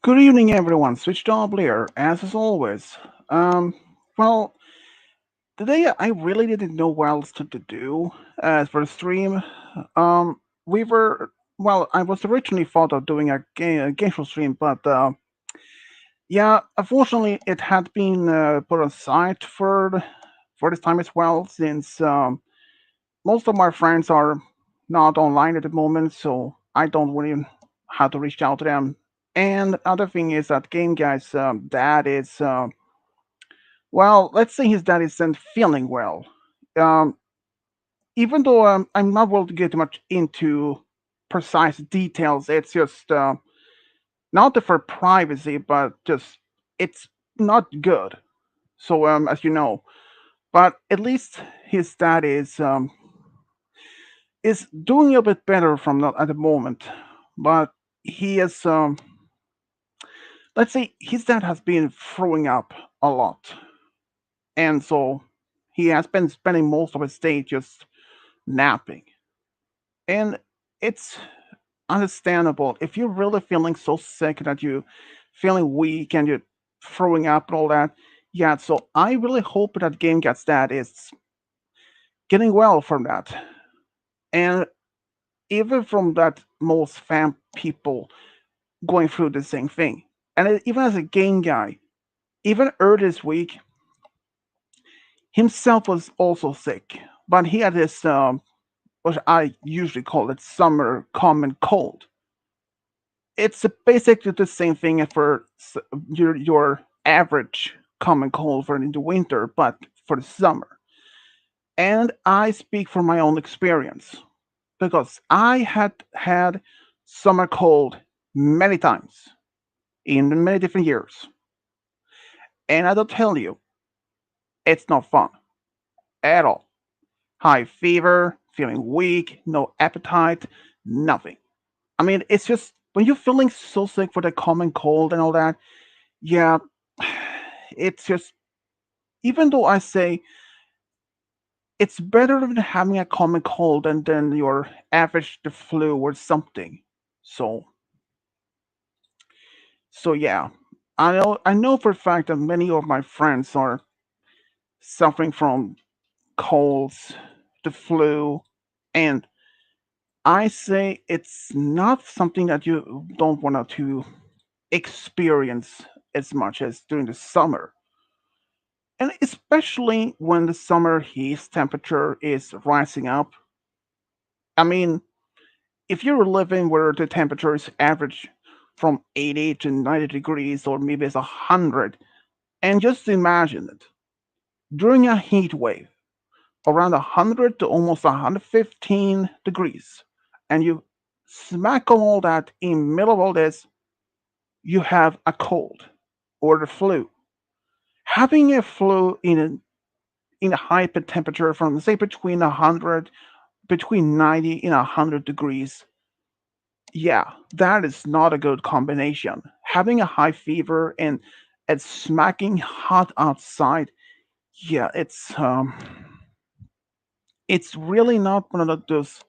Good evening, everyone. Switched on Blair, as always. Um, well, today I really didn't know what else to do for the stream. Um, we were, I was originally thought of doing a game show stream, but yeah, unfortunately, it had been put aside for this time as well, since most of my friends are not online at the moment, so I don't really have to reach out to them. And other thing is that Game Guy's dad is, let's say his dad isn't feeling well. Um, Even though I'm not willing to get too much into precise details, it's just not for privacy, but just it's not good. So, as you know, but at least his dad is doing a bit better from that at the moment. But he is, let's say, his dad has been throwing up a lot, and so he has been spending most of his day just napping. And it's understandable if you're really feeling so sick that you're feeling weak and you're throwing up and all that. Yeah, so I really hope that Game Gets that is getting well from that. And even from that, most fan people going through the same thing. And even as a game guy, even earlier this week, himself was also sick, but he had this what I usually call it summer common cold. It's basically the same thing as for your average common cold for in the winter, but for the summer. And I speak from my own experience because I had summer cold many times in many different years, and I don't tell you, it's not fun at all. High fever, feeling weak, no appetite, nothing. I mean, it's just when you're feeling so sick for the common cold and all that, yeah, it's just, even though I say it's better than having a common cold than your average the flu or something. So, so yeah, I know for a fact that many of my friends are suffering from colds, the flu, and I say it's not something that you don't want to experience as much as during the summer. And especially when the summer heat temperature is rising up. I mean, if you're living where the temperature is average from 80 to 90 degrees or maybe it's 100, and just imagine it during a heat wave around 100 to almost 115 degrees, and you smack on all that in middle of all this, you have a cold or the flu. Having a flu in a high temperature from say between 100 between 90 and 100 degrees, yeah, that is not a good combination. Having a high fever and smacking hot outside, yeah, it's really not one of those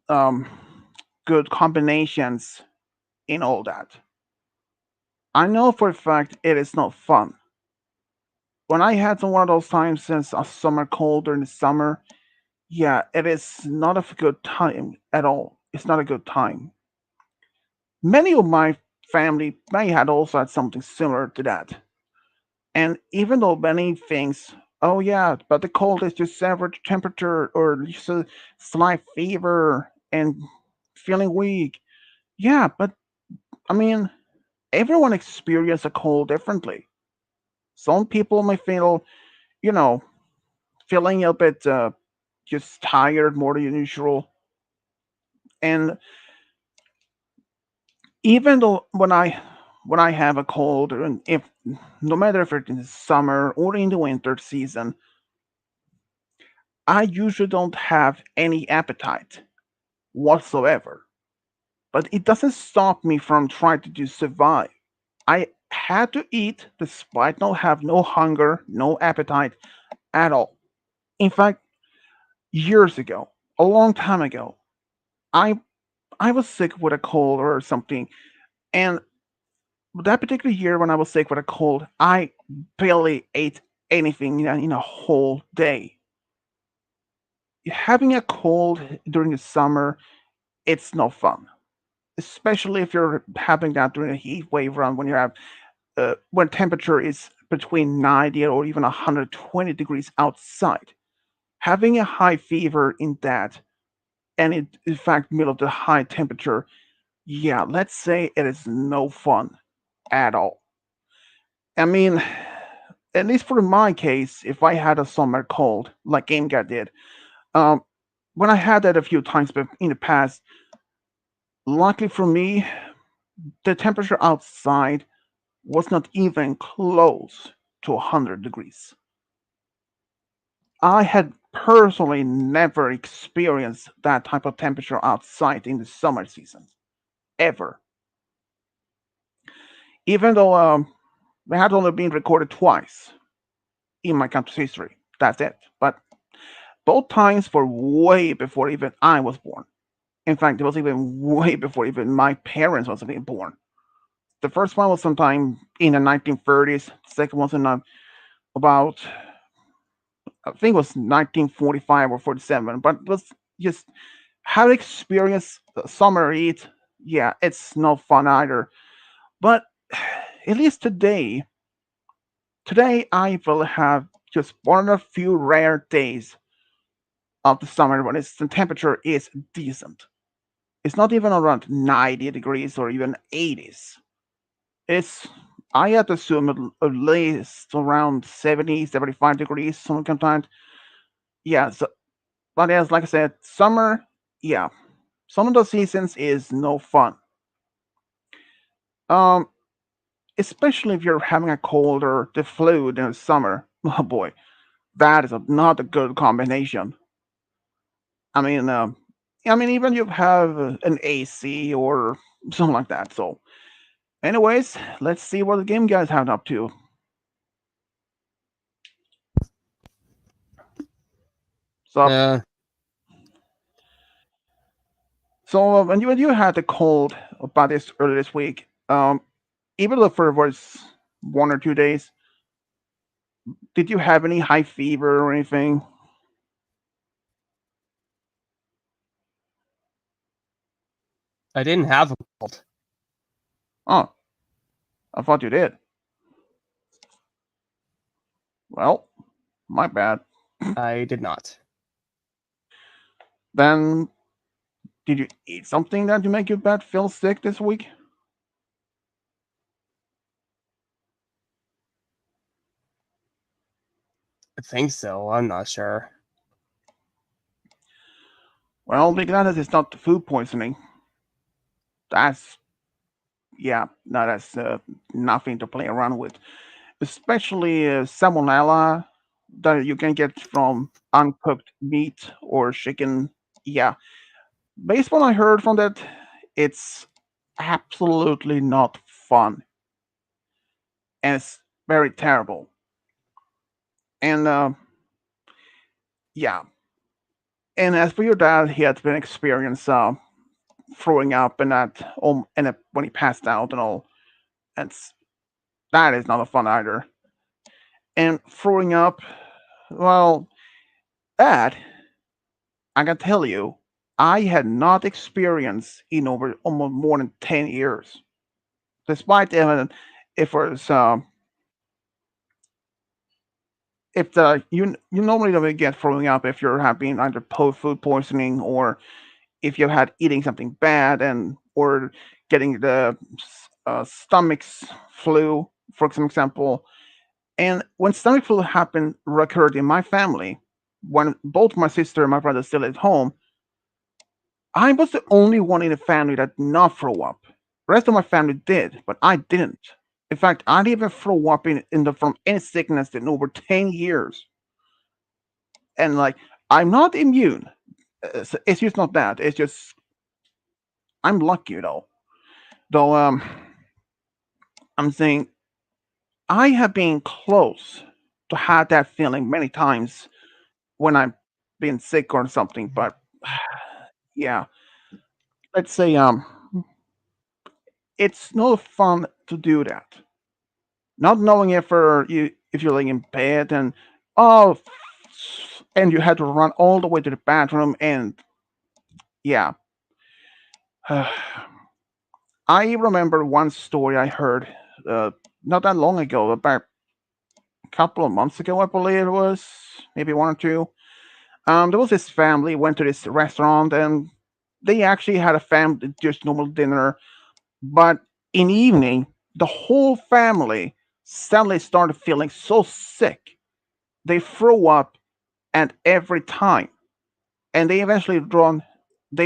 um good combinations in all that. I know for a fact it is not fun. When I had one of those times since a summer cold during the summer, yeah, it is not a good time at all. It's not a good time. Many of my family may had also had something similar to that. And even though many things, oh yeah, but the cold is just average temperature or just a slight fever and feeling weak. Yeah, but I mean, everyone experiences a cold differently. Some people may feel, you know, feeling a bit just tired more than usual. And even though when I have a cold, and if no matter if it's in the summer or in the winter season, I usually don't have any appetite whatsoever. But it doesn't stop me from trying to just survive. I had to eat despite not have no hunger, no appetite at all. In fact, years ago, a long time ago, I I was sick with a cold or something, and that particular year when I was sick with a cold, I barely ate anything in a whole day. Having a cold during the summer, it's no fun, especially if you're having that during a heat wave run when temperature is between 90 or even 120 degrees outside. Having a high fever in that, and in fact middle of the high temperature, yeah, let's say it is no fun at all. I mean, at least for my case, if I had a summer cold like Game Guy did, um, when I had that a few times in the past, luckily for me, the temperature outside was not even close to 100 degrees. I had personally never experienced that type of temperature outside in the summer season, ever. Even though it had only been recorded twice in my country's history. That's it. But both times were way before even I was born. In fact, it was even way before even my parents was even born. The first one was sometime in the 1930s. The second was in about, I think it was 1945 or 47. But it was just how to experience summer heat. Yeah, it's no fun either. But at least today I will have just one of the few rare days of the summer when the temperature is decent. It's not even around 90 degrees or even 80s. It's, I have to assume at least around 70, 75 degrees sometimes. Yeah, so, but as like I said, summer, yeah, some of the seasons is no fun. Um, Especially if you're having a cold or the flu in the summer. Oh boy, that is not a good combination. I mean, even you have an AC or something like that. So, anyways, let's see what the game guys have up to. So, Uh, when you had the cold about this earlier this week, even though for was 1 or 2 days, did you have any high fever or anything? I didn't have a cold. Oh, I thought you did. Well, my bad. I did not. Then, did you eat something that you make your bed feel sick this week? I think so. I'm not sure. Well, be glad that it's not food poisoning. That's, yeah, no, that's nothing to play around with. Especially salmonella that you can get from uncooked meat or chicken. Yeah, based on what I heard from that, it's absolutely not fun and it's very terrible. And yeah, and as for your dad, he had been experienced throwing up and when he passed out and all. And that is not a fun either. And throwing up, well, that I can tell you, I had not experienced in over almost more than 10 years. Despite if it's if the you normally don't get throwing up if you're having either food poisoning or if you had eating something bad and or getting the stomach's flu, for example. And when stomach flu happened recurred in my family, when both my sister and my brother still at home, I was the only one in the family that did not throw up. The rest of my family did, but I didn't. In fact, I didn't even throw up from any sickness in over 10 years. And like, I'm not immune. It's just not that. It's just, I'm lucky though. Though, I'm saying I have been close to have that feeling many times when I've been sick or something, but yeah, let's say it's no fun to do that. Not knowing if you're laying in bed and oh and you had to run all the way to the bathroom and yeah. I remember one story I heard uh, not that long ago, about a couple of months ago, I believe it was, maybe one or two. There was this family went to this restaurant and they actually had a family just normal dinner, but in the evening the whole family suddenly started feeling so sick they threw up at every time, and they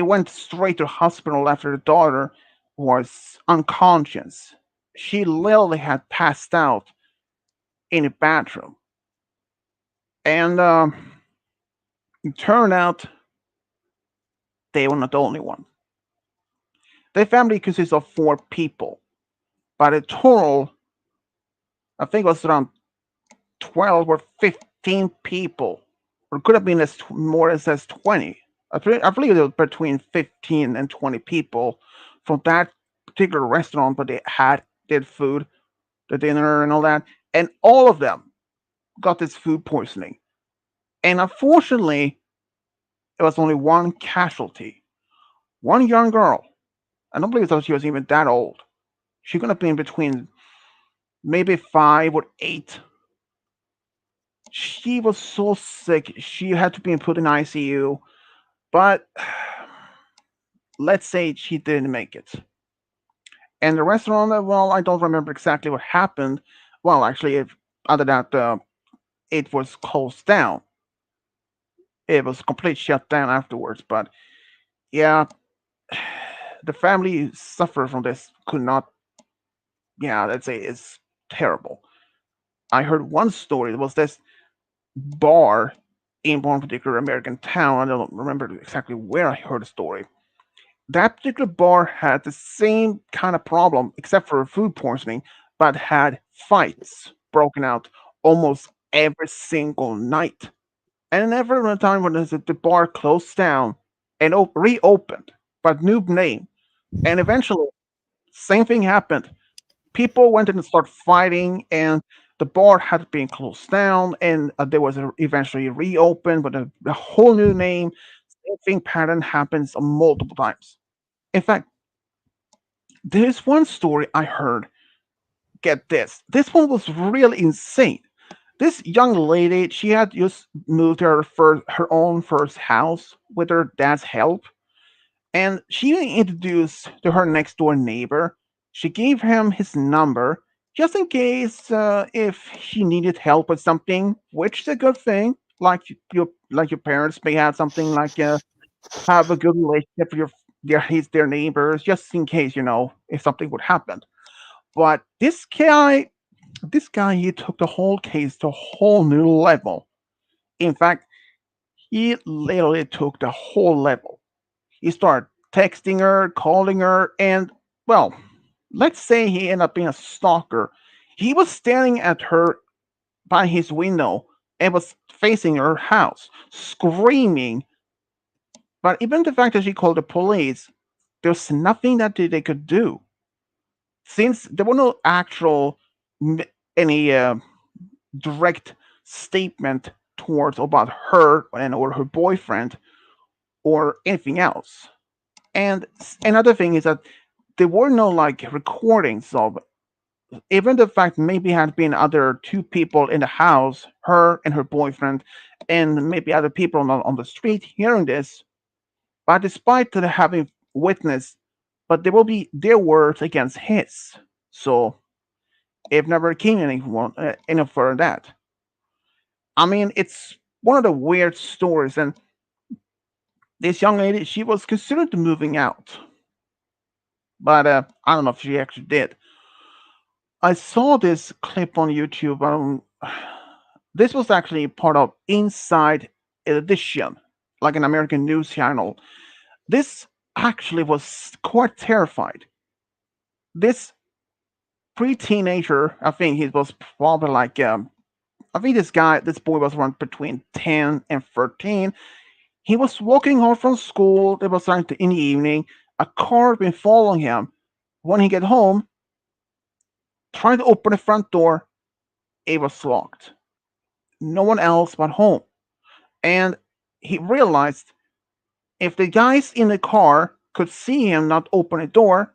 went straight to hospital after the daughter was unconscious. She literally had passed out in the bathroom, and it turned out they were not the only one. The family consists of four people, but in total, I think it was around 12 or 15 people, or it could have been as more as 20. I believe it was between 15 and 20 people from that particular restaurant, but they did food, the dinner, and all that, and all of them got this food poisoning. And unfortunately, it was only one casualty, one young girl. I don't believe that she was even that old. She could have been between maybe 5 or 8. She was so sick, she had to be put in ICU. But let's say she didn't make it. And the restaurant, well, I don't remember exactly what happened. Well, actually, other than that, it was closed down. It was complete shut down afterwards. But yeah, the family suffered from this. Could not. Yeah, let's say it's terrible. I heard one story. It was this bar in one particular American town. I don't remember exactly where I heard the story. That particular bar had the same kind of problem, except for food poisoning, but had fights broken out almost every single night. And every time when the bar closed down and reopened, but new name, and eventually same thing happened. People went in and started fighting, and the bar had been closed down, and there was eventually reopened with a whole new name. Same thing pattern happens multiple times. In fact, there's one story I heard. Get this. This one was really insane. This young lady, she had just moved to her own first house with her dad's help, and she introduced to her next door neighbor. She gave him his number just in case if he needed help with something, which is a good thing. Like your parents may have something like have a good relationship with their neighbors, just in case if something would happen. But this guy, he took the whole case to a whole new level. In fact, he literally took the whole level. He started texting her, calling her, and well, let's say he ended up being a stalker. He was staring at her by his window and was facing her house, screaming. But even the fact that she called the police, there's nothing that they could do since there were no actual any direct statement towards about her and or her boyfriend or anything else. And another thing is that there were no like recordings of even the fact maybe had been other two people in the house, her and her boyfriend, and maybe other people on the street hearing this. But despite the having witnessed, but there will be their words against his. So it never came any further that. I mean, it's one of the weird stories, and this young lady, she was considered moving out, but I don't know if she actually did. I saw this clip on YouTube. This was actually part of Inside Edition, like an American news channel. This actually was quite terrified. This pre-teenager, I think he was probably like, I think this boy was around between 10 and 13. He was walking home from school. It was like in the evening. A car been following him. When he get home, tried to open the front door, it was locked. No one else but home. And he realized if the guys in the car could see him not open the door,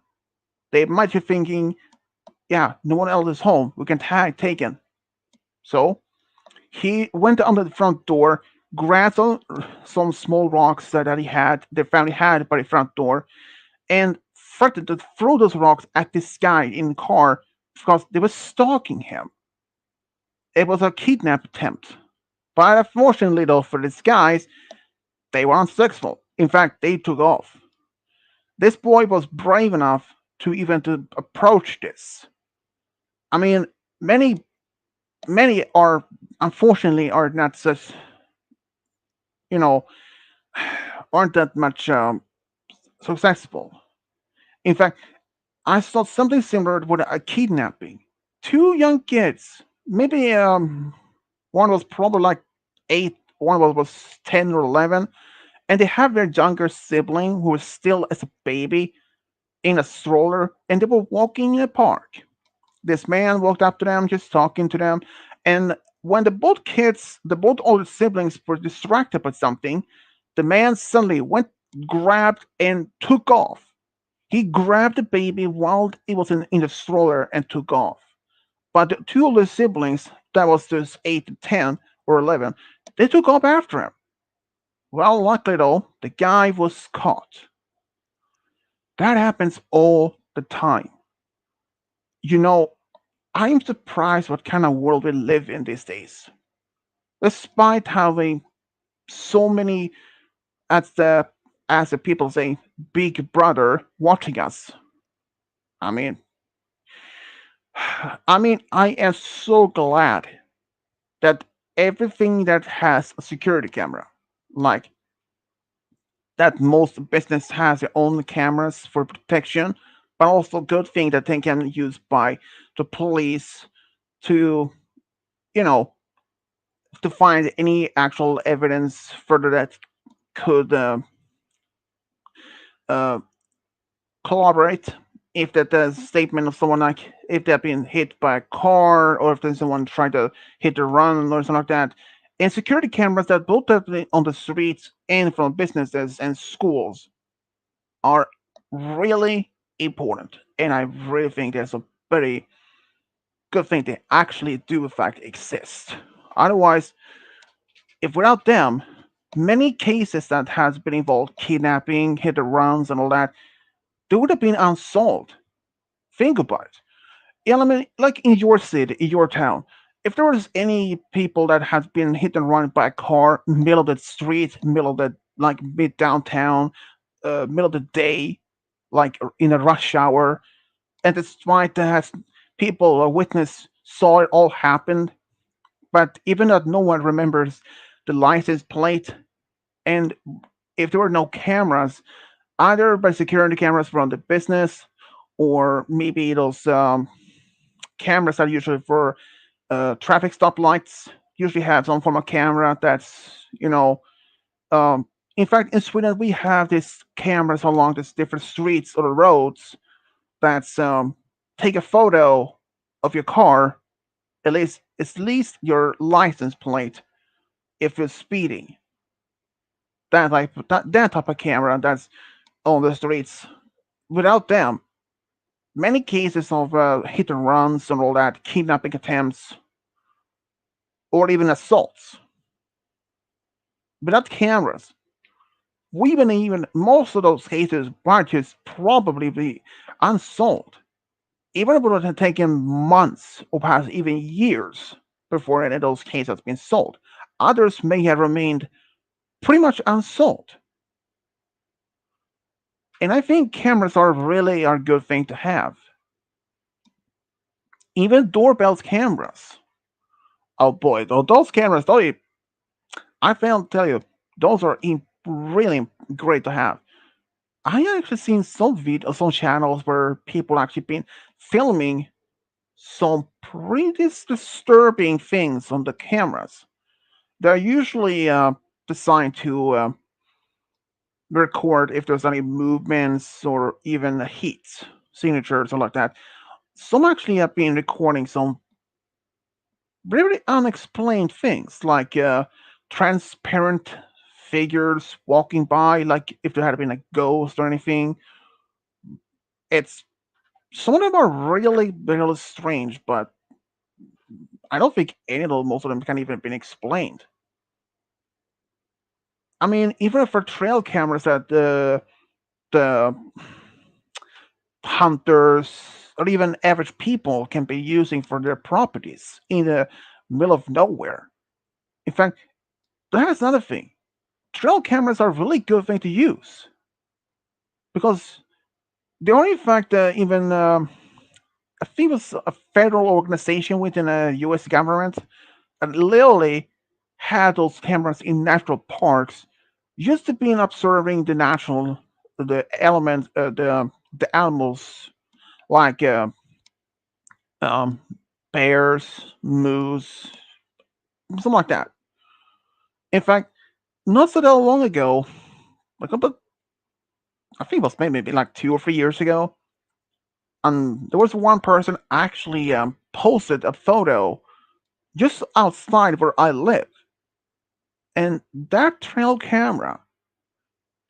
they might be thinking, yeah, no one else is home. We can take him. So he went under the front door, grabbed some small rocks that he had, the family had by the front door, and threatened to throw those rocks at this guy in the car because they were stalking him. It was a kidnap attempt. But unfortunately, though, for these guys, they were unsuccessful. In fact, they took off. This boy was brave enough to even to approach this. I mean, many are unfortunately are not such, you know, aren't that much successful. In fact, I saw something similar with a kidnapping. Two young kids, maybe one was probably like 8, one was 10 or 11, and they have their younger sibling who was still as a baby in a stroller, and they were walking in a park. This man walked up to them, just talking to them, and when the both older siblings were distracted by something, the man suddenly went, grabbed, and took off. He grabbed the baby while it was in the stroller and took off. But the two older siblings, that was just 8 to 10 or 11, they took off after him. Well, luckily though, the guy was caught. That happens all the time. You know, I'm surprised what kind of world we live in these days. Despite having so many, as the people say, big brother watching us. I mean, I am so glad that everything that has a security camera, like that most business has their own cameras for protection, but also good thing that they can use by the police to, you know, to find any actual evidence further that could uh, collaborate if that the statement of someone, like if they've been hit by a car or if there's someone trying to hit a run or something like that. And security cameras that both have been on the streets and from businesses and schools are really important. And I really think there's a very good thing they actually do in fact exist. Otherwise, if without them, many cases that has been involved kidnapping, hit and runs, and all that, they would have been unsolved. Think about it. Yeah, I mean, like in your city, in your town, if there was any people that has been hit and run by a car, middle of the street, middle of the like mid downtown, middle of the day, like in a rush hour, and despite that, people or witness saw it all happen, but even that no one remembers the license plate, and if there were no cameras, either by security cameras from the business, or maybe those cameras are usually for traffic stoplights, usually have some form of camera that's, um, in fact, in Sweden, we have these cameras along these different streets or the roads that's take a photo of your car, at least your license plate if you're speeding. That type of camera that's on the streets. Without them, many cases of hit and runs and all that, kidnapping attempts, or even assaults, without cameras, we even most of those cases might just probably be unsolved. Even if it would have taken months or perhaps even years before any of those cases have been solved, others may have remained pretty much unsolved. And I think cameras are really a good thing to have. Even doorbells cameras. Oh boy, those cameras, I failed to tell you, those are really great to have. I actually seen some videos, some channels where people actually been filming some pretty disturbing things on the cameras. They're usually designed to record if there's any movements or even heat signatures or like that. Some actually have been recording some really unexplained things like transparent figures walking by, like if there had been a ghost or anything. It's Some of them are really strange, but I don't think any of them, most of them, can even have been explained. I mean, even for trail cameras that the hunters or even average people can be using for their properties in the middle of nowhere. In fact, that's another thing. Trail cameras are a really good thing to use because the only fact that even I think it was a federal organization within the U.S. government that literally had those cameras in national parks just to be observing the elements, the animals like um, bears, moose, something like that. In fact, not so that long ago, like about, I think it was maybe like 2 or 3 years ago, there was one person actually posted a photo just outside where I live, and that trail camera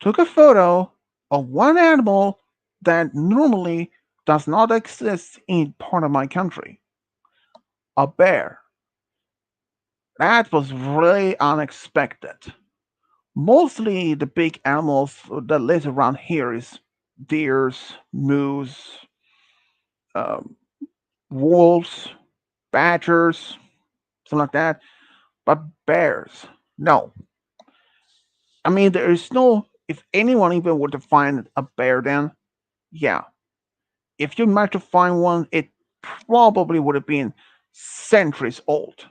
took a photo of one animal that normally does not exist in part of my country, a bear. That was really unexpected. Mostly the big animals that live around here is deers, moose, um, wolves, badgers, something like that. But bears, no. I mean, there is no. If anyone even were to find a bear, then yeah. If you managed to find one, it probably would have been centuries old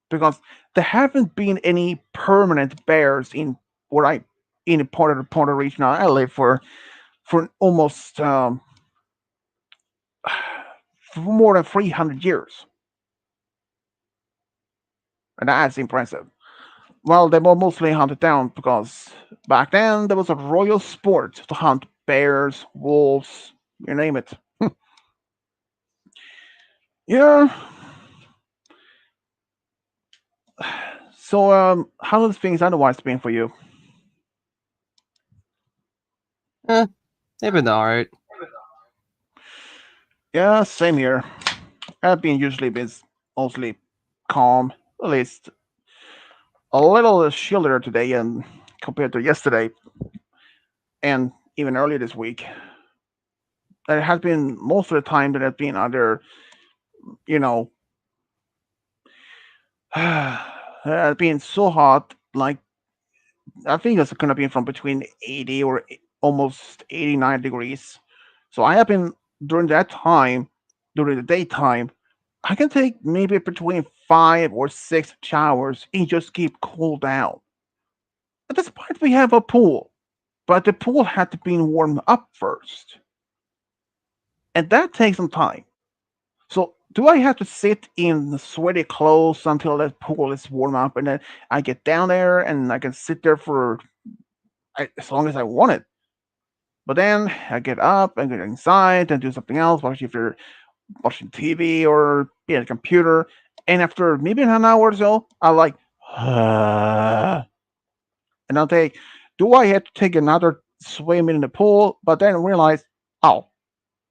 because there haven't been any permanent bears in where I in the part of the Puerto region I live for almost for more than 300 years, and that's impressive. Well, they were mostly hunted down because back then there was a royal sport to hunt bears, wolves, you name it. Yeah. So, how have things otherwise been for you? Eh, they've been alright. Yeah, same here. I've been usually been mostly calm, at least a little chillier today and compared to yesterday and even earlier this week. It has been most of the time that it's been under, you know, it's been so hot. Like I think it's gonna be from between 80 or almost 89 degrees. So I have been during that time, during the daytime, I can take maybe between 5 or 6 showers and just keep cool down. At this point, we have a pool, but the pool had to be warmed up first, and that takes some time. So, do I have to sit in sweaty clothes until that pool is warm up, and then I get down there and I can sit there for as long as I want it? But then I get up and get inside and do something else, watch if you're watching TV or be at a computer, and after maybe an hour or so, I like, and I'll take, do I have to take another swim in the pool? But then realize, oh,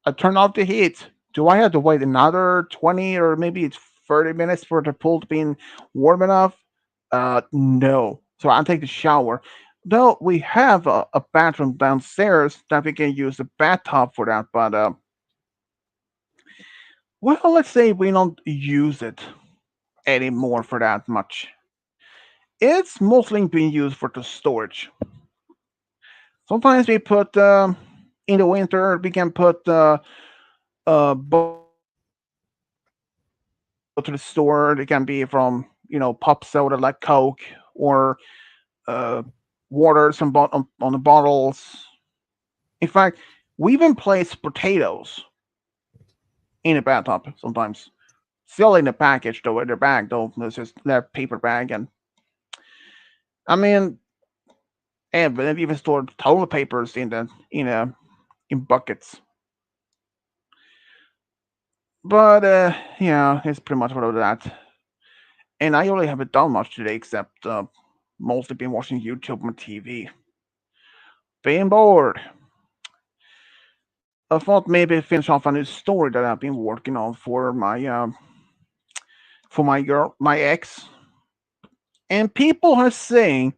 I turned off the heat. Do I have to wait another 20 or maybe it's 30 minutes for the pool to be warm enough? No. So I'll take the shower. Though we have a bathroom downstairs that we can use the bathtub for that, but well, let's say we don't use it anymore for that much. It's mostly being used for the storage. Sometimes we put in the winter we can put bottles of water to the store. It can be from pop soda like Coke or uh, water on the bottles. In fact, we even place potatoes in a bathtub sometimes. Still in the package though, in the bag though. This is their paper bag, and I mean and they even stored toilet papers in buckets. But yeah, it's pretty much what of that. And I really haven't done much today except mostly been watching YouTube and TV. Being bored. I thought maybe finish off a new story that I've been working on for my girl, my ex. And people are saying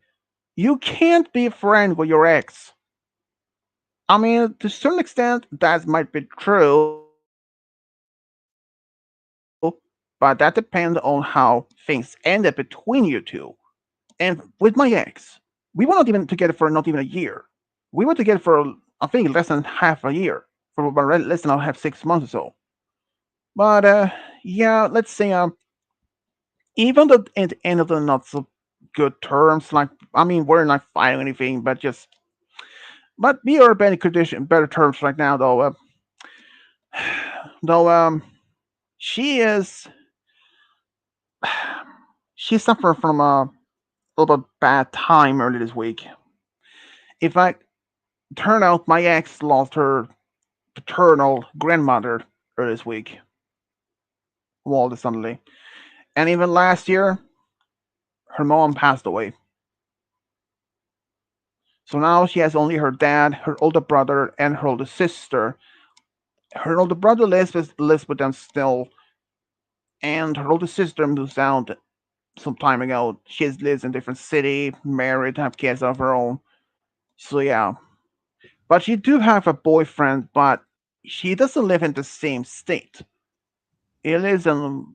you can't be friends with your ex. I mean, to a certain extent, that might be true, but that depends on how things ended between you two. And with my ex, we were not even together for not even a year. We were together for, I think, less than half a year, for about less than half 6 months or so. But yeah, let's say even though at the end of the not so good terms, like I mean, we're not fighting anything, but we are better terms right now, though. Though she is she suffered from a little bit bad time early this week. In fact, turned out my ex lost her paternal grandmother early this week, all suddenly, and even last year, her mom passed away. So now she has only her dad, her older brother, and her older sister. Her older brother lives with them still, and her older sister moved out some time ago. She lives in a different city, married, have kids of her own. So yeah, but she do have a boyfriend, but she doesn't live in the same state. He lives in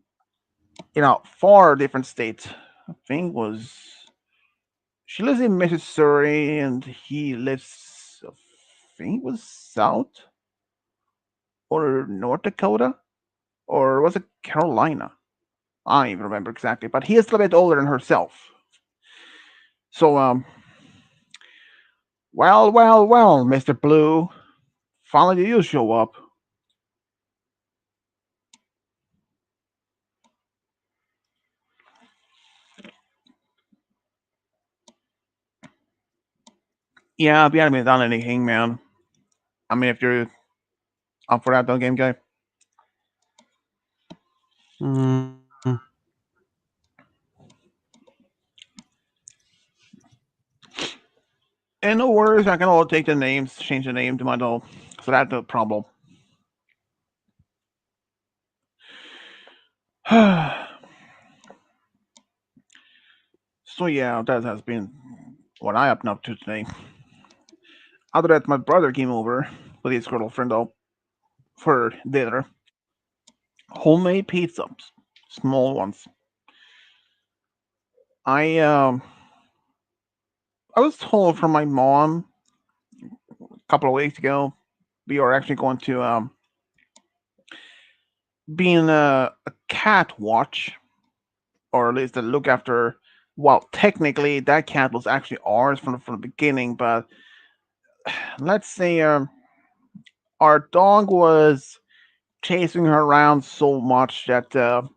far different state. I think was she lives in Missouri, and he lives. I think it was South or North Dakota, or was it Carolina? I don't even remember exactly, but he is a little bit older than herself. So well, Mister Blue, finally you show up. Yeah, we haven't done anything, man. I mean, if you're up for that, though, game guy. Mm. And no worries, I can all take the names, change the name to my doll. So that's no problem. So yeah, that has been what I have been up to today. Other than that, my brother came over with his girlfriend though for dinner. Homemade pizzas, small ones. I um I was told from my mom a couple of weeks ago we are actually going to be in a cat watch, or at least to look after. Well, technically that cat was actually ours from the beginning, but let's say our dog was chasing her around so much that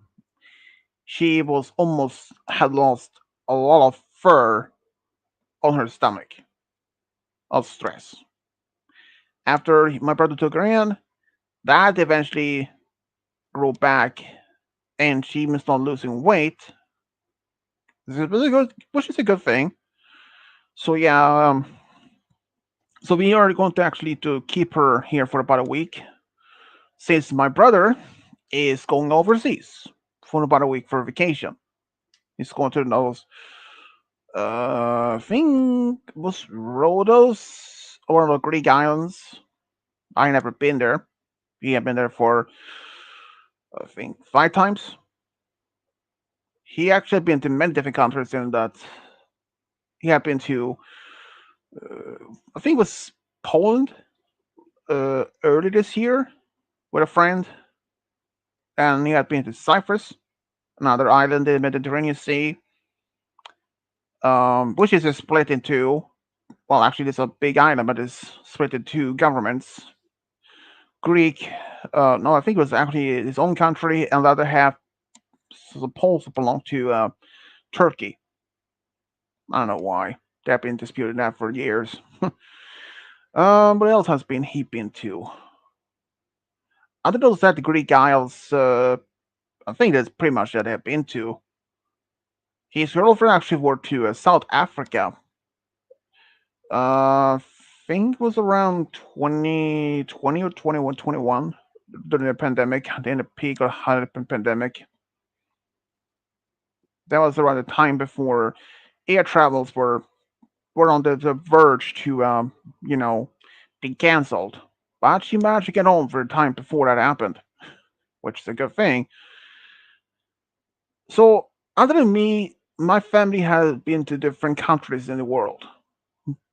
she was almost had lost a lot of fur on her stomach of stress. After my brother took her in, that eventually grew back, and she started losing weight, which is a good thing. So yeah, so we are going to actually to keep her here for about a week, since my brother is going overseas for about a week for vacation. He's going to those, I think it was Rhodos or the Greek islands. I never been there. He had been there for I think 5 times. He actually been to many different countries, and that he had been to I think it was Poland early this year with a friend, and he had been to Cyprus, another island in the Mediterranean Sea, which is split into. Well, actually, it's a big island, but it's split into two governments. Greek, no, I think it was actually his own country, and the other half supposed to belong to Turkey. I don't know why. They've been disputing that for years. What else has been he been to? Other than that, the Greek Isles, I think that's pretty much that they've been to. His girlfriend actually went to South Africa. I think it was around 2020 or 21 during the pandemic, during the peak of the pandemic. That was around the time before air travels were on the verge to you know be cancelled. But she managed to get home for a time before that happened, which is a good thing. So other than me, my family has been to different countries in the world.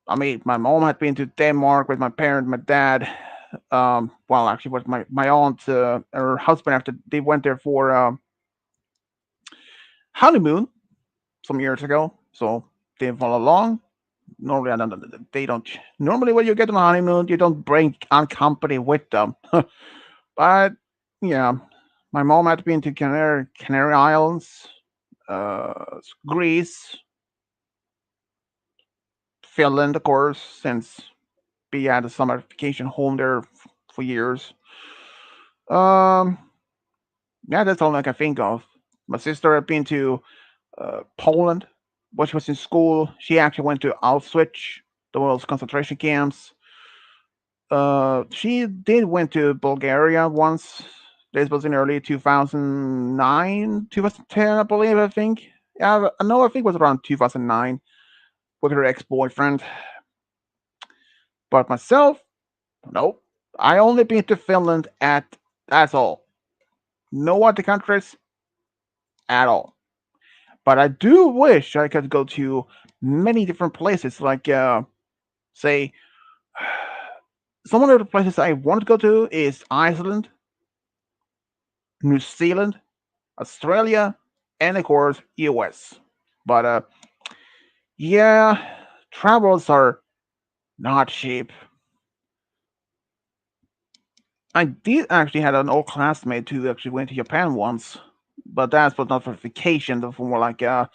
I mean, my mom had been to Denmark with my parents, my dad. Well, actually, with my aunt, her husband, after they went there for honeymoon some years ago. So they follow along. Normally, they don't. Normally, when you get on a honeymoon, you don't bring on company with them. But yeah, my mom had been to Canary Islands, Greece, Finland, of course, since we had a summer vacation home there for years. Um, yeah, that's all I can think of. My sister had been to Poland when she was in school. She actually went to Auschwitz, the world's concentration camps. She did went to Bulgaria once. This was in early 2009, 2010, I believe. I think. Yeah, I know. I think it was around 2009 with her ex-boyfriend. But myself, nope. I only been to Finland at that's all. No other countries at all. But I do wish I could go to many different places, like say some of the places I want to go to is Iceland, New Zealand, Australia, and of course US. But yeah, travels are not cheap. I did actually had an old classmate who actually went to Japan once, but that was not for vacation. That was more like I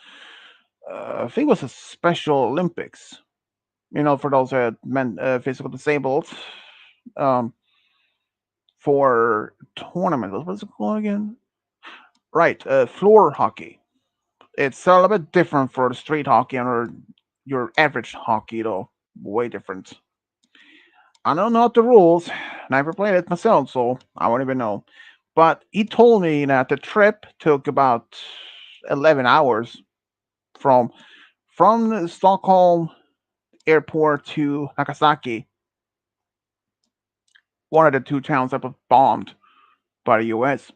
think it was a Special Olympics. You know, for those men physical disabled. Um, for tournament. What's it called again? Right, floor hockey. It's a little bit different for the street hockey or your average hockey, though. Way different. I don't know the rules. Never played it myself, so I won't even know. But he told me that the trip took about 11 hours from from Stockholm airport to Nagasaki, one of the two towns that was bombed by the U.S.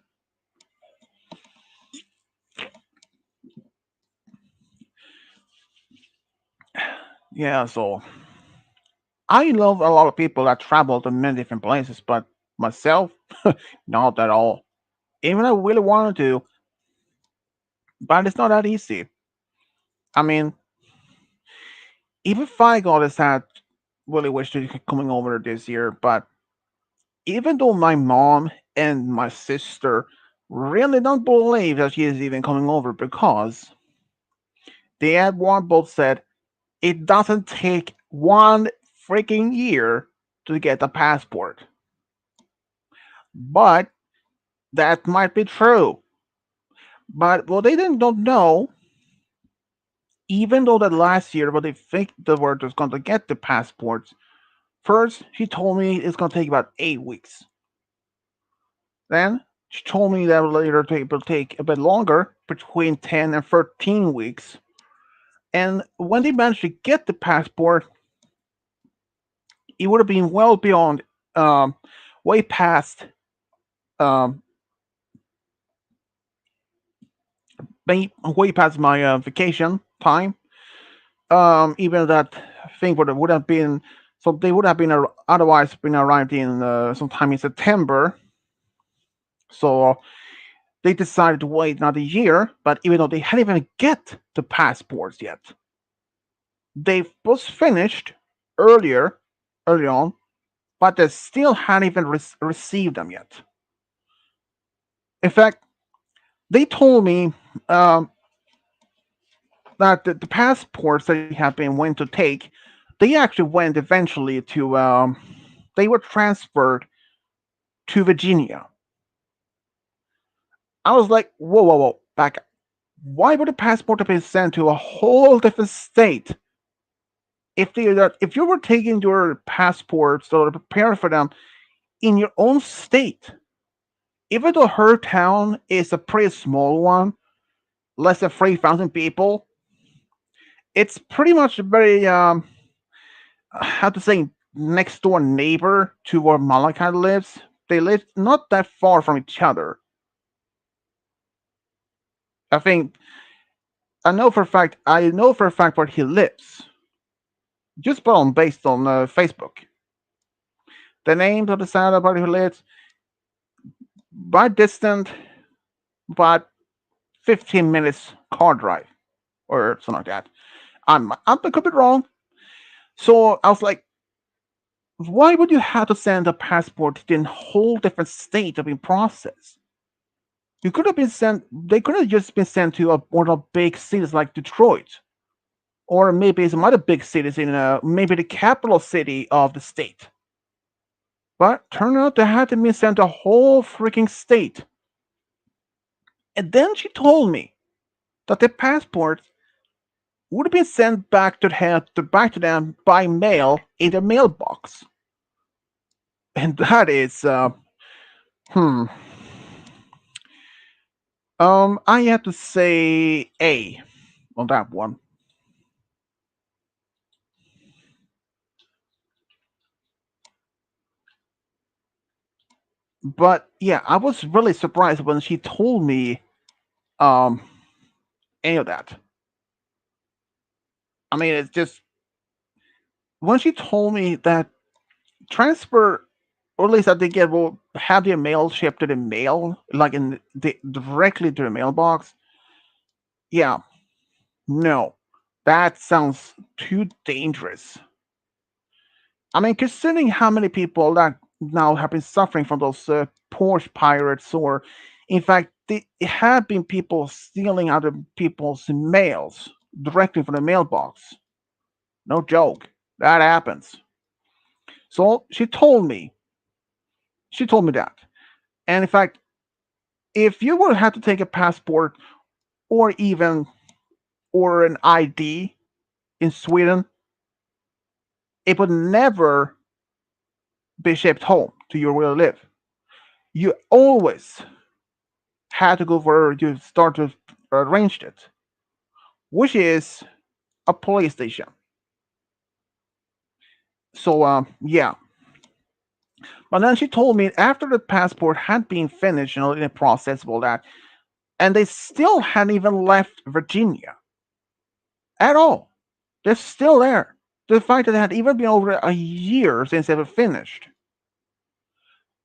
Yeah, so I love a lot of people that travel to many different places, but myself, not at all. Even I really wanted to, but it's not that easy. I mean, even Five Goddess had really wished to coming over this year, but even though my mom and my sister really don't believe that she is even coming over because they had one both said it doesn't take one freaking year to get a passport. But that might be true. But what they didn't don't know, even though that last year, what they think they were just going to get the passports, first she told me it's going to take about 8 weeks. Then she told me that later it will take a bit longer, between 10 and 13 weeks. And when they managed to get the passport, it would have been well beyond, um, way past, um, way past my vacation time. Even that thing would have been so they would have been otherwise been arrived in sometime in September. So they decided to wait another year. But even though they hadn't even get the passports yet, they was finished earlier, early on, but they still hadn't even received them yet. In fact, they told me um, that the passports that he had been went to take, they actually went eventually to they were transferred to Virginia. I was like, whoa, whoa, whoa, back up. Why would a passport have been sent to a whole different state if you were taking your passports or preparing for them in your own state? Even though her town is a pretty small one, less than 3,000 people, it's pretty much a very how to say next door neighbor to where Malachi lives. They live not that far from each other. I think I know for a fact where he lives. Just based on Facebook. The name of the side of where he lives, by distant, about 15 minutes car drive or something like that. I could be wrong. So I was like, why would you have to send a passport to a whole different state of in process? You could have been sent. They could have just been sent to one of the big cities like Detroit, or maybe some other big cities in maybe the capital city of the state. But turned out they had to be sent to a whole freaking state. And then she told me that the passport would have been sent back to them by mail in the mailbox. And that is hmm. I have to say A on that one. But yeah, I was really surprised when she told me um any of that. I mean, it's just when she told me that transfer, or at least that they get will have their mail shipped to the mail, like directly to the mailbox. Yeah, no, that sounds too dangerous. I mean, considering how many people that now have been suffering from those Porsche pirates, or in fact, there have been people stealing other people's mails directly from the mailbox. No joke, that happens. So she told me that, and in fact, if you would have to take a passport or even or an ID in Sweden, it would never be shipped home to your where you live. You always had to go where you start to arrange it, which is a police station. So yeah. But then she told me after the passport had been finished, in the process of all that, and they still hadn't even left Virginia at all. They're still there. The fact that it had even been over a year since they were finished.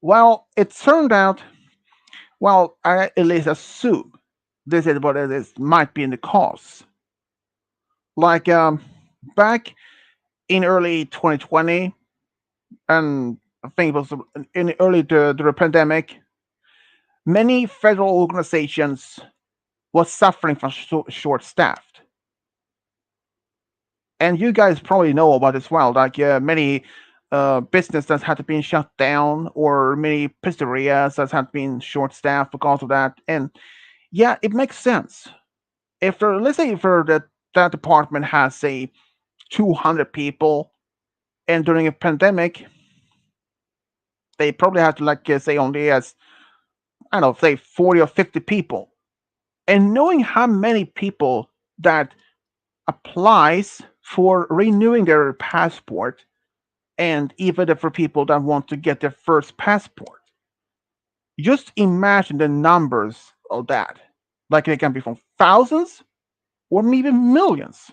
Well, it turned out, well, I at least assume this is what it is, might be in the cause. Like back in early 2020, and I think it was in early the pandemic, many federal organizations was suffering from short staffed. And you guys probably know about as well, like many businesses had been shut down, or many pizzerias that had been short staffed because of that. And yeah, it makes sense. If let's say if that department has say 200 people, and during a pandemic, they probably have to like say only as I don't know, say 40 or 50 people. And knowing how many people that applies for renewing their passport, and even for people that want to get their first passport, just imagine the numbers of that. Like it can be from thousands or maybe millions.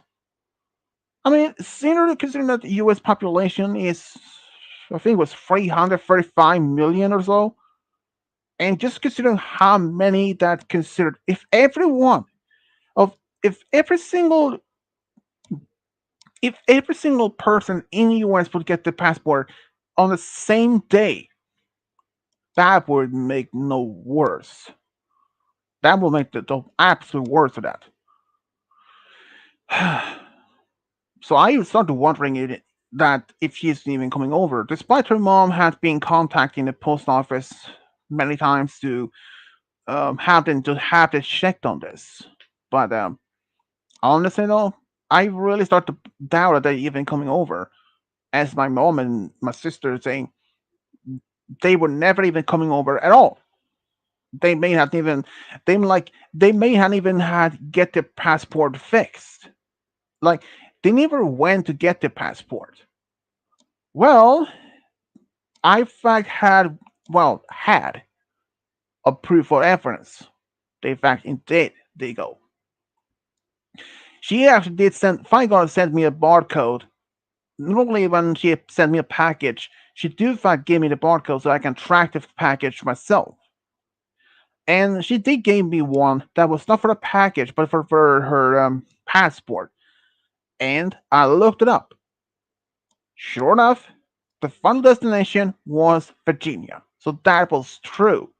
I mean, considering that the U.S. population is, I think it was 335 million or so, and just considering how many that considered, of if every single if every single person in the US would get the passport on the same day, that would make no worse. That would make the absolute worst of that. So I started wondering that if she's even coming over, despite her mom had been contacting the post office many times to have this checked on this. But honestly, though, I really start to doubt that they're even coming over. As my mom and my sister saying they were never even coming over at all. They may not even they may not even had get their passport fixed. Like they never went to get their passport. Well, I in fact had a proof of evidence. They in fact indeed they go. She actually did send Figaro sent me a barcode. Normally when she sent me a package, she do in fact give me the barcode so I can track the package myself. And she did give me one that was not for the package but for her passport. And I looked it up. Sure enough, the final destination was Virginia. So that was true.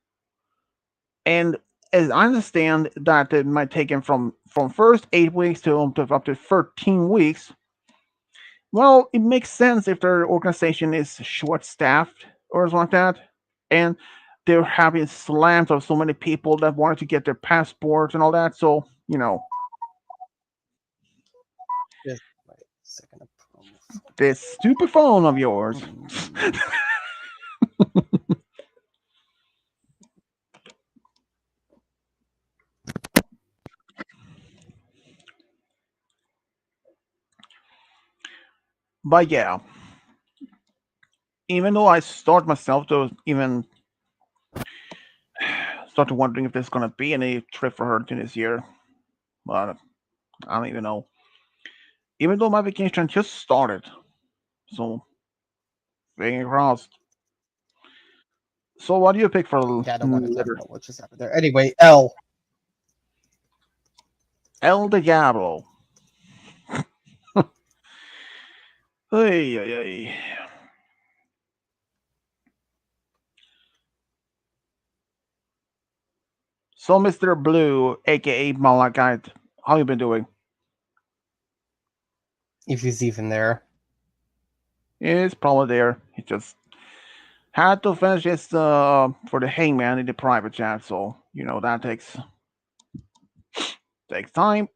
And as I understand that it might take him from first 8 weeks to up to 13 weeks. Well, it makes sense if their organization is short staffed or something like that, and they're having slams of so many people that wanted to get their passports and all that. So Just wait a second. this stupid phone of yours. But yeah, even though I start myself to even started wondering if there's gonna be any trip for her this year, but I don't even know. Even though my vacation just started, so fingers crossed. So what do you pick for Yeah, I don't want to talk later? about what just happened there. Anyway, L. El Diablo. Hey, hey, hey. So Mr. Blue, aka Malachite, how you been doing? If he's even there. He's probably there. He just had to finish his for the Hangman in the private chat, so you know that takes time.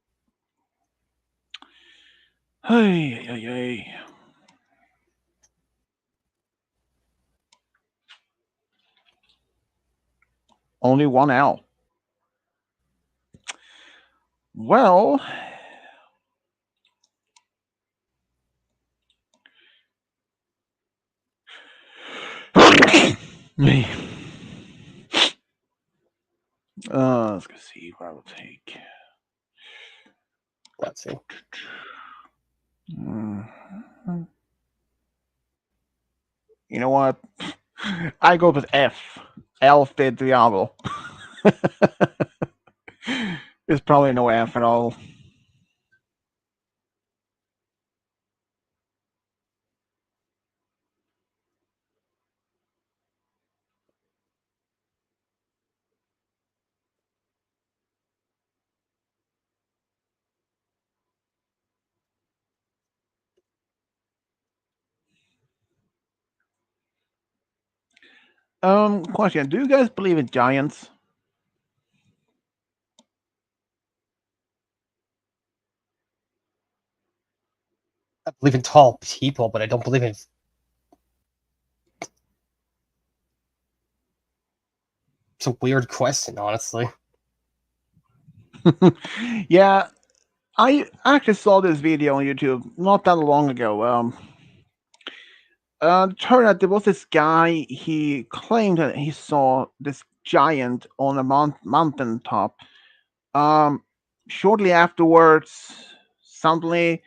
Hey, hey, hey. Only one L. Well, me. Let's see what I will take. Let's see. Mm, you know what? I go with F. Elf de Diablo. There's probably no F at all. Question: do you guys believe in giants? I believe in tall people, but I don't believe in. It's a weird question, honestly. Yeah, I actually saw this video on YouTube not that long ago. Turned out there was this guy. He claimed that he saw this giant on a mountain top. Um, Shortly afterwards, suddenly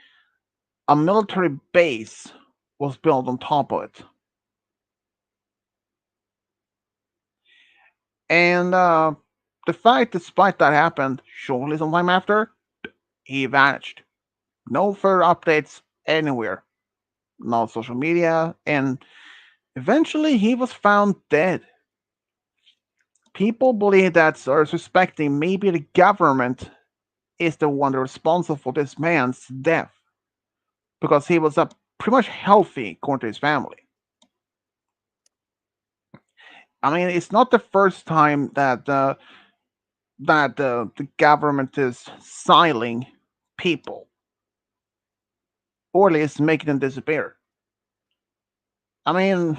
a military base was built on top of it, and the fact, despite that happened, shortly sometime after, he vanished. No further updates anywhere. No social media, and eventually he was found dead. People believe that are suspecting maybe the government is the one responsible for this man's death because he was pretty much healthy according to his family. I mean, it's not the first time that the government is silencing people, or at least making them disappear. I mean,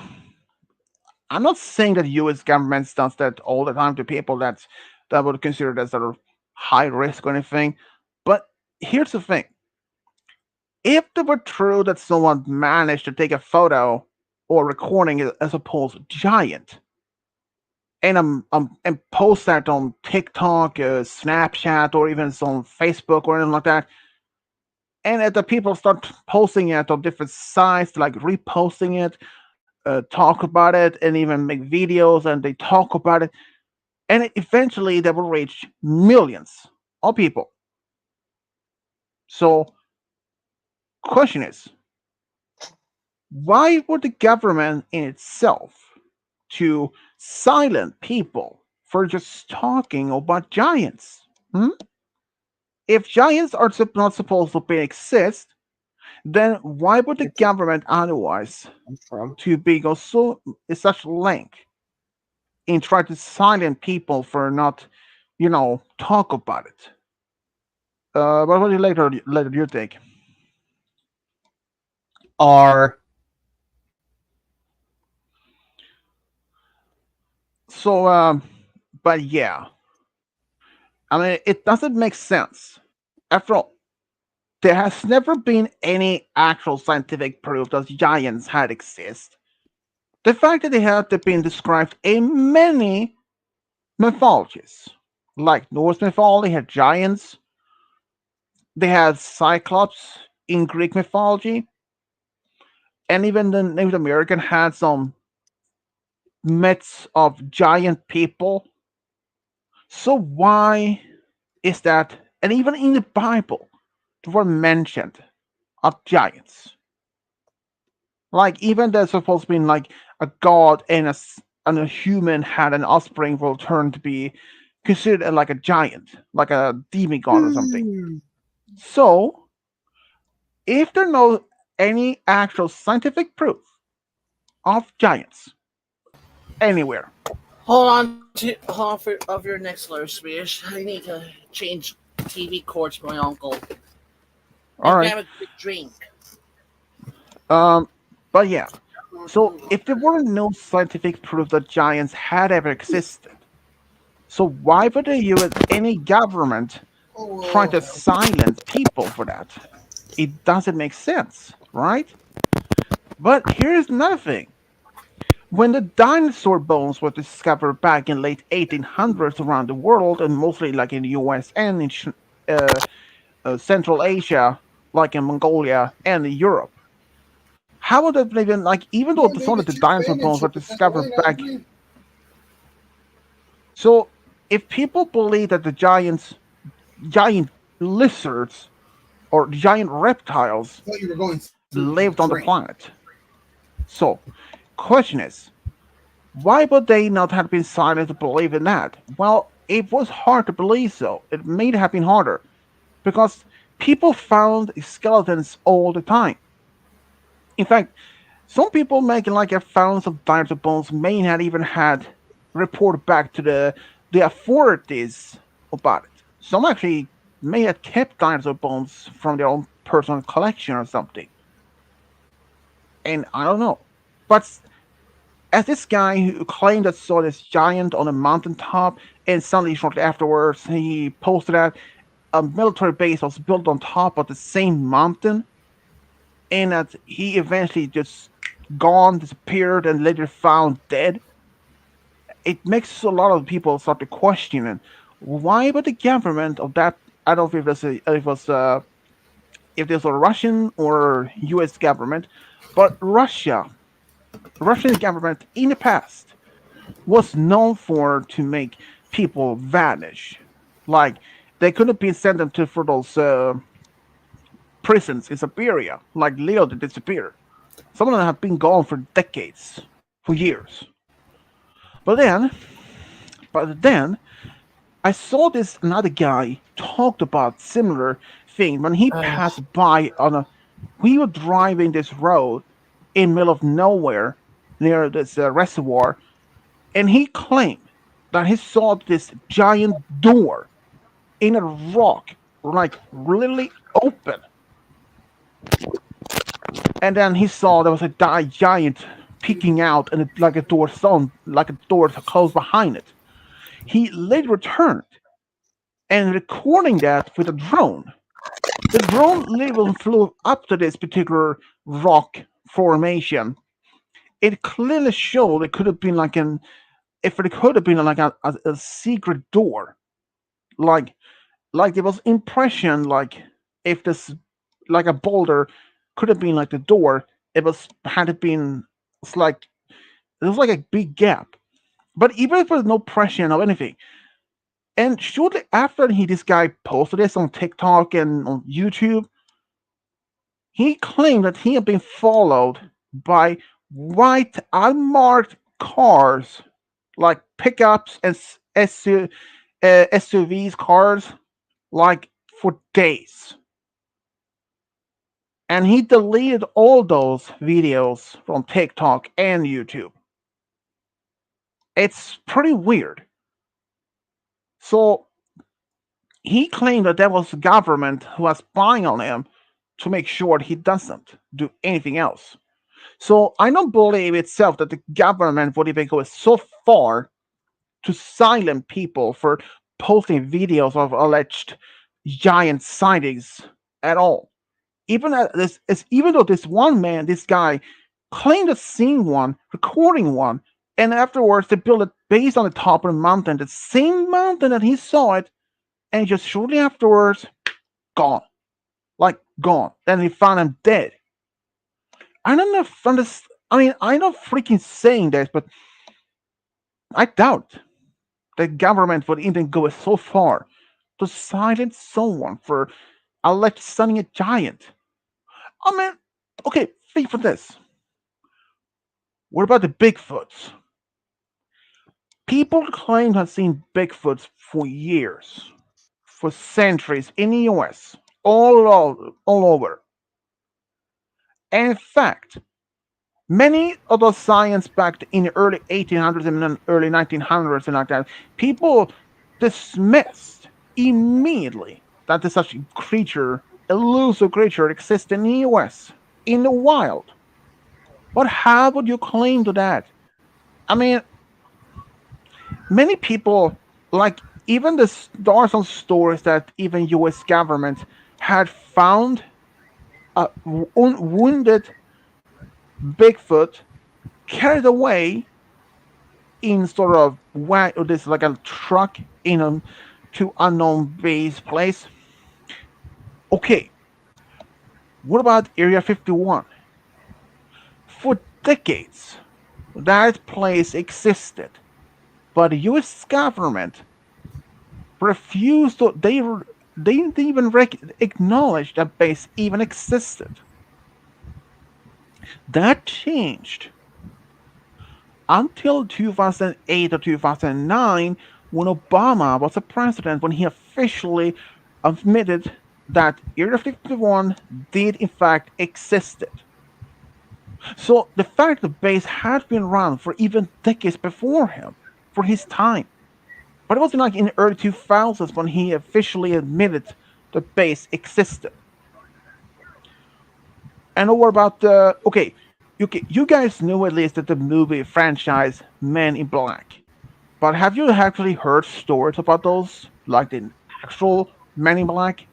I'm not saying that U.S. government does that all the time to people that would consider that sort of high risk or anything. But here's the thing: if it were true that someone managed to take a photo or recording a supposed giant and post that on TikTok, Snapchat, or even on Facebook or anything like that, and the people start posting it on different sites, like reposting it, talk about it, and even make videos, and they talk about it, and eventually they will reach millions of people. So, question is, why would the government in itself to silence people for just talking about giants? Hmm? If giants are not supposed to be exist, then why would the It's government otherwise from. to be go so such length in trying to silence people for not, talk about it? What do you later you think? Are So, but yeah, I mean, it doesn't make sense. After all, there has never been any actual scientific proof that giants had exist. The fact that they have been described in many mythologies, like Norse mythology had giants, they had cyclops in Greek mythology, and even the Native American had some myths of giant people. So why is that? And even in the Bible, there were mentioned of giants. Like even there's supposed to be like a god and a human had an offspring will turn to be considered like a giant, like a demigod or something. So if there's no any actual scientific proof of giants anywhere, Hold on for of your next slur speech. I need to change TV cords for my uncle all and right. grab a quick drink. Um, but yeah. So if there were no scientific proof that giants had ever existed, so why would the U.S. any government try to silence people for that? It doesn't make sense, right? But here's another thing. When the dinosaur bones were discovered back in late 1800s around the world, and mostly like in the US and in uh, Central Asia, like in Mongolia and in Europe, how would have even like even though some of the dinosaur bones were discovered back, so if people believe that the giant lizards or giant reptiles lived on the Drink. planet, so question is, why would they not have been silent to believe in that? Well, it was hard to believe so. It may have been harder because people found skeletons all the time. In fact, some people making like a found some dinosaur bones may not even had reported back to the authorities about it. Some actually may have kept dinosaur bones from their own personal collection or something. And I don't know. But as this guy who claimed that saw this giant on a mountaintop, and suddenly shortly afterwards he posted that a military base was built on top of the same mountain, and that he eventually just gone, disappeared, and later found dead. It makes a lot of people start to question why would the government of that? I don't know if it was if there's a Russian or U.S. government, but Russian government in the past was known for to make people vanish. Like they could have been sent them to for those prisons in Siberia, like Leo to disappear. Some of them have been gone for decades, for years. But then, but then I saw this another guy talked about similar thing when he passed by on a. We were driving this road in middle of nowhere near this reservoir, and he claimed that he saw this giant door in a rock, like really open, and then he saw there was a giant peeking out, and like a door stone, like a door closed behind it. He later returned and recording that with a drone. The drone literally flew up to this particular rock formation. It clearly showed it could have been like an if it could have been like a secret door, like there was impression like if this like a boulder could have been like the door. It was had it been it's like it was like a big gap. But even if there's no pressure or anything, and shortly after this guy posted this on TikTok and on YouTube, he claimed that he had been followed by white unmarked cars, like pickups and SUVs cars, like for days. And he deleted all those videos from TikTok and YouTube. It's pretty weird. So he claimed that there was the government who was spying on him to make sure he doesn't do anything else. So I don't believe itself that the government would even go so far to silence people for posting videos of alleged giant sightings at all. Even though this one man, this guy, claimed to seeing one, recording one, and afterwards they built a base on the top of the mountain, the same mountain that he saw it, and just shortly afterwards, gone, like gone. Then he found him dead. I don't know if this. I mean, I'm not freaking saying this, but I doubt the government would even go so far to silence someone for alleged stunning a giant. I mean, okay, think for this. What about the Bigfoots? People claim to have seen Bigfoots for years, for centuries in the US, all over. And in fact, many of the science back in the early 1800s and then early 1900s and like that, people dismissed immediately that there's such a creature, elusive creature, exists in the US, in the wild. But how would you claim to that? I mean, many people, like, even there are some stories that even US government had found a wounded Bigfoot carried away in sort of why this like a truck in a to unknown base place. Okay, what about Area 51? For decades, that place existed, but the U.S. government refused to. They didn't even acknowledge that base even existed. That changed until 2008 or 2009 when Obama was a president, when he officially admitted that Area 51 did in fact existed. So the fact the base had been around for even decades before him, for his time. But it wasn't like in the early 2000s when he officially admitted the base existed. And what about the okay, you guys knew at least that the movie franchise Men in Black. But have you actually heard stories about those? Like the actual Men in Black?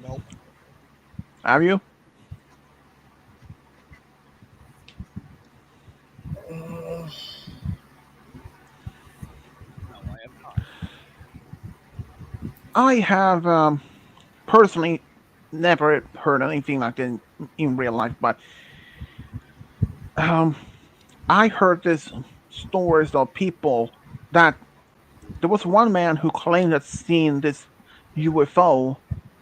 Nope. Have you? No, I have not. I have personally never heard anything like that in real life, but um, I heard this stories of people that there was one man who claimed that seen this UFO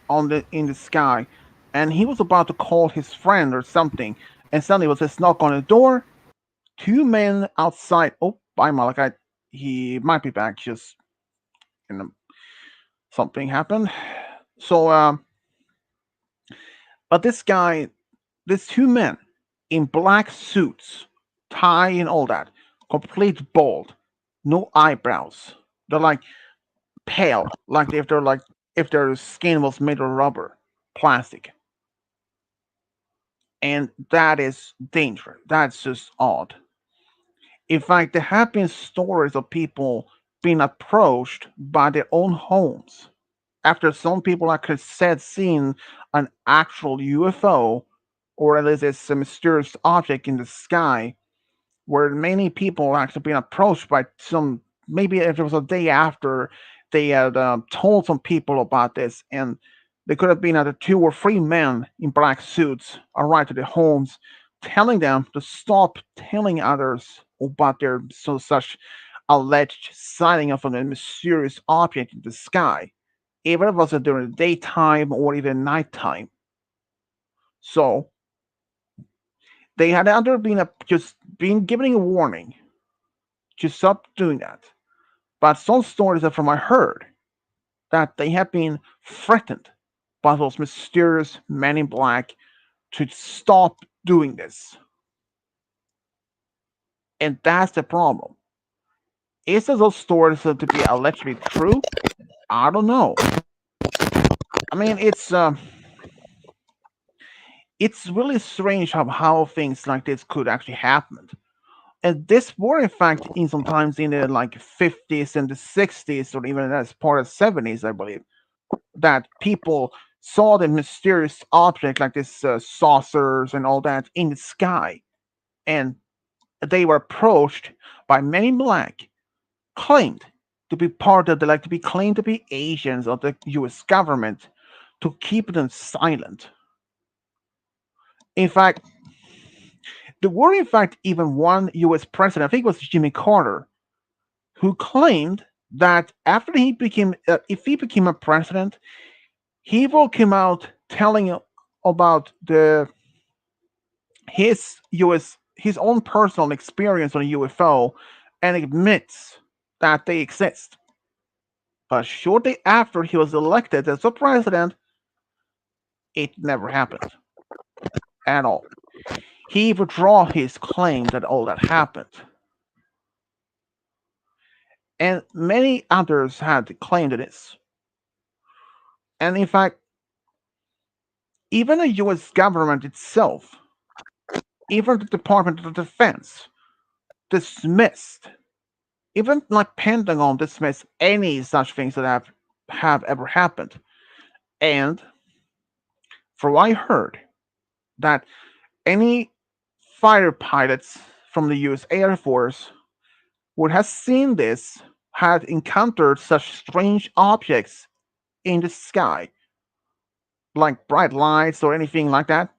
on the in the sky, and he was about to call his friend or something, and suddenly it was a knock on the door, two men outside. Oh, by Malachi, he might be back. Just you know, something happened. So, but this guy, these two men in black suits, tie and all that, complete bald, no eyebrows. They're like pale, if their skin was made of rubber, plastic, and that is dangerous. That's just odd. In fact, there have been stories of people being approached by their own homes after some people actually said seeing an actual UFO, or at least it's a mysterious object in the sky, where many people actually been approached by some, maybe if it was a day after they had told some people about this, and there could have been either two or three men in black suits arrived to their homes telling them to stop telling others about their such alleged sighting of a mysterious object in the sky, even if it was during the daytime or even nighttime. So they had either been just been given a warning to stop doing that. But some stories that from I heard that they have been threatened by those mysterious men in black to stop doing this. And that's the problem. Is those stories to be allegedly true? I don't know. I mean, it's really strange how things like this could actually happen. And this were in fact in sometimes in the like 50s and the 60s or even as part of 70s, I believe, that people saw the mysterious object like this saucers and all that in the sky, and they were approached by many black claimed to be part of the like to be claimed to be agents of the U.S. government to keep them silent. In fact, there were in fact even one U.S. president, I think it was Jimmy Carter, who claimed that after he became, if he became a president, he will come out telling about the his own personal experience on a UFO and admits that they exist. But shortly after he was elected as a president, it never happened at all. He withdrew his claim that all that happened. And many others had claimed this. And in fact, even the US government itself, even the Department of Defense, dismissed, even like Pentagon dismissed any such things that have ever happened. And for what I heard, that any fighter pilots from the US Air Force would have seen this, had encountered such strange objects in the sky, like bright lights or anything like that.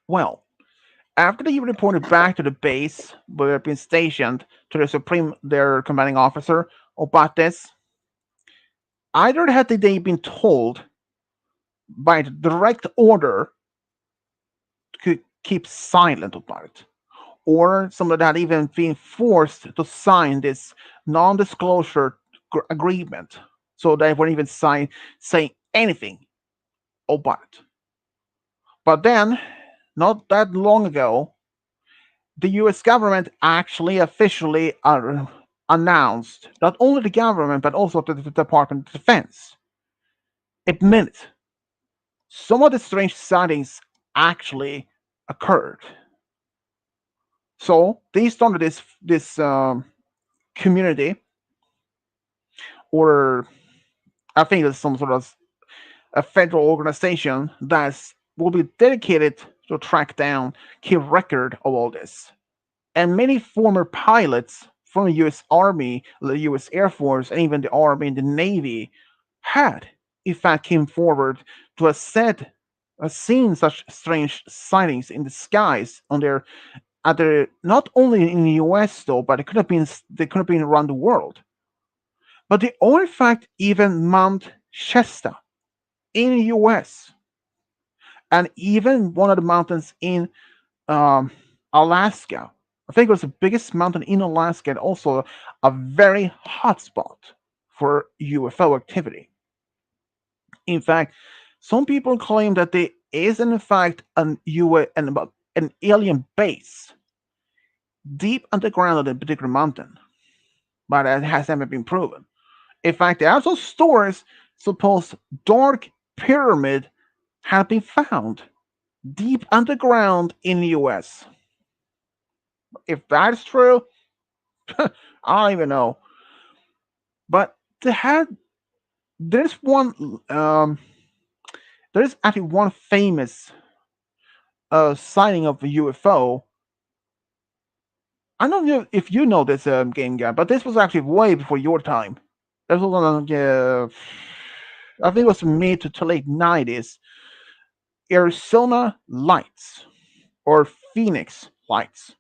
Well, after they reported back to the base where they've been stationed to their commanding officer about this, either had they been told by direct order to keep silent about it, or some of that even being forced to sign this non-disclosure agreement, so they wouldn't even say anything about it. But then, not that long ago, the U.S. government actually officially announced, not only the government but also the Department of Defense, admitted some of the strange sightings actually occurred. So they started this community, or I think it's some sort of a federal organization that will be dedicated to track down, keep record of all this. And many former pilots from the U.S. Army, the U.S. Air Force, and even the Army and the Navy had, in fact, came forward to have said, seen such strange sightings in the skies on their, other, not only in the U.S. though, but it could have been around the world. But the only fact, even Mount Shasta in the U.S. and even one of the mountains in um, Alaska. I think it was the biggest mountain in Alaska and also a very hot spot for UFO activity. In fact, some people claim that there is in fact an alien base deep underground on a particular mountain, but that has never been proven. In fact, there are also stories supposed dark pyramid have been found deep underground in the US. If that's true, I don't even know. But they had there's one there's actually one famous sighting of a UFO. I don't know if you know this game guy, but this was actually way before your time. This was on I think it was mid to late 90s. Arizona Lights or Phoenix Lights.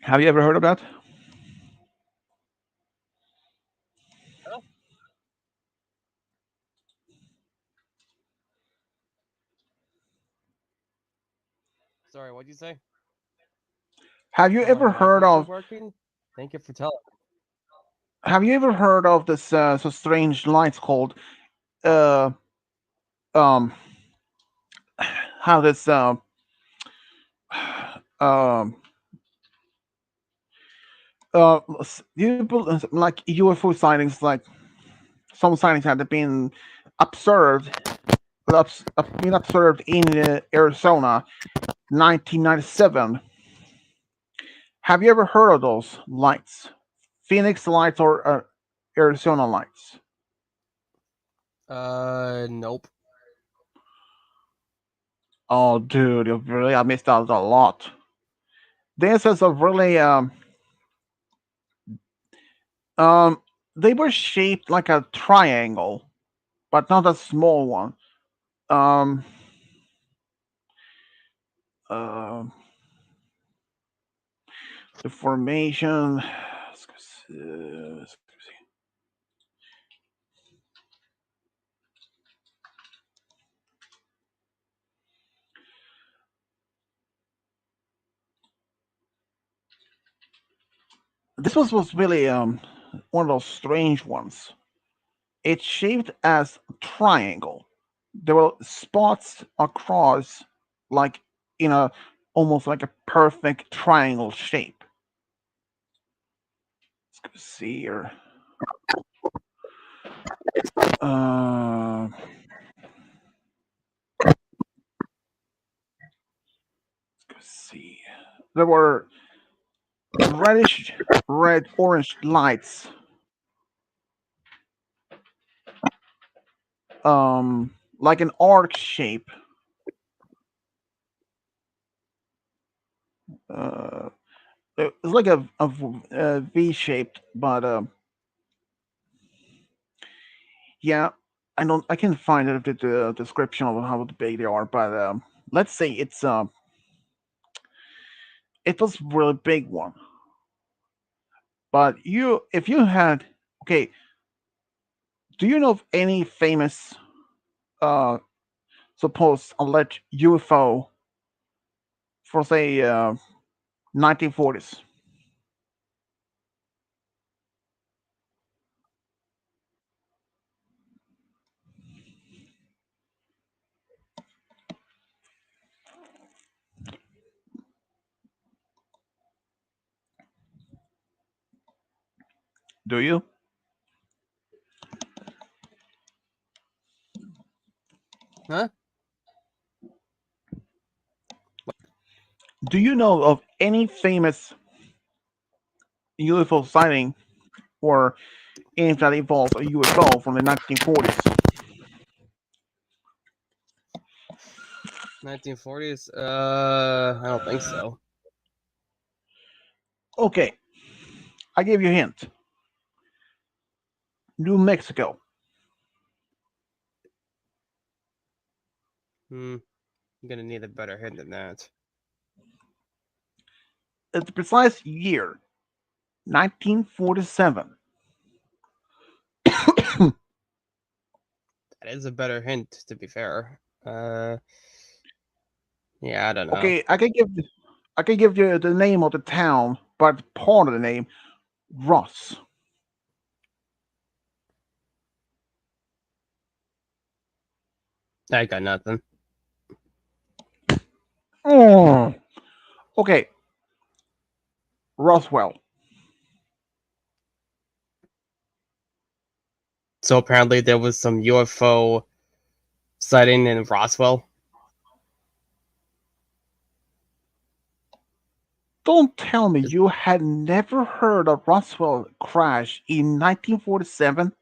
Have you ever heard of that? Huh? Sorry, what'd you say? Have you Oh, my ever mic heard wasn't of working? Thank you for telling. Have you ever heard of this so strange lights called uh um how this um like UFO sightings, like some sightings had been observed been observed in Arizona 1997. Have you ever heard of those lights? Phoenix lights or Arizona lights? Nope. Oh, dude, you really I missed out a lot. This is a really um they were shaped like a triangle, but not a small one. Um, uh, the formation. This was really one of those strange ones. It's shaped as a triangle. There were spots across, like in a almost like a perfect triangle shape. Let's see here. Let's see. There were reddish, red, orange lights. Like an arc shape. Uh, it's like a V shaped, but yeah, I can't find the description of how big they are, but let's say it was a really big one. But if you had, okay, do you know of any famous, uh, supposed alleged UFO for say 1940s? Do you? Huh? Do you know of any famous UFO sighting or anything that involves a UFO from the 1940s? 1940s? I don't think so. Okay, I give you a hint. New Mexico. Hmm. I'm gonna need a better hint than that. It's the precise year, 1947. That is a better hint, to be fair. Yeah, I don't know. Okay, I can give you the name of the town, but part of the name, Ross. I got nothing. Oh, okay, Roswell. So apparently there was some UFO sighting in Roswell. Don't tell me you had never heard of Roswell crash in 1947.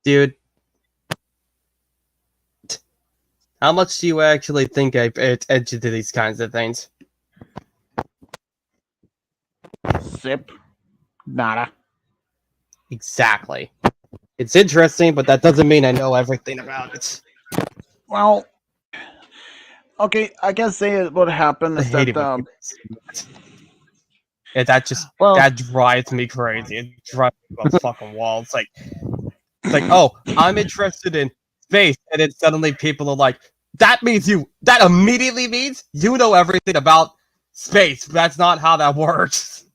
Dude, how much do you actually think I pay attention to these kinds of things? Zip, nada. Exactly. It's interesting, but that doesn't mean I know everything about it. Well, okay, I can say what happened I is hate that it when people say that. Yeah, that just well, that drives me crazy. It drives me up the fucking wall. It's like, oh, I'm interested in space, and then suddenly people are like, that immediately means you know everything about space. That's not how that works.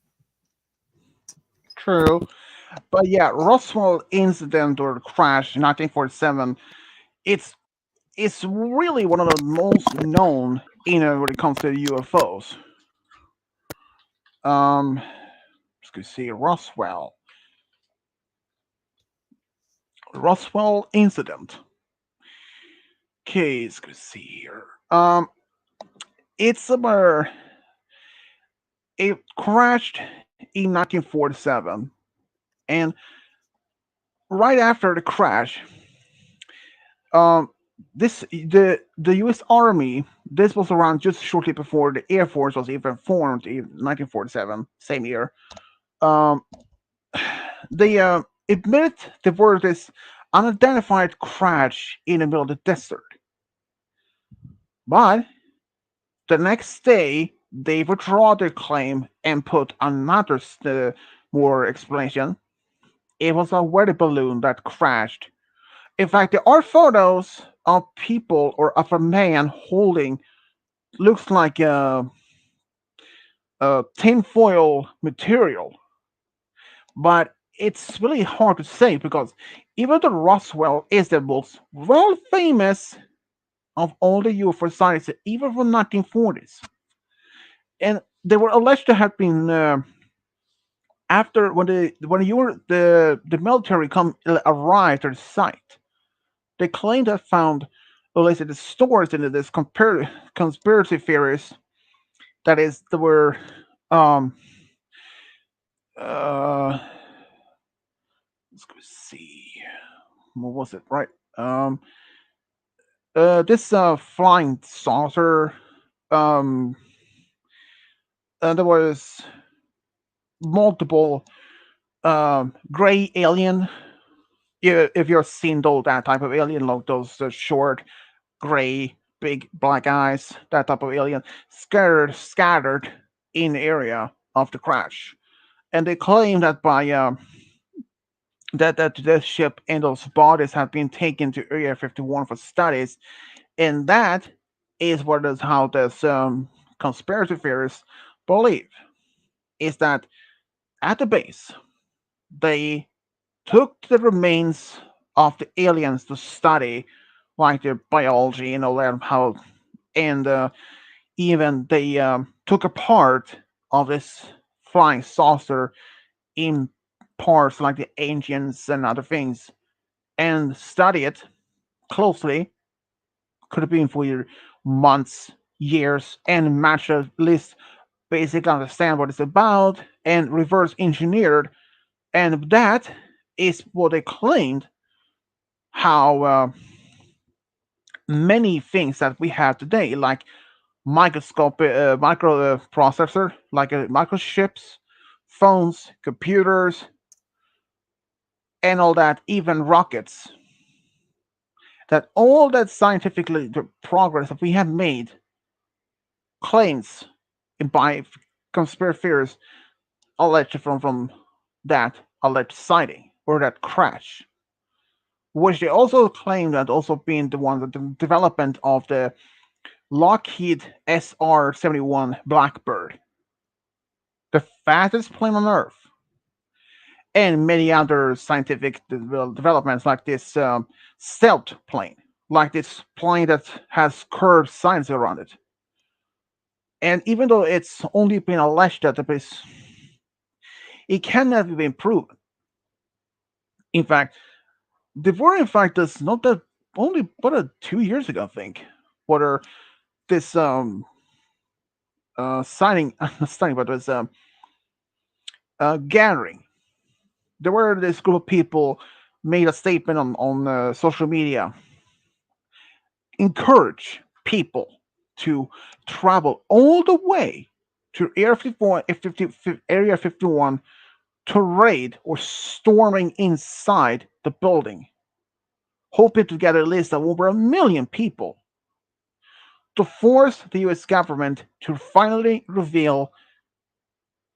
true, but yeah, Roswell incident or crash in 1947. It's it's really one of the most known, when it comes to UFOs. Um, let's see, Roswell incident. Okay, let's see here. It's about it crashed in 1947, and right after the crash, um, the U.S. Army. This was around just shortly before the Air Force was even formed in 1947, same year. Um, they admitted there was this unidentified crash in the middle of the desert, but the next day they withdraw their claim and put another more explanation. It was a weather balloon that crashed. In fact, there are photos of people or of a man holding looks like a tinfoil material, but it's really hard to say because even though Roswell is the most well famous of all the UFO sightings, even from 1940s, and they were alleged to have been after when the military arrived at the site. They claimed they found, or at least the stores in this conspiracy theories. That is, there were um uh let's see, what was it, right? Um, this flying saucer. Um, there was multiple gray alien. Yeah, if you're seen though that type of alien, like those short, gray, big black eyes, that type of alien, scattered in the area of the crash, and they claim that by that this ship and those bodies have been taken to Area 51 for studies, and that is what is how this conspiracy theorists believe is that at the base they took the remains of the aliens to study like their biology and all that how and even they took a part of this flying saucer in parts like the engines and other things and study it closely. Could have been for months, years, and match at least basically understand what it's about and reverse engineered. And that is what they claimed how many things that we have today, like micro processor, like microchips, phones, computers, and all that, even rockets. That all that scientifically the progress that we have made claims by conspiracy theorists alleged from that alleged sighting or that crash. which they also claim that also being the one that the development of the Lockheed SR-71 Blackbird, the fastest plane on Earth, and many other scientific developments like this stealth plane, like this plane that has curved signs around it. And even though it's only been alleged that it can never be proven. In fact, the war, in fact, is not that only but 2 years ago, I think, whether this signing, not signing, but this gathering. There were this group of people made a statement on social media, encourage people to travel all the way to Area 51 to raid or storming inside the building, hoping to get a list of over 1 million people to force the US government to finally reveal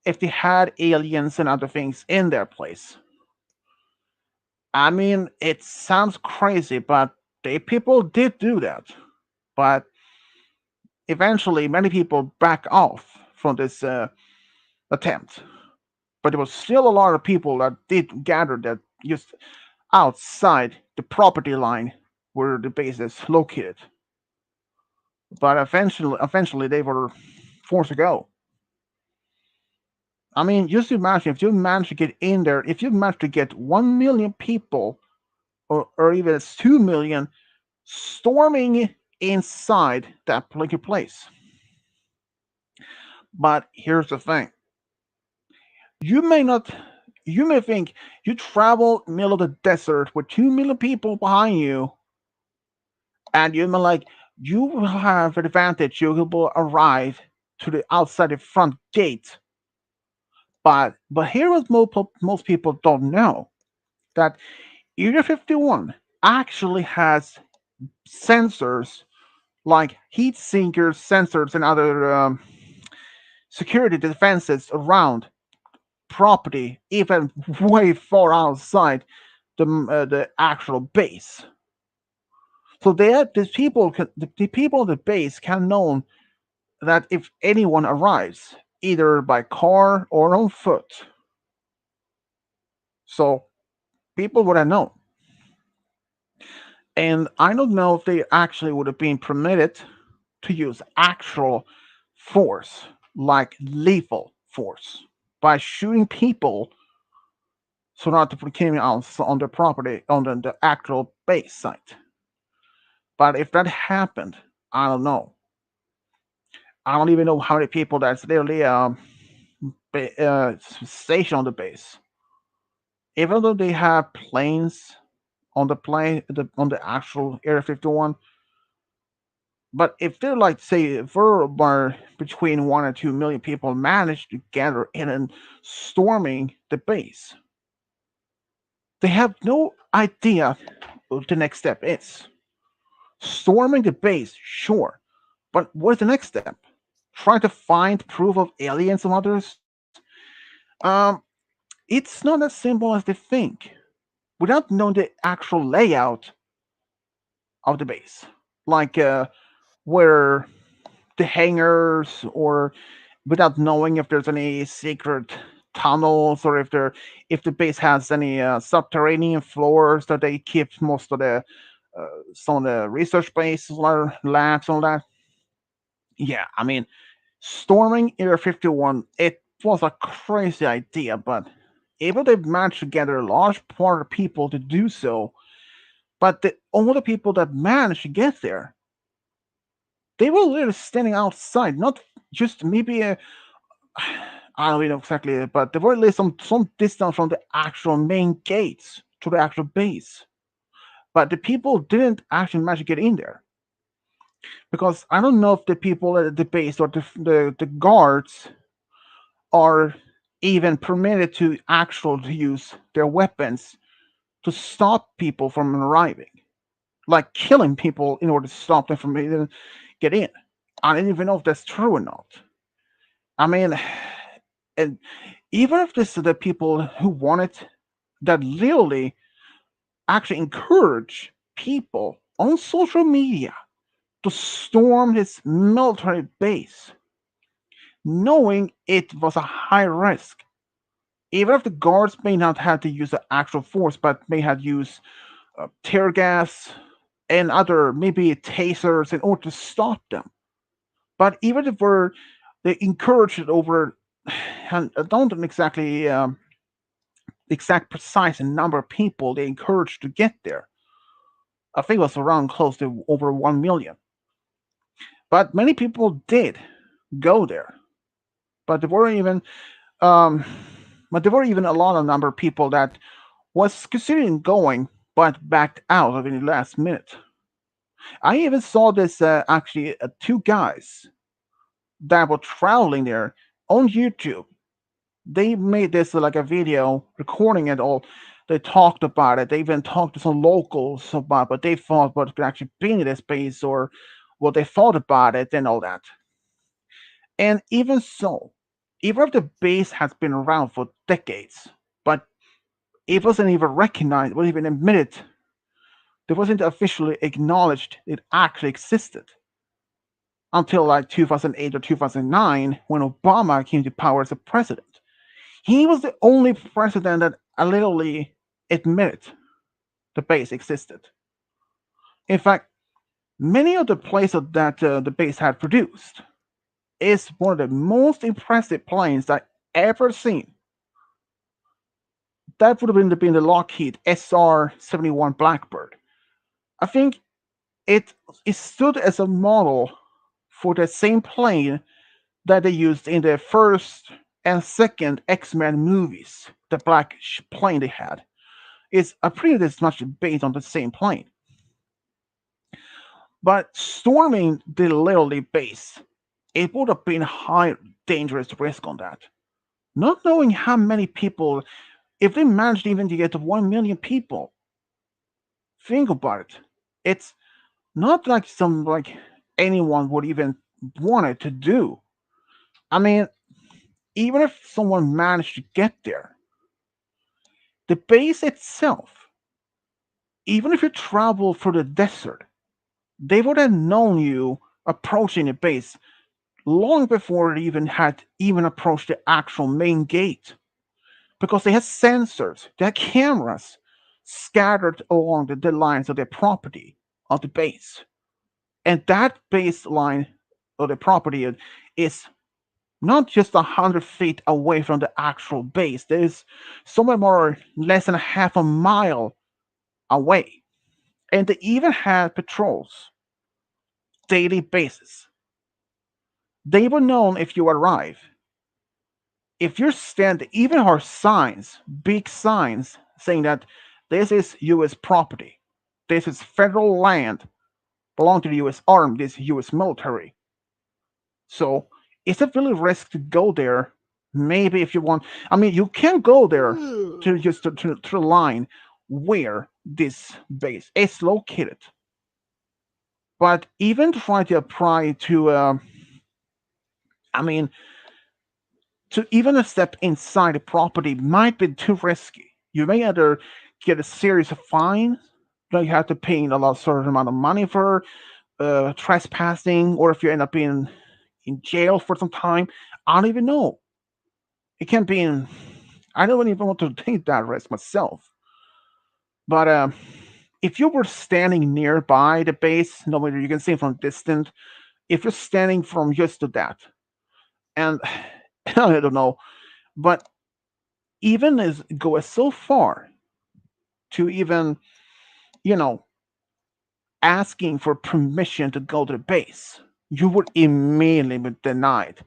if they had aliens and other things in their place. I mean, it sounds crazy, but the people did do that. But eventually, many people back off from this attempt. But there was still a lot of people that did gather that just outside the property line where the base is located. But eventually they were forced to go. I mean, just imagine if you manage to get in there, if you manage to get 1 million people, or even it's 2 million, storming inside that particular place. But here's the thing: you may not, you may think you travel middle of the desert with 2 million people behind you, and you may like you will have an advantage. You will arrive to the outside the front gate. But here what most people don't know that Area 51 actually has sensors like heat sinkers, sensors, and other security defenses around property, even way far outside the actual base. So the people at the base can know that if anyone arrives, either by car or on foot, so people would have known. And I don't know if they actually would have been permitted to use actual force, like lethal force, by shooting people so not to put criminals on the property, on the actual base site. But if that happened, I don't know. I don't even know how many people that's literally stationed on the base. Even though they have planes on on the actual Area 51, but if they're like say if we're between 1 and 2 million people manage to gather in and storming the base, they have no idea what the next step is. Storming the base, sure, but what's the next step? Trying to find proof of aliens and others? Um, it's not as simple as they think. Without knowing the actual layout of the base, like where the hangars, or without knowing if there's any secret tunnels, or if the base has any subterranean floors that they keep most of the some of the research bases or labs and all that. Yeah, I mean, storming Area 51, it was a crazy idea, but even they managed to gather a large part of people to do so, but the only people that managed to get there, they were literally standing outside, not just maybe I don't know exactly, but they were at least some distance from the actual main gates to the actual base. But the people didn't actually manage to get in there because I don't know if the people at the base or the guards are even permitted to actually use their weapons to stop people from arriving, like killing people in order to stop them from even get in. I don't even know if that's true or not. I mean, and even if this are the people who want it, that literally actually encouraged people on social media to storm his military base, knowing it was a high risk. Even if the guards may not have to use the actual force, but may have used tear gas and other maybe tasers in order to stop them. But even if they encouraged it over, and I don't know exactly the exact precise number of people they encouraged to get there. I think it was around close to over 1 million. But many people did go there. But there were even um, but there were even a lot of number of people that was considering going but backed out of in the last minute. I even saw this actually two guys that were traveling there on YouTube. They made this like a video recording it all. They talked about it. They even talked to some locals about what they thought what could actually be in this base or what they thought about it and all that. And even so, even if the base has been around for decades, but it wasn't even recognized, wasn't even admitted, it wasn't officially acknowledged it actually existed until like 2008 or 2009 when Obama came to power as a president. He was the only president that literally admitted the base existed. In fact, many of the places that the base had produced is one of the most impressive planes I ever seen. That would have been the Lockheed SR-71 Blackbird. I think it, it stood as a model for the same plane that they used in the first and second X-Men movies, the black plane they had. It's pretty much based on the same plane. But storming the Literally base, it would have been a high dangerous risk on that. Not knowing how many people, if they managed even to get to 1 million people, think about it. It's not like some like anyone would even want it to do. I mean, even if someone managed to get there, the base itself, even if you travel through the desert, they would have known you approaching the base long before they even had even approached the actual main gate. Because they had sensors, they had cameras scattered along the lines of their property of the base. And that baseline of the property is not just 100 feet away from the actual base. There's somewhere more less than half a mile away. And they even had patrols, daily basis. They were known if you arrive. If you're standing, even our signs, big signs saying that this is U.S. property, this is federal land, belong to the U.S. Army, this U.S. military. So it's a really risk to go there. Maybe if you want, I mean, you can go there to just to the line where this base is located. But even try to apply to, I mean, to even a step inside the property might be too risky. You may either get a series of fines that you have to pay a lot certain amount of money for trespassing, or if you end up in jail for some time. I don't even know. It can be in. I don't even want to take that risk myself. But if you were standing nearby the base, no matter you can see from distant, if you're standing from just to that, and I don't know, but even as go as so far to even you know asking for permission to go to the base, you would immediately be denied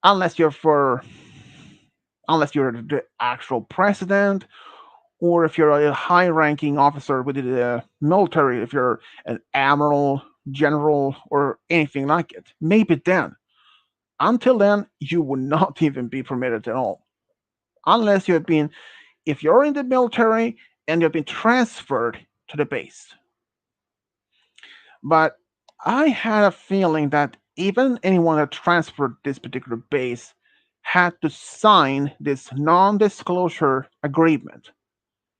unless you're for unless you're the actual president or if you're a high ranking officer within the military, if you're an admiral, general, or anything like it. Maybe then. Until then, you would not even be permitted at all. Unless you have been, if you're in the military and you've been transferred to the base. But I had a feeling that even anyone that transferred this particular base had to sign this non disclosure agreement,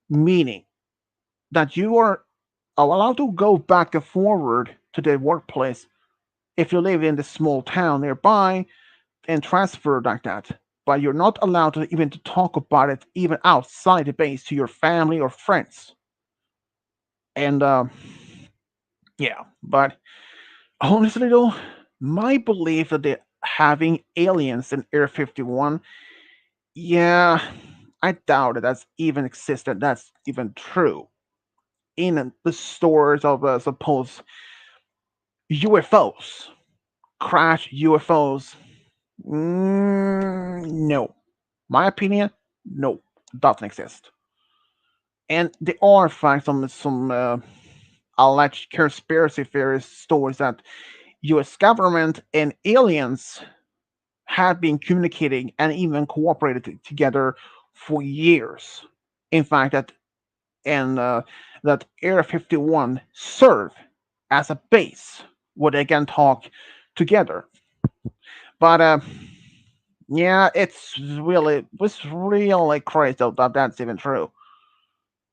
meaning that you are allowed to go back and forward to the workplace if you live in the small town nearby and transfer like that. But you're not allowed to even to talk about it even outside the base to your family or friends. And yeah, but honestly though, my belief that they having aliens in Air 51, yeah, I doubt that that's even existed. That's even true. In the stories of supposed UFOs, crash UFOs, no. My opinion, no, doesn't exist. And there are facts some alleged conspiracy theorist stories that U.S. government and aliens have been communicating and even cooperated together for years. In fact, that Area 51 serve as a base where they can talk together. But yeah, was really crazy that that's even true.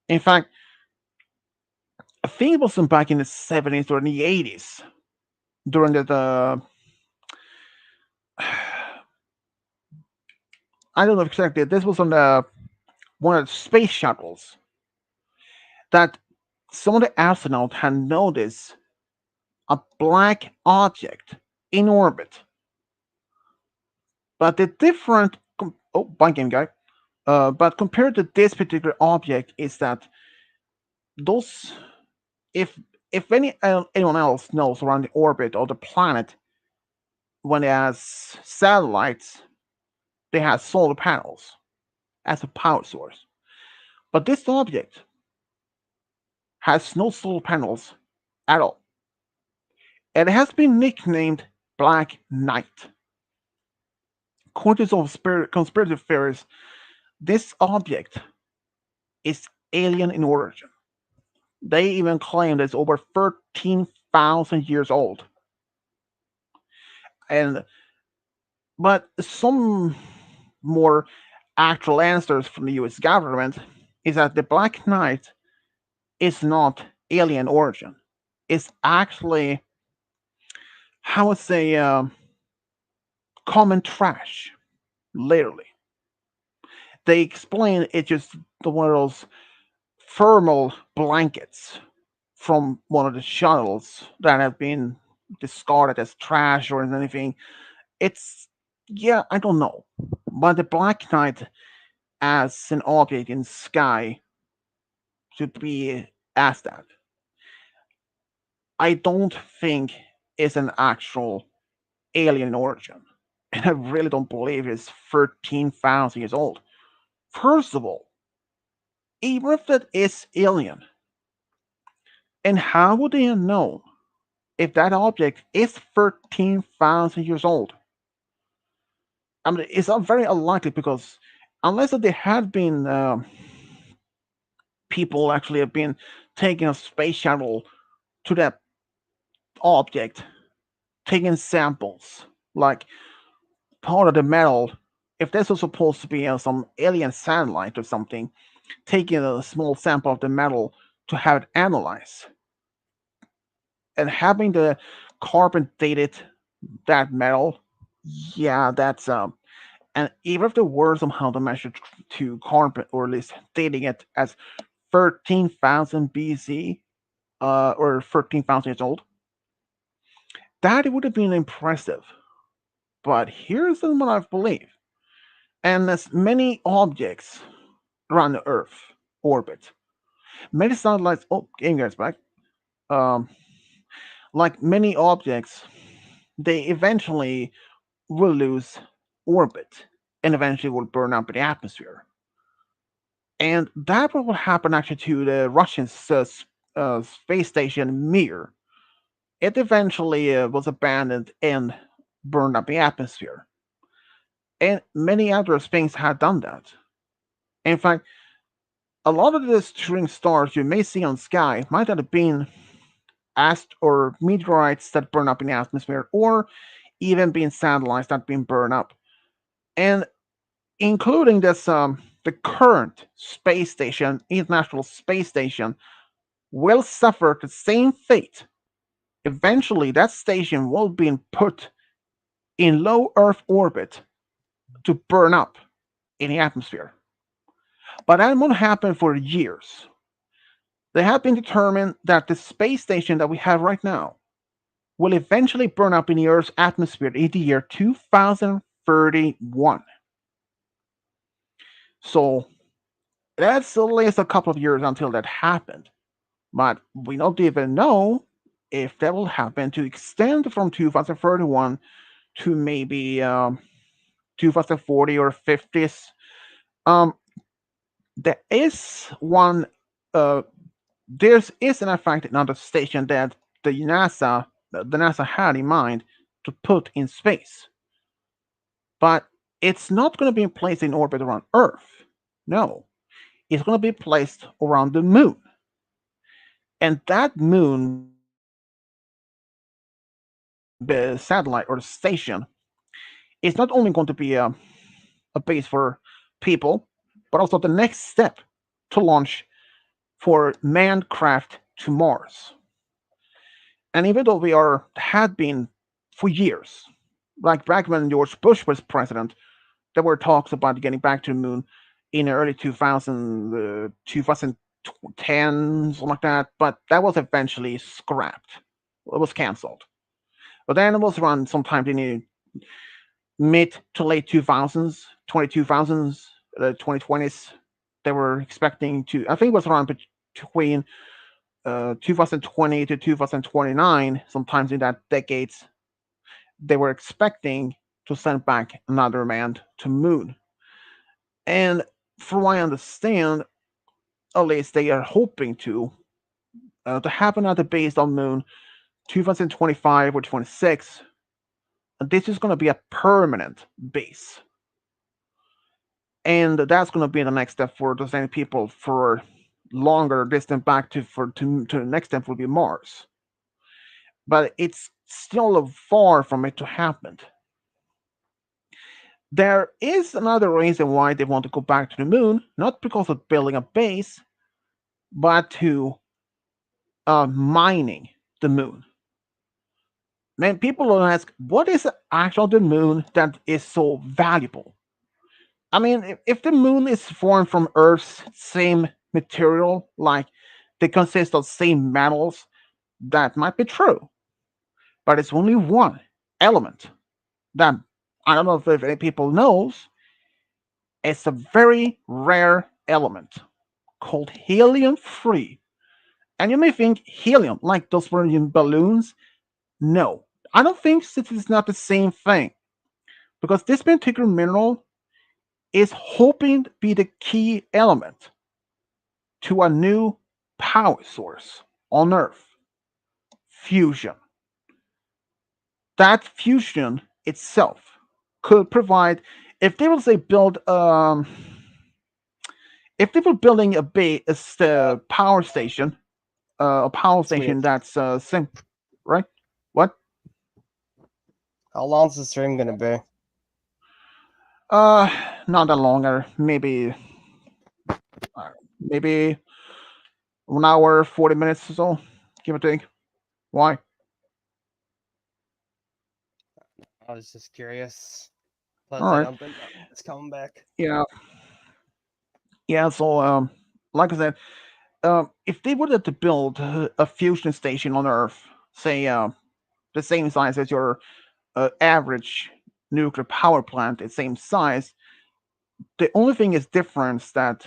In fact, I think it was back in the 70s or in the 80s during the I don't know exactly. This was on the one of the space shuttles that some of the astronauts had noticed a black object in orbit. But the different oh, bye game guy. But compared to this particular object, is that those if anyone else knows around the orbit of the planet when it has satellites, they have solar panels as a power source. But this object has no solar panels at all. And it has been nicknamed Black Knight. According to some conspiracy theories, this object is alien in origin. They even claim that it's over 13,000 years old. And but some more actual answers from the US government is that the Black Knight is not alien origin. It's actually, how would say, common trash, literally. They explain it's just one of those thermal blankets from one of the shuttles that have been discarded as trash or anything. It's, yeah, I don't know. But the Black Knight as an object in sky should be asked that. I don't think it's an actual alien origin. And I really don't believe it's 13,000 years old. First of all, even if that is alien, and how would they know if that object is 13,000 years old? I mean, it's not very unlikely because unless there had been people actually have been taking a space shuttle to that object, taking samples, like part of the metal, if this was supposed to be some alien satellite or something, taking a small sample of the metal to have it analyzed, and having the carbon dated that metal, yeah, that's and even if there were somehow the measure to carbon or at least dating it as 13,000 BC or 13,000 years old, that would have been impressive. But here's what I believe, and as many objects around the Earth orbit, many satellites. Oh, game guys back. Um, like many objects, they eventually will lose orbit and eventually will burn up in the atmosphere. And that will happen actually to the Russian space station Mir. It eventually was abandoned and burned up in the atmosphere. And many other things have done that. In fact, a lot of the shooting stars you may see on sky might have been or meteorites that burn up in the atmosphere, or even being satellites that been burned up. And including this the current space station, International Space Station, will suffer the same fate. Eventually, that station will be put in low Earth orbit to burn up in the atmosphere. But that won't happen for years. They have been determined that the space station that we have right now will eventually burn up in the Earth's atmosphere in the year 2031. So that's at least a couple of years until that happened. But we don't even know if that will happen to extend from 2031 to maybe 2040 or 50s. Um, there is one. Uh, there is in fact another station that the NASA had in mind to put in space, but it's not going to be placed in orbit around Earth. No, it's going to be placed around the moon, and that moon the satellite or the station is not only going to be a base for people, but also the next step to launch for manned craft to Mars. And even though we are had been for years, like back when George Bush was president, there were talks about getting back to the moon in the early 2010, something like that, but that was eventually scrapped. It was cancelled. But then it was around sometime in the mid to late 2000s, 2020s. They were expecting to, I think it was around between 2020 to 2029, sometimes in that decades, they were expecting to send back another man to moon. And from what I understand, at least they are hoping to have another base on moon 2025 or 26. And this is going to be a permanent base. And that's going to be the next step for the same people for longer distance back to the next step will be Mars. But it's still far from it to happen. There is another reason why they want to go back to the moon, not because of building a base, but to mining the moon. Then people will ask, what is actually the moon that is so valuable? I mean, if the moon is formed from Earth's same material, like they consist of same metals, that might be true. But it's only one element that I don't know if any people knows. It's a very rare element called helium free. And you may think helium, like those were in balloons. No, I don't think this is not the same thing because this particular mineral is hoping to be the key element to a new power source on Earth fusion. That fusion itself could provide, if they will say build, if they were building a power station, a power Sweet. station that's right? What? How long's the stream gonna be? Uh, Not that longer. Maybe 1 hour, 40 minutes or so, give or take. Why? I was just curious. Plus, All I right. don't think it's coming back. Yeah, yeah. So, like I said, if they were to build a fusion station on Earth, say, the same size as your average nuclear power plant, the same size, the only thing is difference that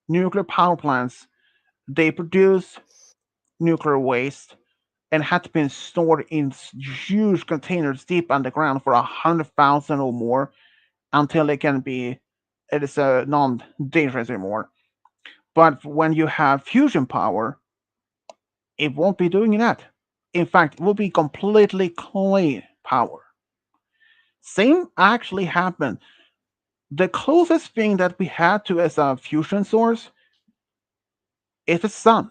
nuclear power plants they produce nuclear waste and had to be stored in huge containers deep underground for 100,000 or more until it is non-dangerous anymore. But when you have fusion power, it won't be doing that. In fact, it will be completely clean power. Same actually happened. The closest thing that we had to as a fusion source is the sun.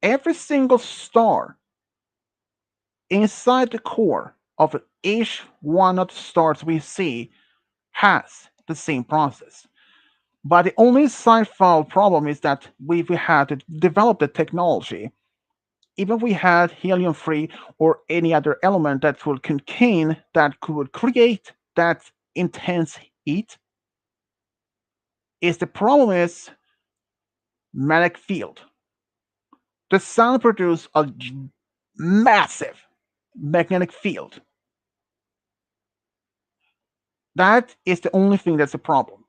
Every single star inside the core of each one of the stars we see has the same process. But the only sci-fi problem is that we had to develop the technology. Even if we had helium-3 or any other element that would contain that could create that intense heat, is the problem is magnetic field. The sun produces a massive magnetic field. That is the only thing that's a problem.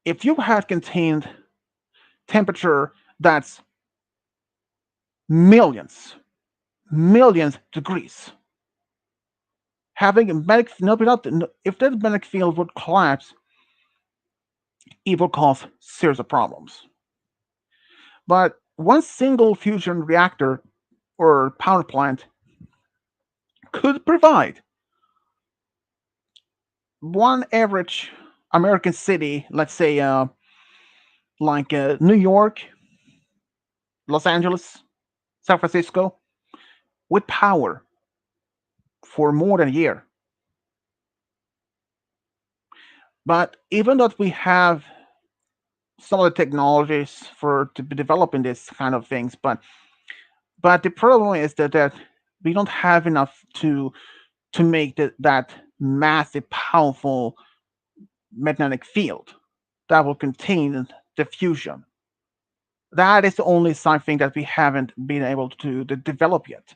If you had contained temperature that's millions, millions degrees, having a magnetic no, if that magnetic field would collapse, it would cause serious problems. But one single fusion reactor or power plant could provide one average American city, let's say like New York, Los Angeles, San Francisco, with power for more than a year. But even though we have some of the technologies for to be developing this kind of things, but the problem is that we don't have enough to make that massive, powerful magnetic field that will contain the fusion. That is the only something that we haven't been able to develop yet.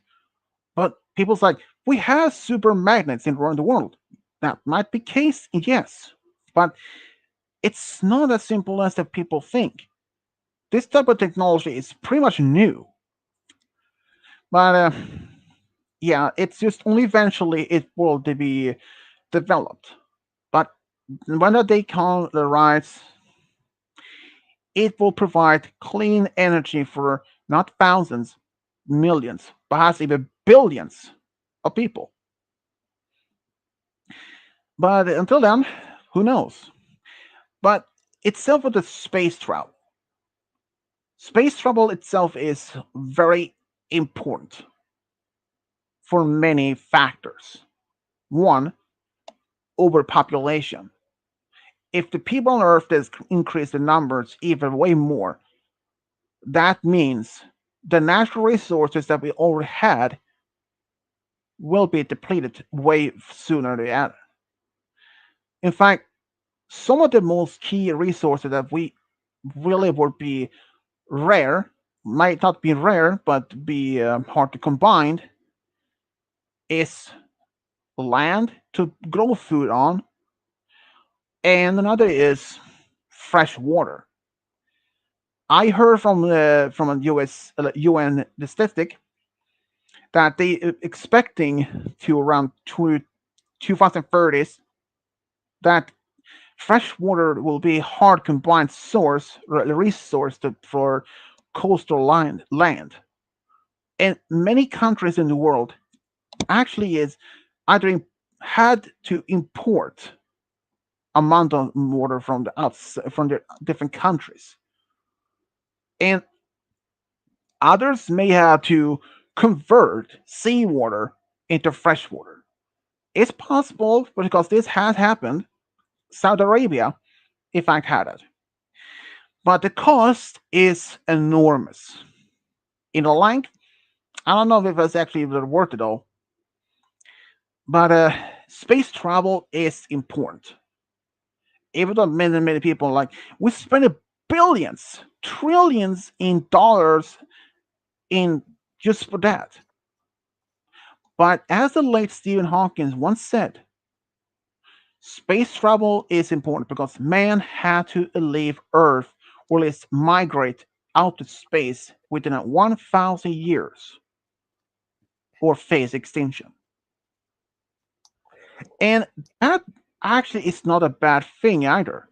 But people's like, we have super magnets in around the world. That might be case, yes, but it's not as simple as the people think. This type of technology is pretty much new, but yeah, it's just only eventually it will be developed. But when the day comes, arrives, it will provide clean energy for not thousands, millions, perhaps even billions of people. But until then, who knows? But itself with the space travel. Space travel itself is very important for many factors. One, overpopulation. If the people on Earth is increase the numbers even way more, that means the natural resources that we already had will be depleted way sooner than later. In fact, some of the most key resources that we really would be rare, might not be rare, but be hard to combine, is land to grow food on, and another is fresh water. I heard from a U.S. UN statistic that they expecting to around 2030s that fresh water will be a hard combined source resource for coastal land, and many countries in the world actually is either had to import amount of water from the from the different countries, and others may have to convert seawater into fresh water. It's possible because this has happened. Saudi Arabia, in fact, had it, but the cost is enormous. In the length, I don't know if it's actually worth it all, but space travel is important. Even though many people like we spend billions, trillions in dollars in just for that. But as the late Stephen Hawking once said, space travel is important because man had to leave Earth or at least migrate out to space within 1,000 years or face extinction. And that actually is not a bad thing either,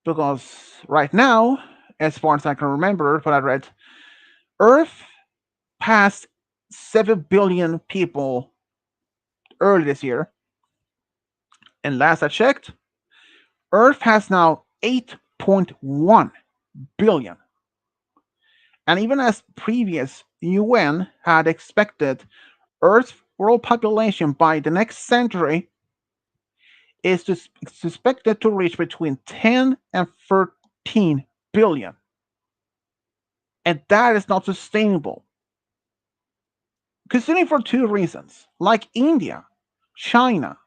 because right now, as far as I can remember, what I read, Earth passed 7 billion people early this year, and last I checked, Earth has now 8.1 billion. And even as previous UN had expected, Earth's world population by the next century is suspected to reach between 10 and 13 billion. And that is not sustainable. Considering for two reasons. Like India, China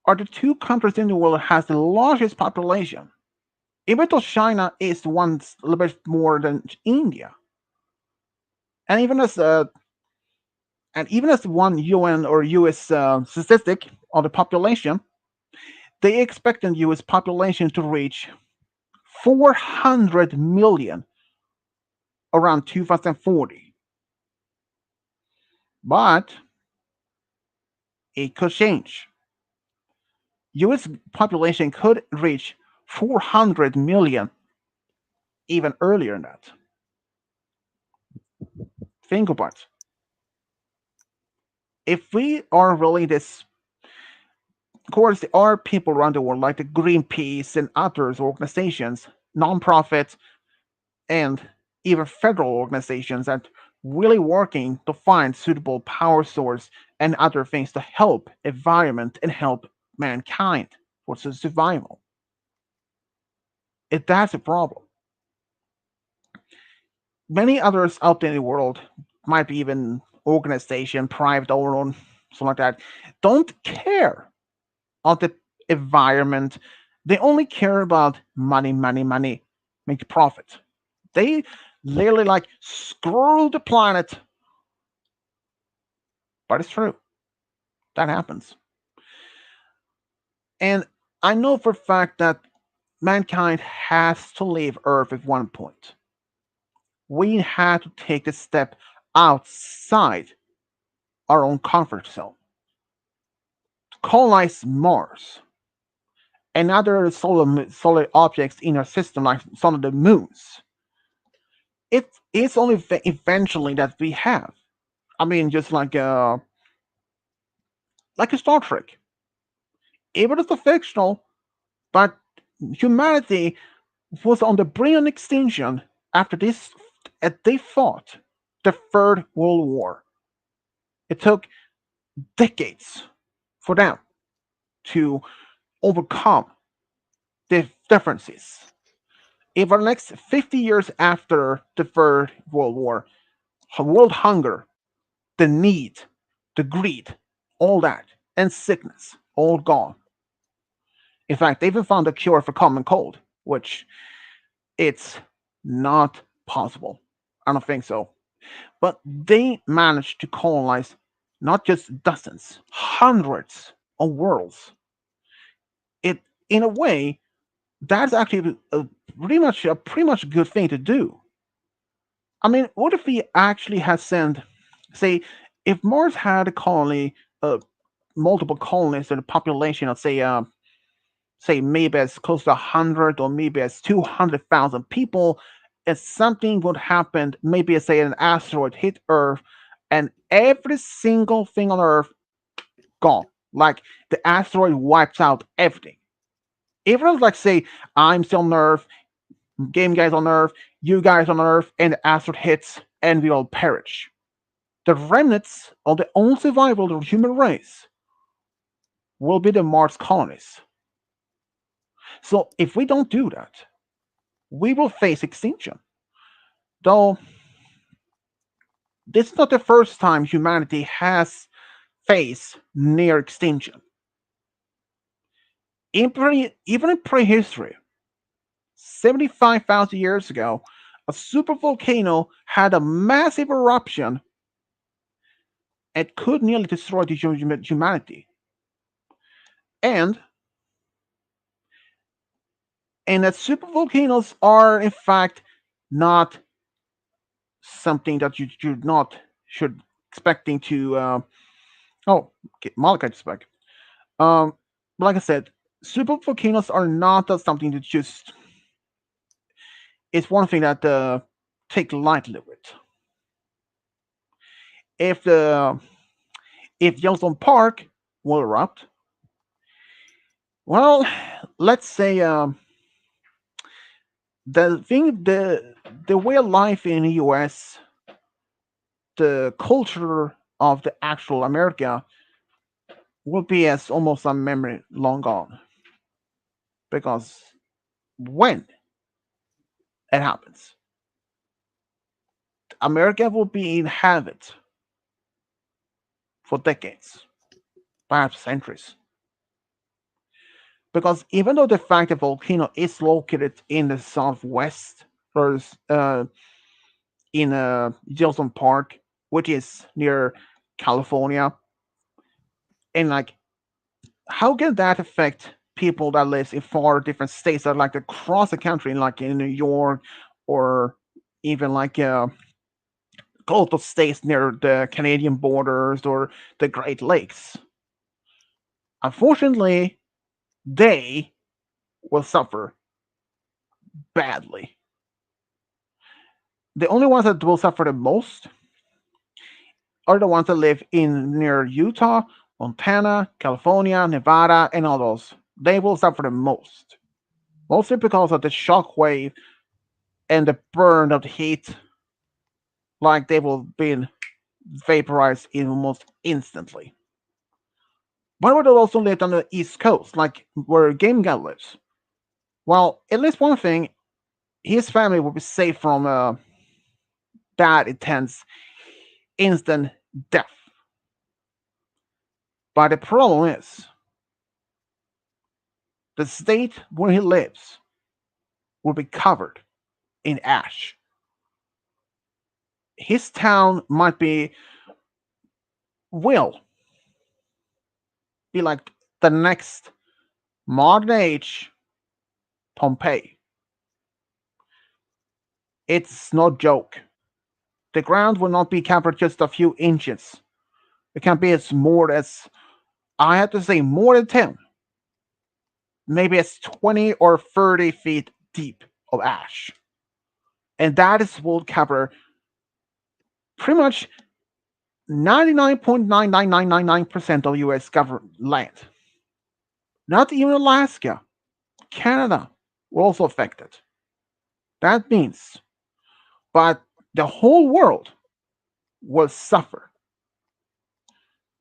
are the two countries in the world that has the largest population. Even though China is one a little bit more than India, and even as one UN or US statistic of the population, they expect the US population to reach 400 million around 2040. But it could change. US population could reach 400 million even earlier than that. Think about it. If we are really this, of course, there are people around the world like the Greenpeace and others organizations, non-profits, and even federal organizations that really working to find suitable power source and other things to help environment and help mankind for survival. If that's a problem, many others out there in the world might be even organization, private owned, something like that, don't care of the environment. They only care about money, money, money, make profit. They literally like screw the planet. But it's true. That happens. And I know for a fact that mankind has to leave Earth at one point. We had to take a step outside our own comfort zone to colonize Mars and other solar objects in our system, like some of the moons. It is only eventually that we have. I mean, just like a Star Trek. Even if it's fictional, but humanity was on the brink of extinction after this. They fought the Third World War. It took decades for them to overcome the differences. In the next 50 years after the Third World War, world hunger, the need, the greed, all that, and sickness, all gone. In fact, they even found a cure for common cold, which it's not possible. I don't think so. But they managed to colonize not just dozens, hundreds of worlds. It, in a way, that's actually pretty much good thing to do. I mean, what if we actually had sent, say, if Mars had a colony, multiple colonies and a population of say maybe as close to 100 or maybe as 200,000 people, if something would happen, maybe say an asteroid hit Earth, and every single thing on Earth gone. Like the asteroid wipes out everything. If it was like say I'm still on Earth, game guys on Earth, you guys on Earth, and the asteroid hits and we all perish. The remnants of the only survival of the human race will be the Mars colonies. So if we don't do that, we will face extinction. Though this is not the first time humanity has faced near extinction. Even in prehistory, 75,000 years ago, a supervolcano had a massive eruption and could nearly destroy the humanity. And that supervolcanoes are in fact not something that you should expecting to oh okay, Malachite spec. Um, like I said, supervolcanoes are not something that just it's one thing that take lightly with. If the if Yellowstone Park will erupt, well, let's say the way of life in the U.S., the culture of the actual America will be as almost a memory long gone. because when it happens, America will be inhabited for decades, perhaps centuries. Because even though the fact the volcano is located in the southwest, or in Yellowstone Park, which is near California, and like, how can that affect people that lives in far different states that like across the country, like in New York, or even like coastal states near the Canadian borders or the Great Lakes? Unfortunately, they will suffer badly. The only ones that will suffer the most are the ones that live in near Utah, Montana, California, Nevada, and all those. They will suffer the most, mostly because of the shock wave and the burn of the heat. Like they will be vaporized almost instantly. But would also live on the East Coast, like where Game Guy lives. Well, at least one thing, his family will be safe from that intense, instant death. But the problem is, the state where he lives will be covered in ash. His town might will be like the next modern age Pompeii. It's no joke. The ground will not be covered just a few inches. It can be as more as, I have to say, more than 10, maybe as 20 or 30 feet deep of ash. And that is will cover pretty much 99.99999% of US government land. Not even Alaska, Canada were also affected. That means, but the whole world will suffer.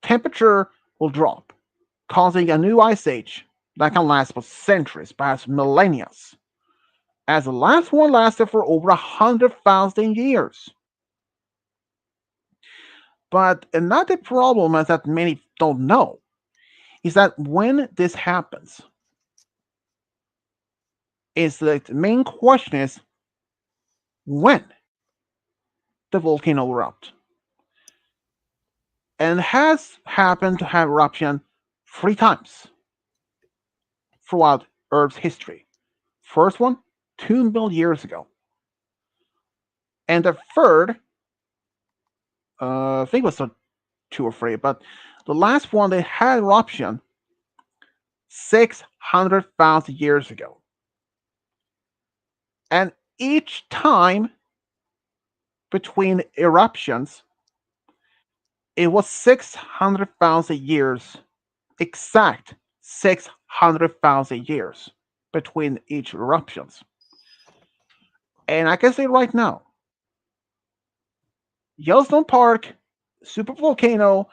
Temperature will drop, causing a new ice age that can last for centuries, perhaps millennia, as the last one lasted for over 100,000 years. But another problem is that many don't know is that when this happens, is the main question is when the volcano erupt, and has happened to have eruption 3 times throughout Earth's history. First one, 2 million years ago, and the third, I think it was 2 or 3, but the last one they had eruption 600,000 years ago, and each time between eruptions, it was 600,000 years, exact 600,000 years between each eruptions. And I can say right now, Yellowstone Park supervolcano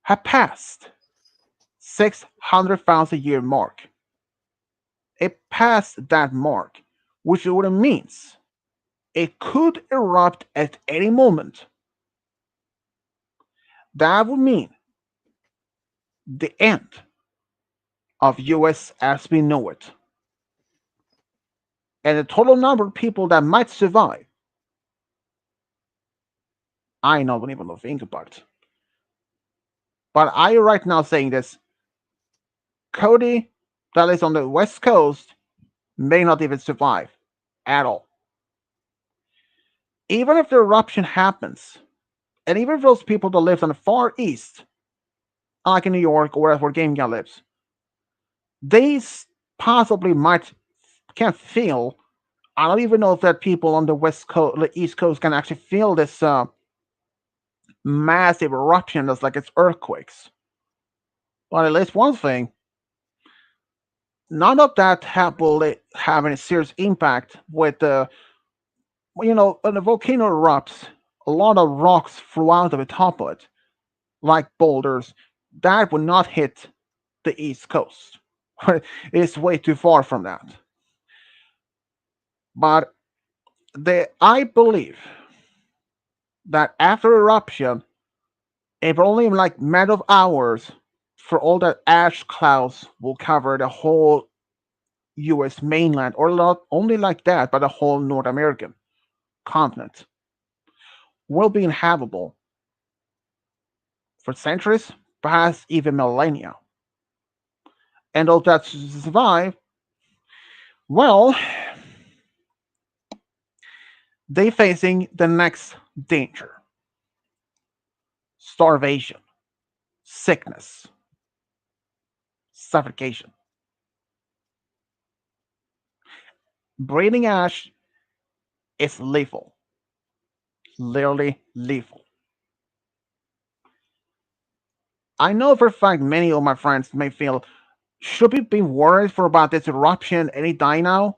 have passed 600,000 year mark. It passed that mark, which would means it could erupt at any moment. That would mean the end of US as we know it. And the total number of people that might survive, I don't even think about it. But I right now saying this, Cody that is on the west coast may not even survive at all. Even if the eruption happens, and even if those people that live on the far east, like in New York or wherever Game Guy lives, they possibly might can feel. I don't even know if that people on the west coast, the east coast, can actually feel this massive eruption that's like it's earthquakes. But at least one thing, none of that will have any serious impact with the, when the volcano erupts, a lot of rocks flew out of the top of it, like boulders, that would not hit the east coast. It's way too far from that. But I believe that after eruption, it will only like matter of hours for all that ash clouds will cover the whole U.S. mainland, or not only like that, but the whole North American continent will be inhabitable for centuries, perhaps even millennia. And those that survive, well, they facing the next danger: starvation, sickness, suffocation. Breathing ash is lethal, literally lethal. I know for a fact many of my friends may feel, should we be worried for about this eruption any day now?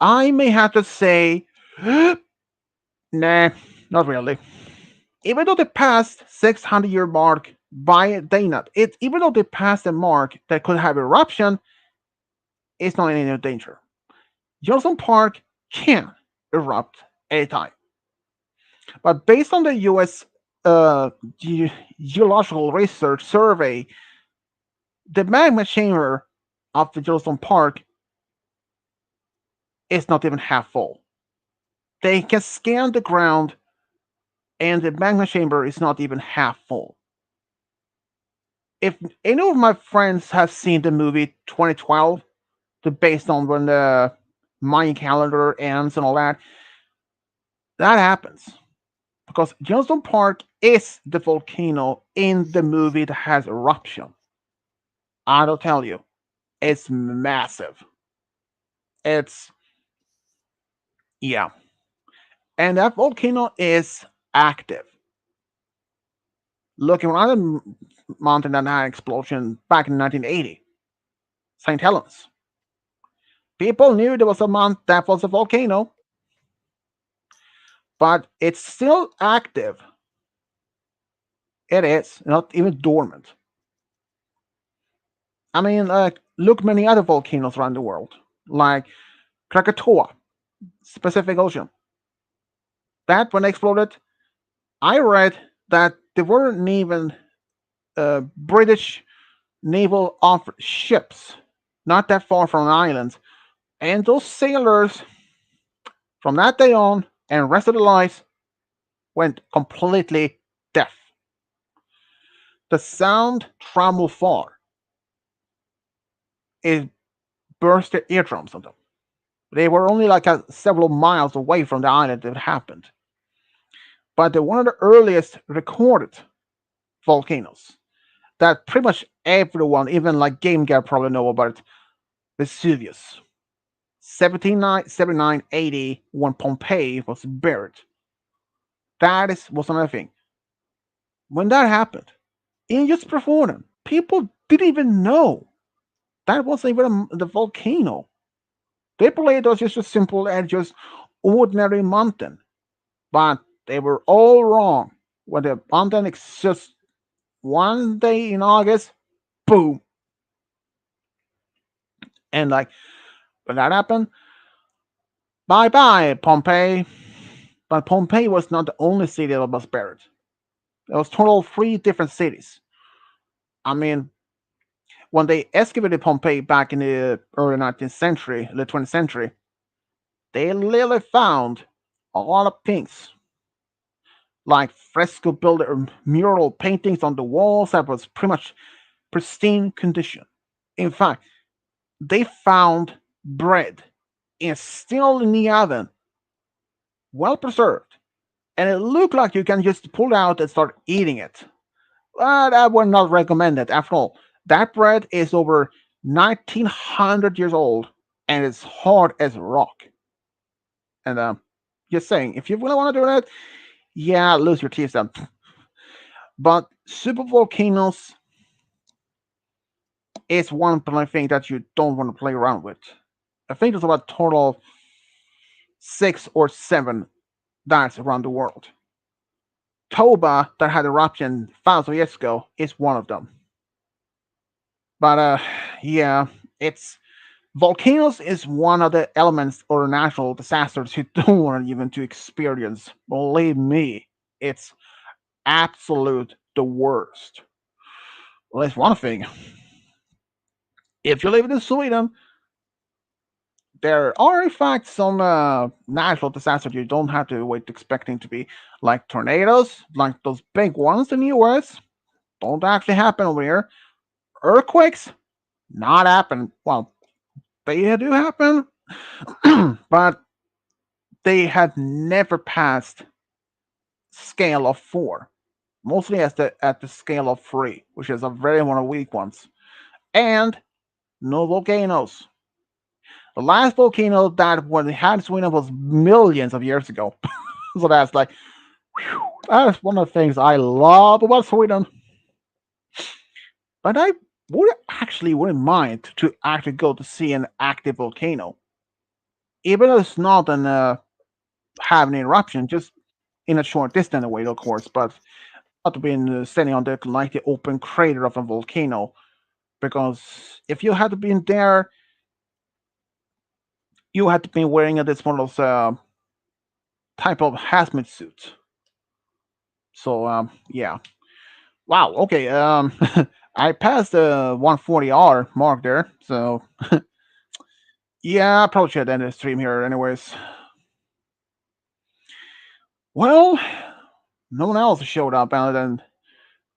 I may have to say, nah, not really. Even though they passed 600-year mark by Dana, even though they passed the mark that could have eruption, it's not in any danger. Johnson Park can erupt anytime. But based on the U.S. Uh, Geological Research Survey, the magma chamber of the Yellowstone Park is not even half full. They can scan the ground, and the magma chamber is not even half full. If any of my friends have seen the movie 2012, based on when the Mayan calendar ends and all that, that happens because Yellowstone Park is the volcano in the movie that has eruption. I'll tell you, it's massive. It's, yeah, and that volcano is active. Looking around the mountain that had an explosion back in 1980, St. Helens. People knew there was a mount that was a volcano, but it's still active. It is not even dormant. I mean, look many other volcanoes around the world, like Krakatoa, Pacific Ocean. That when it exploded, I read that there weren't even British naval ships not that far from the island, and those sailors from that day on and rest of their lives went completely deaf. The sound traveled far. It burst their eardrums on them. They were only like several miles away from the island that it happened. But they're one of the earliest recorded volcanoes that pretty much everyone, even like Game Gear, probably know about it. Vesuvius. 1779 80, when Pompeii was buried. Was another thing. When that happened, in just before them, people didn't even know that wasn't even the volcano. They believed it was just a simple and just ordinary mountain. But they were all wrong. When the mountain exists one day in August, boom. And like when that happened, bye bye, Pompeii. But Pompeii was not the only city that was buried. There was total three different cities. I mean, when they excavated Pompeii back in the early 19th century, the 20th century, they literally found a lot of things like fresco built mural paintings on the walls that was pretty much pristine condition. In fact, they found bread and still in the oven, well preserved, and it looked like you can just pull it out and start eating it. But I would not recommend it. After all, that bread is over 1900 years old and it's hard as rock. And just saying, if you really want to do that, yeah, lose your teeth then. But super volcanoes is one thing that you don't want to play around with. I think there's about total 6 or 7 that's around the world. Toba, that had eruption thousands of years ago, is one of them. But yeah, it's volcanoes is one of the elements or natural disasters you don't want even to experience. Believe me, it's absolute the worst. Well, it's one thing. If you live in Sweden, there are in fact some natural disasters you don't have to wait expecting to be like tornadoes, like those big ones in the US. Don't actually happen over here. Earthquakes, not happen. Well, they do happen, but they have never passed scale of 4. Mostly at the scale of 3, which is a very one of the weak ones. And no volcanoes. The last volcano that when it had Sweden was millions of years ago. So that's like, whew, that's one of the things I love about Sweden. But I would actually wouldn't mind to actually go to see an active volcano, even though it's not an have an eruption, just in a short distance away, of course. But not to be standing on the like the open crater of a volcano, because if you had been there, you had to be wearing this one of those type of hazmat suits. So yeah. Wow. Okay. I passed the 140R mark there. So yeah, I probably should end the stream here, anyways. Well, no one else showed up other than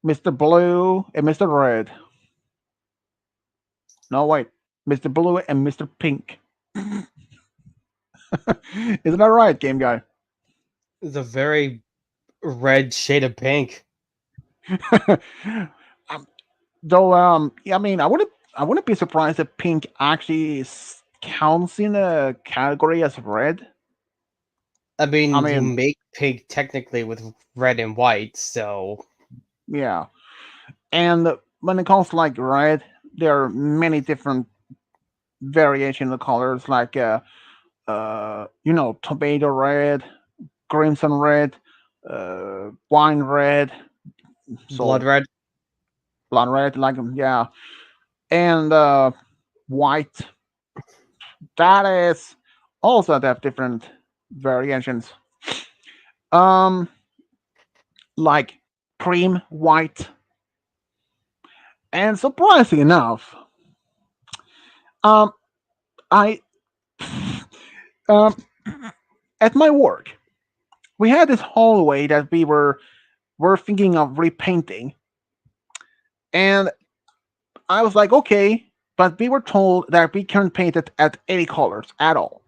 Mr. Blue and Mr. Red. No, wait, Mr. Blue and Mr. Pink. Isn't that right, game guy? The very red shade of pink. um, though, yeah, I mean, I wouldn't be surprised if Pink actually counts in a category as red. I I mean, you mean, make pink technically with red and white, so yeah. And when it comes to like red, there are many different variation of colors, like tomato red, crimson red, wine red, blood so red. blood red, like yeah, and white. That is also they have different variations. Um, like cream white, and surprisingly enough, um, I um at my work we had this hallway that we were thinking of repainting, and I was like, okay, but we were told that we can't paint it at any colors at all.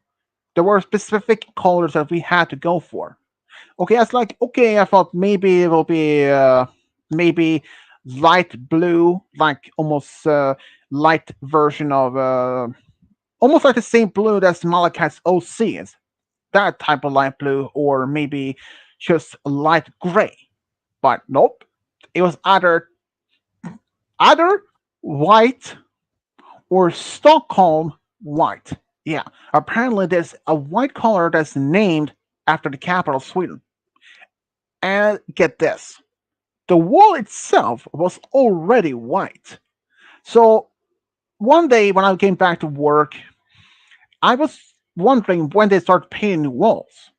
There were specific colors that we had to go for. Okay, I was like, okay, I thought maybe it will be maybe light blue, like almost light version of almost like the same blue that Malakat's OC is. That type of light blue, or maybe just light gray. But nope, it was either white or Stockholm white. Yeah, apparently there's a white color that's named after the capital of Sweden. And get this, the wall itself was already white. So one day when I came back to work, I was wondering when they start painting walls.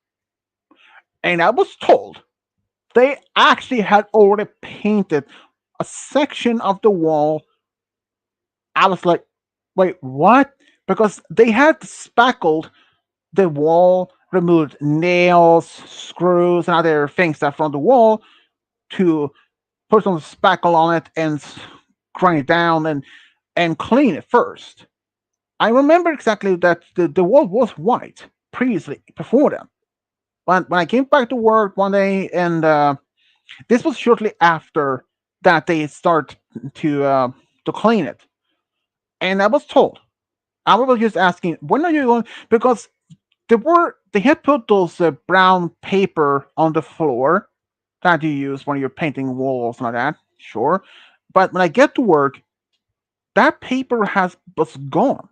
And I was told they actually had already painted a section of the wall. I was like, wait, what? Because they had spackled the wall, removed nails, screws, and other things that from the wall to put some spackle on it and grind it down and clean it first. I remember exactly that the wall was white previously before that. When I came back to work one day, and this was shortly after that they start to clean it, and I was told I was just asking when are you going because they had put those brown paper on the floor that you use when you're painting walls like that, sure. But when I get to work, that paper has was gone.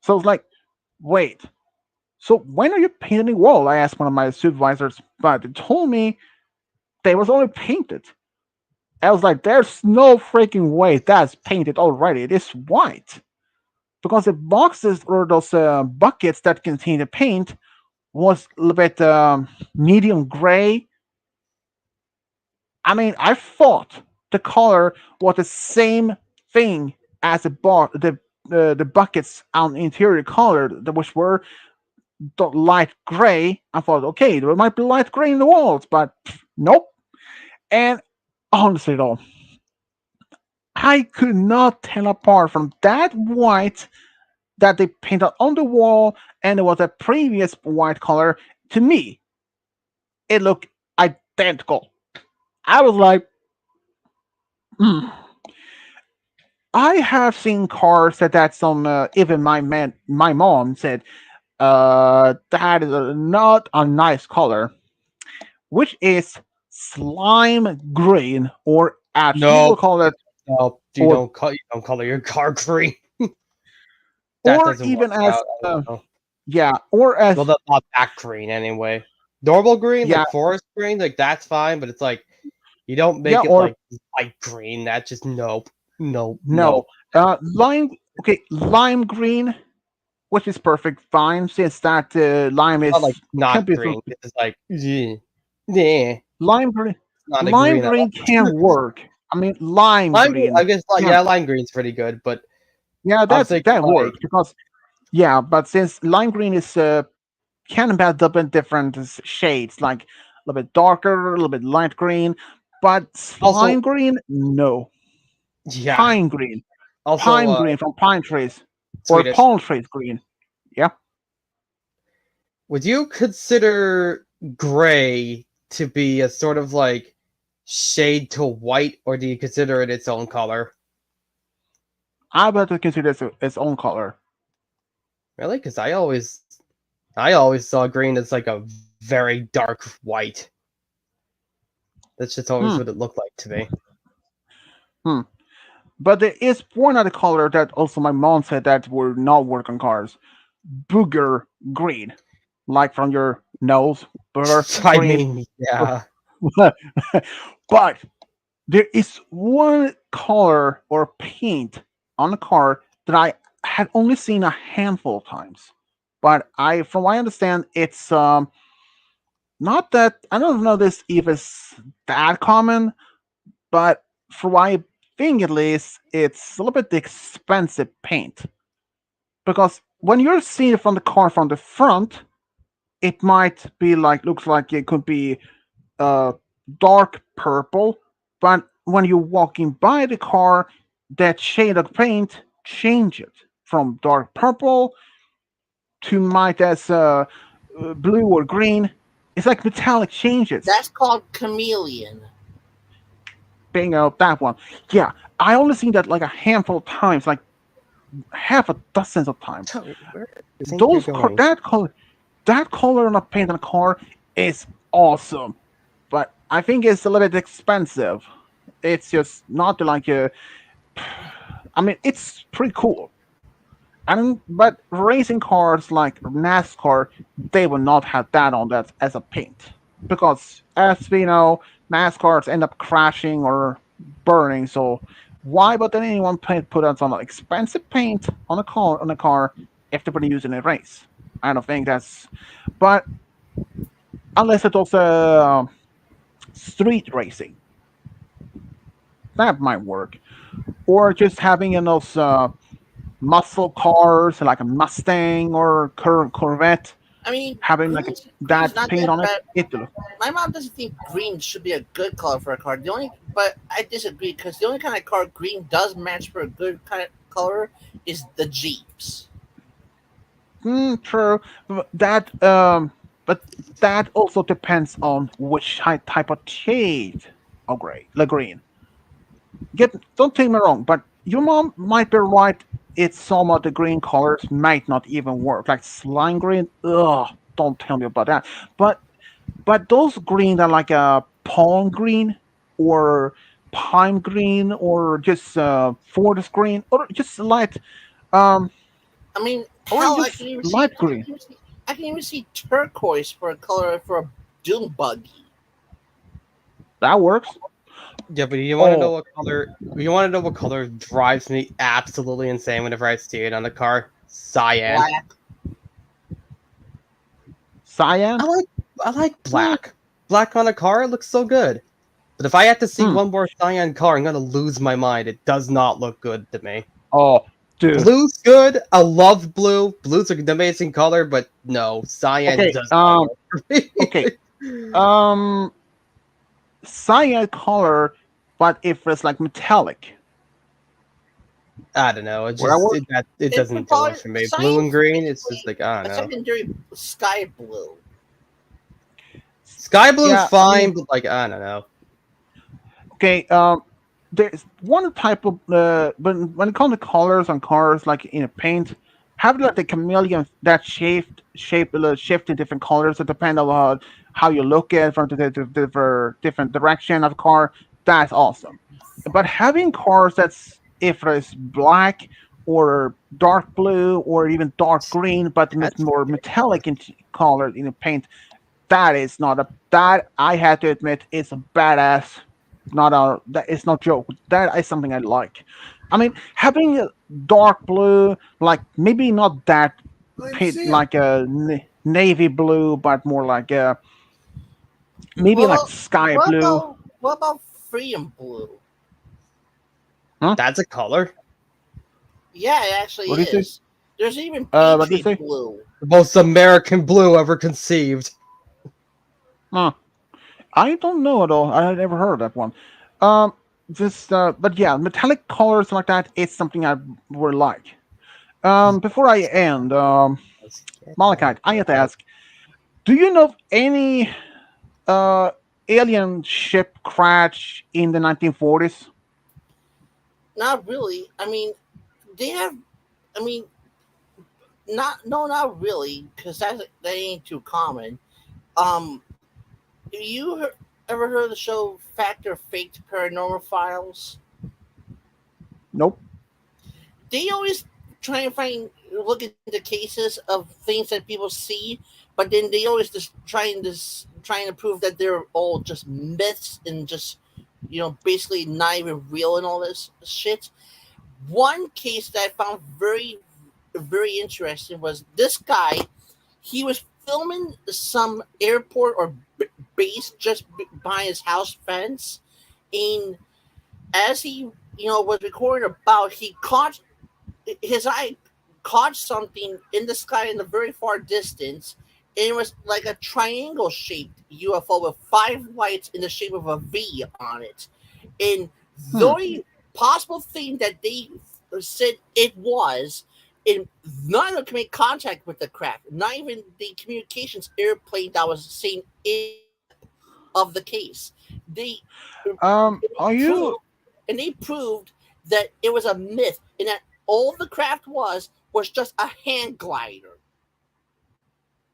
So I was like, wait. So when are you painting wall? I asked one of my supervisors, but they told me they was only painted. I was like, there's no freaking way that's painted already. It is white. Because the boxes or those buckets that contain the paint was a little bit medium gray. I mean, I thought the color was the same thing as the buckets on the interior color, which were the light gray. I thought, okay, there might be light gray in the walls, but nope. And honestly, though, I could not tell apart from that white that they painted on the wall and it was a previous white color. To me, it looked identical. I was like, hmm. I have seen cars that some even my mom said that is not a nice color, which is slime green, or as No, people call it, no, or you don't color your car green. That or doesn't work even as out. I don't know. yeah, or as Well, that's not that green anyway. Normal green, yeah, like forest green, like that's fine, but it's like you don't yeah, make it or like light green. That just nope, nope, no, nope. lime. Okay, lime green, which is perfect, fine, since that lime Not like is can not be green. It's like yeah, yeah, lime green. not a Lime green at green all. can work. I mean, lime Lime green, green I guess, like can. yeah, lime green's pretty good, but Yeah, I'm that's thinking that like works because yeah, but since lime green is can be up in different shades, like a little bit darker, a little bit light green, but also lime green, no, yeah, pine green, also pine green from pine trees or Swedish. palm trees green. Yeah, Would you consider gray to be a sort of like shade to white, or do you consider it its own color? I better consider it its own color. Really? Because I always saw green as like a very dark white. That's just always Hmm, what it looked like to me. hmm. But there is one other color that also my mom said that would not work on cars. Booger green, like from your nose, booger I green. mean, yeah. But there is one color or paint on the car that I had only seen a handful of times. But from what I understand, it's not that I don't know this if it's that common, but for what I think at least, it's a little bit expensive paint because when you're seeing it from the car from the front, it might be like looks like it could be uh, dark purple, but when you're walking by the car, that shade of paint changes from dark purple to might as blue or green. It's like metallic changes. That's called chameleon. Bingo, that one. Yeah, I only seen that like a handful of times, like half a dozen of times. So, where do you think you're going? That color on a paint on a car is awesome, but I think it's a little bit expensive. It's just not like a. I mean, it's pretty cool. And but racing cars like NASCAR, they will not have that on that as a paint because, as we know, NASCARs end up crashing or burning. So why would anyone put out some expensive paint on a car if they're going to use it in a race? I don't think that's. But unless it's also street racing, that might work. Or just having those muscle cars like a Mustang or Corvette, I mean, having like green's that not paint that on it. bad. It My mom doesn't think green should be a good color for a car. But I disagree because the only kind of car green does match for a good kind of color is the Jeeps. true, but that also depends on which type of shade of gray, the green. Don't take me wrong, but your mom might be right. It's some of the green colors might not even work, like slime green. Ugh, don't tell me about that. But those green are like a palm green or pine green or just forest green or just light um I mean, or hell, just light green. I can even see turquoise for a color for a dune buggy. That works. Yeah, but you want to know Oh, what color? You want to know what color drives me absolutely insane whenever I see it on the car? Cyan. Black. I cyan. like I like Hmm. black. Black on a car looks so good. But if I have to see Hmm. one more cyan car, I'm gonna lose my mind. It does not look good to me. Oh, dude. Blue's good. I love blue. Blue's an amazing color, but no, cyan Okay. does not work for me. Okay. Um. Cyan color, but if it's like metallic, I don't know. It would that just work? it It doesn't do it probably for me. Blue and science green, it's just basically like I a don't know. secondary sky blue. Sky blue's Yeah. I mean, fine, but like I don't know. okay. There's one type of when it comes to colors on cars, like in a paint, have like the chameleon that shift to different colors. It depends on how you look at it from the different direction of the car. That's awesome. But having cars that's if it's black or dark blue or even dark green, but it's That's more ridiculous. metallic in color in the paint, that is not a that I had to admit is a badass. Not a that is not joke. That is something I like. I mean, having a dark blue, like maybe not that like a navy blue, but more like a maybe like Well, sky blue. what about freedom blue? Huh? That's a color. Yeah, it actually What do you say? is. There's even What do you Patriot say? blue. The most American blue ever conceived. Huh. I don't know at all. I had never heard of that one. Um, just but yeah, metallic colors like that is something I would like. Before I end, Let's get Malachite, I have to ask: do you know of any uh alien ship crash in the 1940s? Not really. I mean, they have. I mean, not no, not really, because that ain't too common. Um, ever heard of the show Fact or Faked Paranormal Files? Nope. They always try and look into cases of things that people see, but then they always just trying to prove that they're all just myths and just basically not even real and all this shit. One case that I found very interesting was this guy. He was filming some airport or base just by his house fence, and as he was recording about, he caught his eye caught something in the sky in the very far distance, and it was like a triangle shaped UFO with five lights in the shape of a V on it. And the Hmm. only possible thing that they said it was, and none of them can make contact with the craft, not even the communications airplane that was seen in the clip of the case. They Are you proved and they proved that it was a myth and that all the craft was just a hand glider.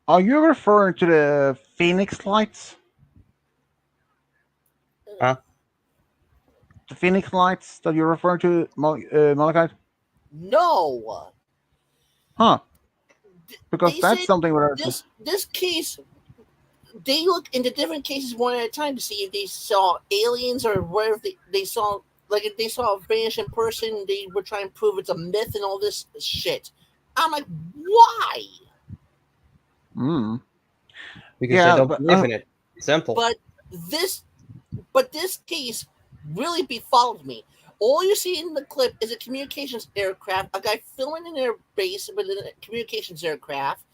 are you referring to the Phoenix lights? Huh? The Phoenix lights that you're referring to, Malachite? No, Huh? Because they that's said something where this case. They look into different cases one at a time to see if they saw aliens or whatever they saw. Like if they saw a vanishing person, they were trying to prove it's a myth and all this shit. I'm like, why? Hmm. Because they Yeah, don't but believe in it. Simple. But this this case really befouled me. All you see in the clip is a communications aircraft, a guy filming in their base with a communications aircraft,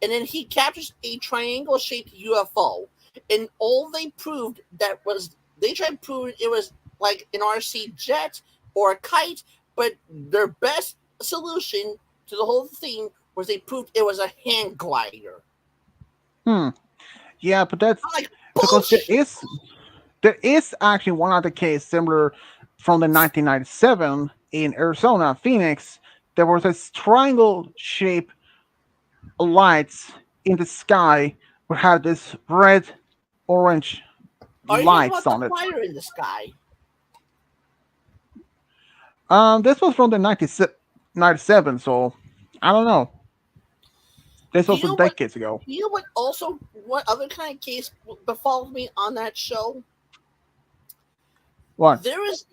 and then he captures a triangle shaped UFO. And all they proved that was they tried to prove it was like an RC jet or a kite, but their best solution to the whole thing was they proved it was a hand glider. hmm. Yeah, but that's I'm like, because bullshit. there is actually one other case similar from the 1997 in Arizona, Phoenix. There was a triangle shaped lights in the sky which had this red, orange Are you talking lights about the on it. fire in the sky? This was from the 97, so I don't know. This Do was you some know what? decades ago. Do you know what? What other kind of case befalls me on that show? What? There is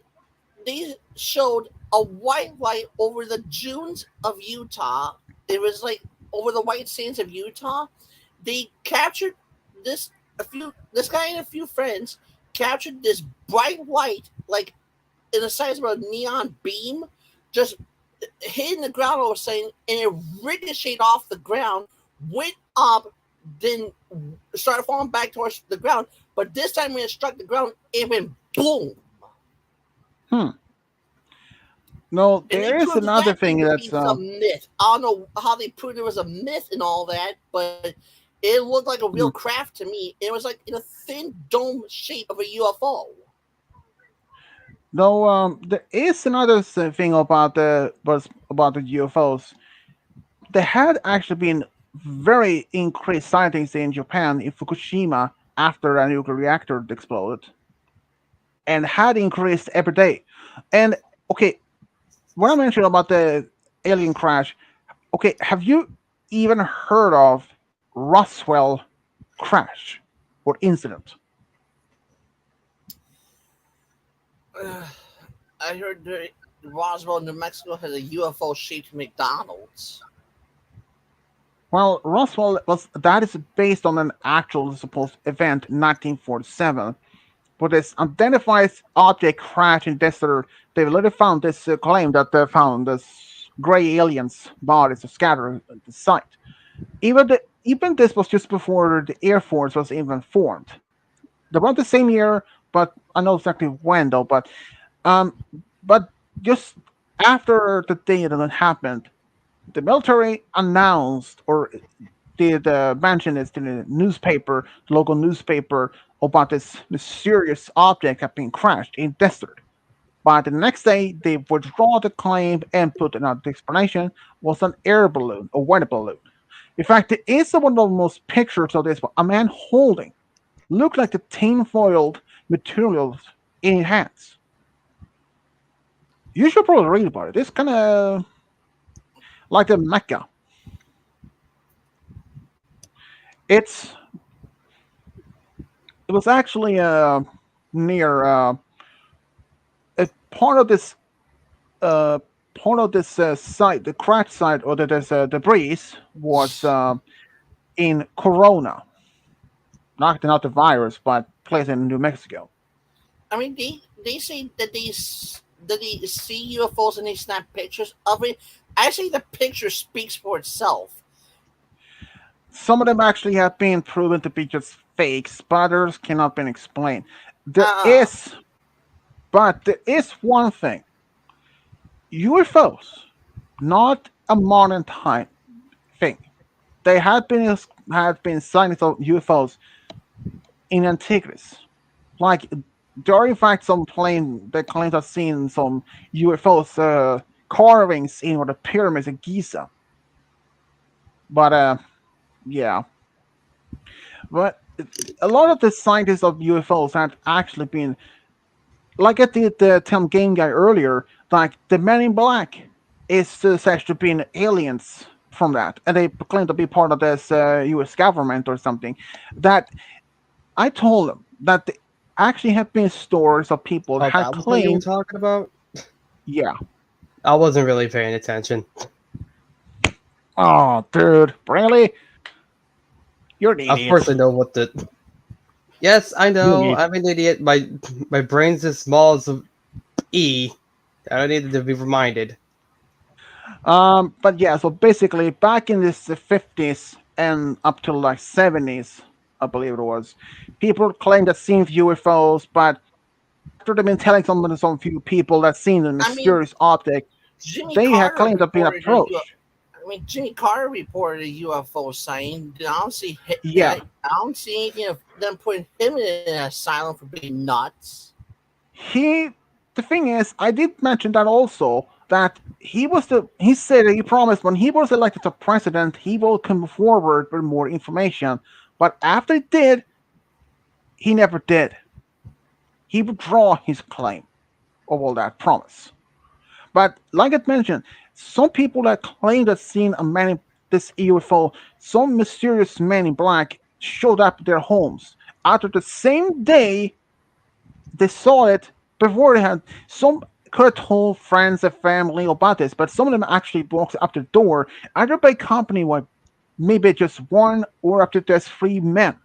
they showed a white light over the dunes of Utah. It was like over the white sands of Utah. They captured this this guy and a few friends captured this bright light like in the size of a neon beam, just hitting the ground all of a sudden, and it ricocheted off the ground, went up, then started falling back towards the ground. But this time when it struck the ground, it went boom. Hmm. No, And they there is proved another that thing thing to that's be some myth. I don't know how they proved it was a myth and all that, but it looked like a real hmm. craft to me. It was like in a thin dome shape of a UFO. No, there is another thing about the UFOs. There had actually been very increased sightings in Japan in Fukushima after a nuclear reactor exploded, and had increased every day. And okay, when I mentioned about the alien crash, okay, have you even heard of Roswell crash or incident? Uh, I heard that Roswell, New Mexico has a UFO shaped McDonald's. Well, Roswell was that is based on an actual supposed event in 1947, but this identified object crash in desert. They later found this claim that they found this gray aliens bodies scattered at the site. Even this was just before the Air Force was even formed. About the same year, but I know exactly when though. Um, but just after the day that it happened, the military announced or did mention it in the newspaper, the local newspaper, about this mysterious object had been crashed in desert. But the next day, they withdraw the claim and put another explanation was an air balloon, a weather balloon. In fact, there is one of the most pictures of this, a man holding, look like the tin-foiled materials in his hands. You should probably read about it. It's kind of like the Mecca. It's it was actually near a uh, part of this site, the crash site or this debris was in Corona, not the virus, but place in New Mexico. I mean, they say that that they see UFOs and they snap pictures of it. I say the picture speaks for itself. Some of them actually have been proven to be just fakes, but others cannot be explained. There Uh, is, but there is one thing: UFOs, not a modern time thing. They had been sightings of UFOs in antiquities. Like there are in fact some claim that claims I've seen some UFOs carvings in the pyramids of Giza. But yeah, but a lot of the scientists of UFOs had actually been like I did the Tim Game Guy earlier. Like the Men in Black is actually being aliens from that, and they claim to be part of this U.S. government or something. That I told them that they actually have been stories of people that Oh, had that was what you were claimed, talking about? yeah. I wasn't really paying attention. Oh, dude, really? You're an Of idiot. course, I know what the. Yes, I You're an know. idiot. I'm an idiot. My brain's as small as a E. I don't need to be reminded. But yeah, so basically, back in this the 50s and up to like 70s, I believe it was, people claimed that seen UFOs, but after they've been telling some few people that seen the I mean, mysterious object, Jimmy they had Carter claimed to have been reported a UFO. approached. I mean, Jimmy Carter reported a UFO sighting. Yeah, I don't see anything of them putting him in an asylum for being nuts. he. The thing is, I did mention that also that he said that he promised when he was elected to president, he will come forward with more information. But after he did, he never did. He withdraw his claim of all that promise. But like I mentioned, some people that claim that seen a man in this UFO, some mysterious man in black showed up at their homes. After the same day they saw it, before they had some could have told friends and family about this, but some of them actually walked up the door, either by company with maybe just one or up to just three men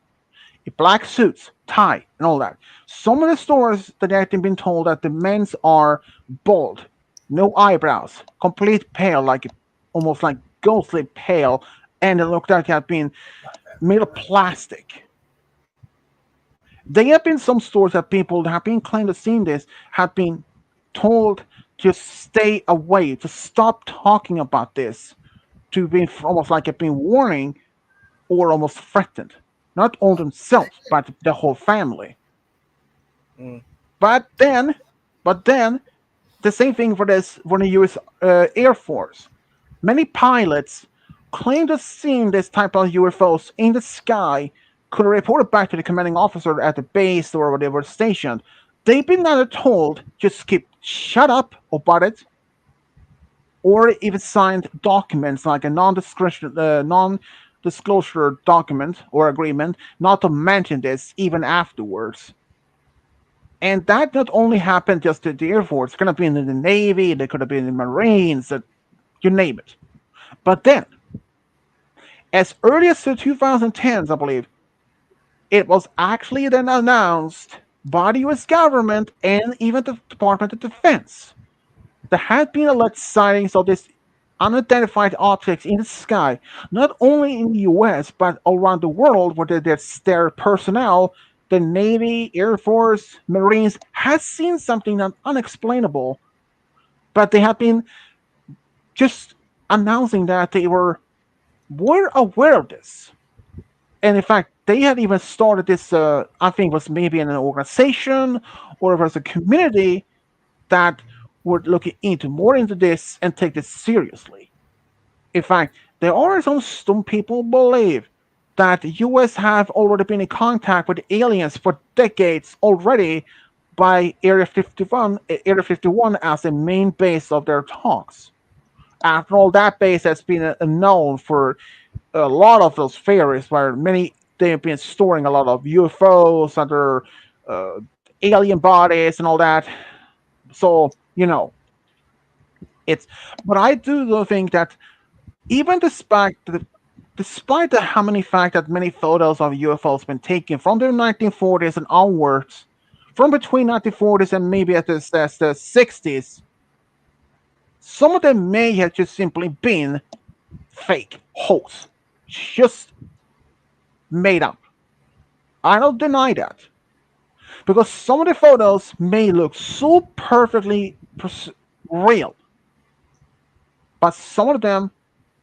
in black suits, tie, and all that. Some of the stores that have been told that the men's are bald, no eyebrows, complete pale, like almost like ghostly pale, and it looked like it had been made of plastic. There have been some stores that people that have been claimed to seen this have been told to stay away, to stop talking about this, to be almost like it being warning or almost threatened. Not only themselves, but the whole family. Mm. But then, but then, the same thing for the U.S. Air Force. Many pilots claim to seeing this type of UFOs in the sky. Could report it back to the commanding officer at the base or where they were stationed. They've been either told just keep shut up about it, or even signed documents like a non-disclosure document or agreement not to mention this even afterwards. And that not only happened just to the Air Force, it could have been in the Navy, it could have been in the Marines, you name it. But then, as early as the 2010s, I believe, it was actually then announced by the US government and even the Department of Defense. There had been alleged sightings of these unidentified objects in the sky, not only in the US, but around the world, where their personnel, the Navy, Air Force, Marines, has seen something unexplainable, but they have been just announcing that they were aware of this. And in fact, they had even started this, I think it was maybe in an organization or it was a community that were looking into more into this and take this seriously. In fact, there are some people believe that the US have already been in contact with aliens for decades already by Area 51 as the main base of their talks. After all, that base has been known for a lot of those theories where many they've been storing a lot of UFOs, other uh, alien bodies, and all that. So it's. But I do think that even despite how many fact that many photos of UFOs been taken from the 1940s and onwards, from between 1940s and maybe as the 60s, some of them may have just simply been fake hoax, just made up. I don't deny that because some of the photos may look so perfectly real, but some of them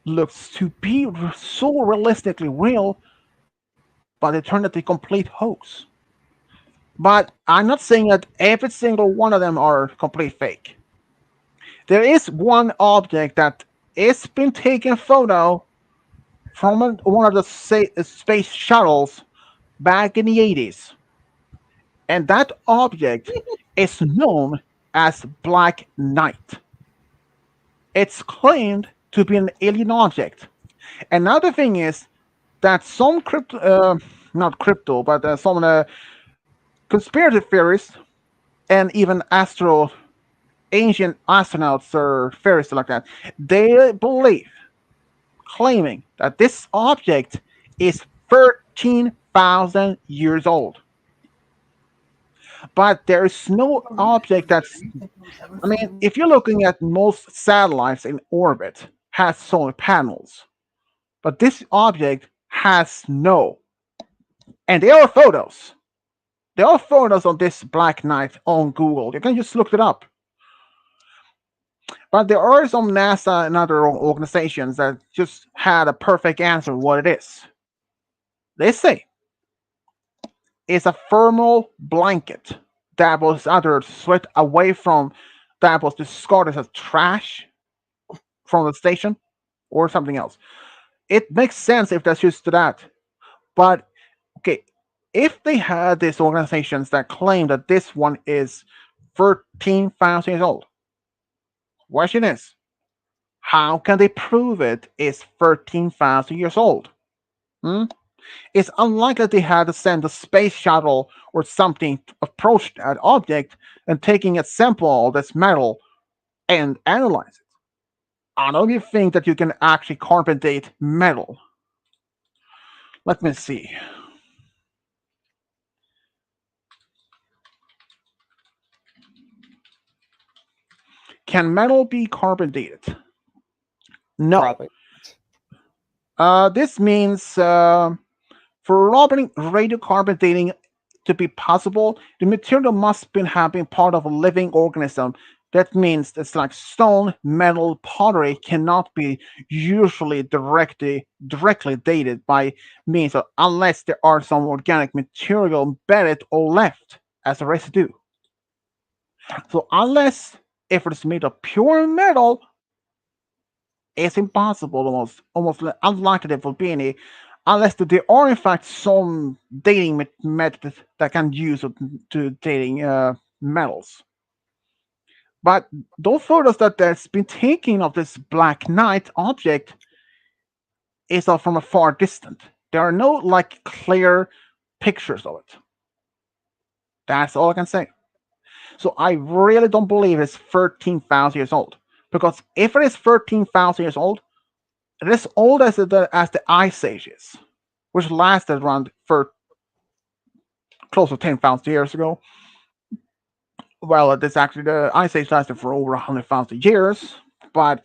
looks to be so realistically real, but they turn out to be complete hoax. But I'm not saying that every single one of them are complete fake. There is one object that is been taken photo from one of the space shuttles back in the 80s, and that object is known as Black Knight. It's claimed to be an alien object. Another thing is that some not crypto, but some conspiracy theorists and even ancient astronauts or theorists like that, they believe, claiming that this object is 13,000 years old. But there is no object that's, I mean, if you're looking at most satellites in orbit, has solar panels, but this object has no. And there are photos. There are photos of this Black Knight on Google. You can just look it up. But there are some NASA and other organizations that just had a perfect answer what it is. They say it's a thermal blanket that was either swept away from, that was discarded as trash from the station or something else. It makes sense if that's just that. But okay, if they had these organizations that claim that this one is 13,000 years old, question is, how can they prove it is 13,000 years old? Hmm? It's unlikely they had to send a space shuttle or something to approach that object and taking a sample of this metal and analyze it. I don't even think that you can actually carbon date metal. Let me see. Can metal be carbon dated? No. Probably. This means for radiocarbon dating to be possible, the material must have been part of a living organism. That means it's like stone, metal, pottery cannot be usually directly dated by means of unless there are some organic material embedded or left as a residue. So unless if it's made of pure metal, it's impossible, almost unlikely there will be any, unless there are in fact some dating methods that can use to dating metals. But those photos that there's been taken of this Black Knight object is from a far distant. There are no like clear pictures of it. That's all I can say. So I really don't believe it's 13,000 years old. Because if it is 13,000 years old, it is old as the Ice Ages, which lasted around for close to 10,000 years ago. Well, this actually the Ice Age lasted for over 100,000 years, but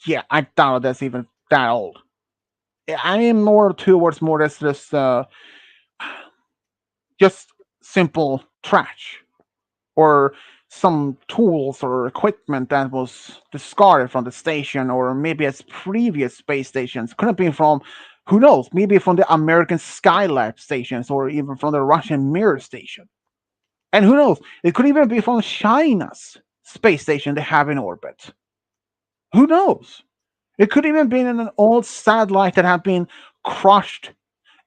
yeah, I doubt that's even that old. I mean, more towards more this just simple trash or some tools or equipment that was discarded from the station or maybe as previous space stations. Could have been from, who knows, maybe from the American Skylab stations or even from the Russian Mir station. And who knows, it could even be from China's space station they have in orbit. Who knows? It could even be in an old satellite that had been crushed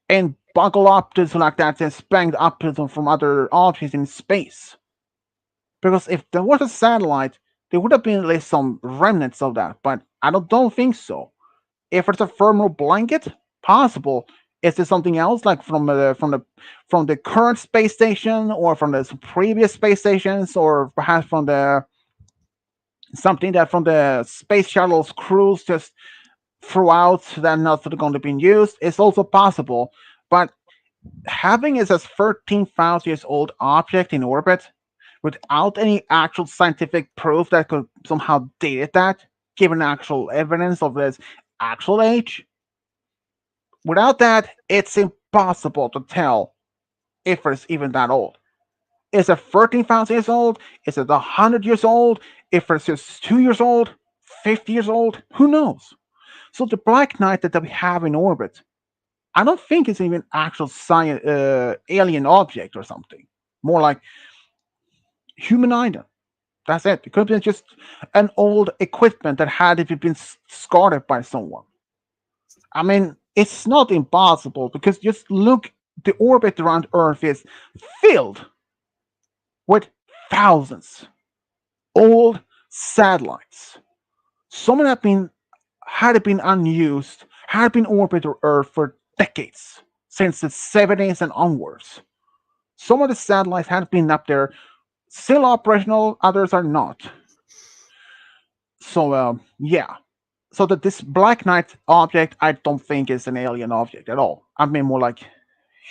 and buckled up to like that and spanged up to them from other objects in space. Because if there was a satellite, there would have been at least some remnants of that, but don't think so. If it's a thermal blanket, possible. Is it something else, like from the current space station, or from the previous space stations, or perhaps from the something that from the space shuttle's crews just throughout that not going to be used? It's also possible, but having it as 13,000 years old object in orbit without any actual scientific proof that could somehow date that, given actual evidence of its actual age, without that, it's impossible to tell if it's even that old. Is it 13,000 years old? Is it 100 years old? If it's just 2 years old? 50 years old? Who knows? So the Black Knight that we have in orbit, I don't think it's even actual science, alien object or something. More like human item. That's it. It could be just an old equipment that had if it been discarded by someone. I mean, it's not impossible because just look, the orbit around Earth is filled with thousands old satellites. Some have been had been unused, had been orbiting Earth for decades, since the 70s and onwards. Some of the satellites had been up there, still operational, others are not. So, yeah. So that this Black Knight object, I don't think is an alien object at all. I mean, more like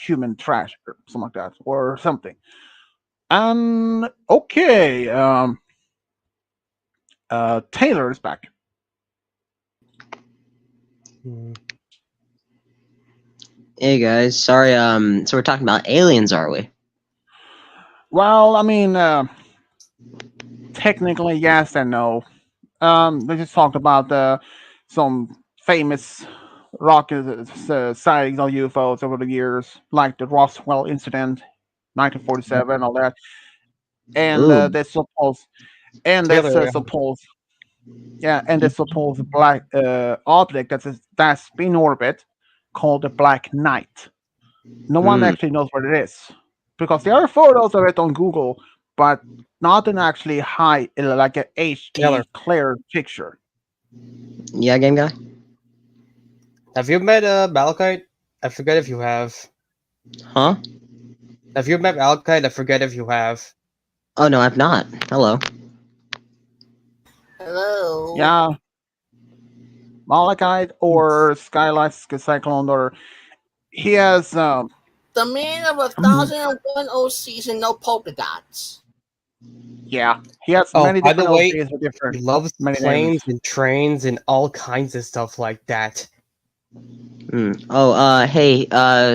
human trash or something like that, or something. And okay, Taylor is back. Hmm. Hey guys, sorry. So we're talking about aliens, are we? Well, I mean, technically yes and no. They just talked about some famous rocket sightings of UFOs over the years, like the Roswell incident, 1947, all that, and Ooh. they suppose, and that's Taylor, supposed, yeah, and they supposed black object that's been orbit called the Black Knight. No one Hmm. actually knows what it is because there are photos of it on Google, but not an actually high, like a Taylor, HD clear picture. Yeah, game guy. have you met Malachite? I forget if you have. Huh? If you've met Alkite, I forget if you have. Oh no, I've not. Hello. Hello. Yeah, Malachite or Skylight Cyclone, or he has The man of um, 1001 OCs and no polka dots. yeah, he has Oh, many by the different way, OCs with he different loves many names. planes and trains and all kinds of stuff like that. Oh, hey,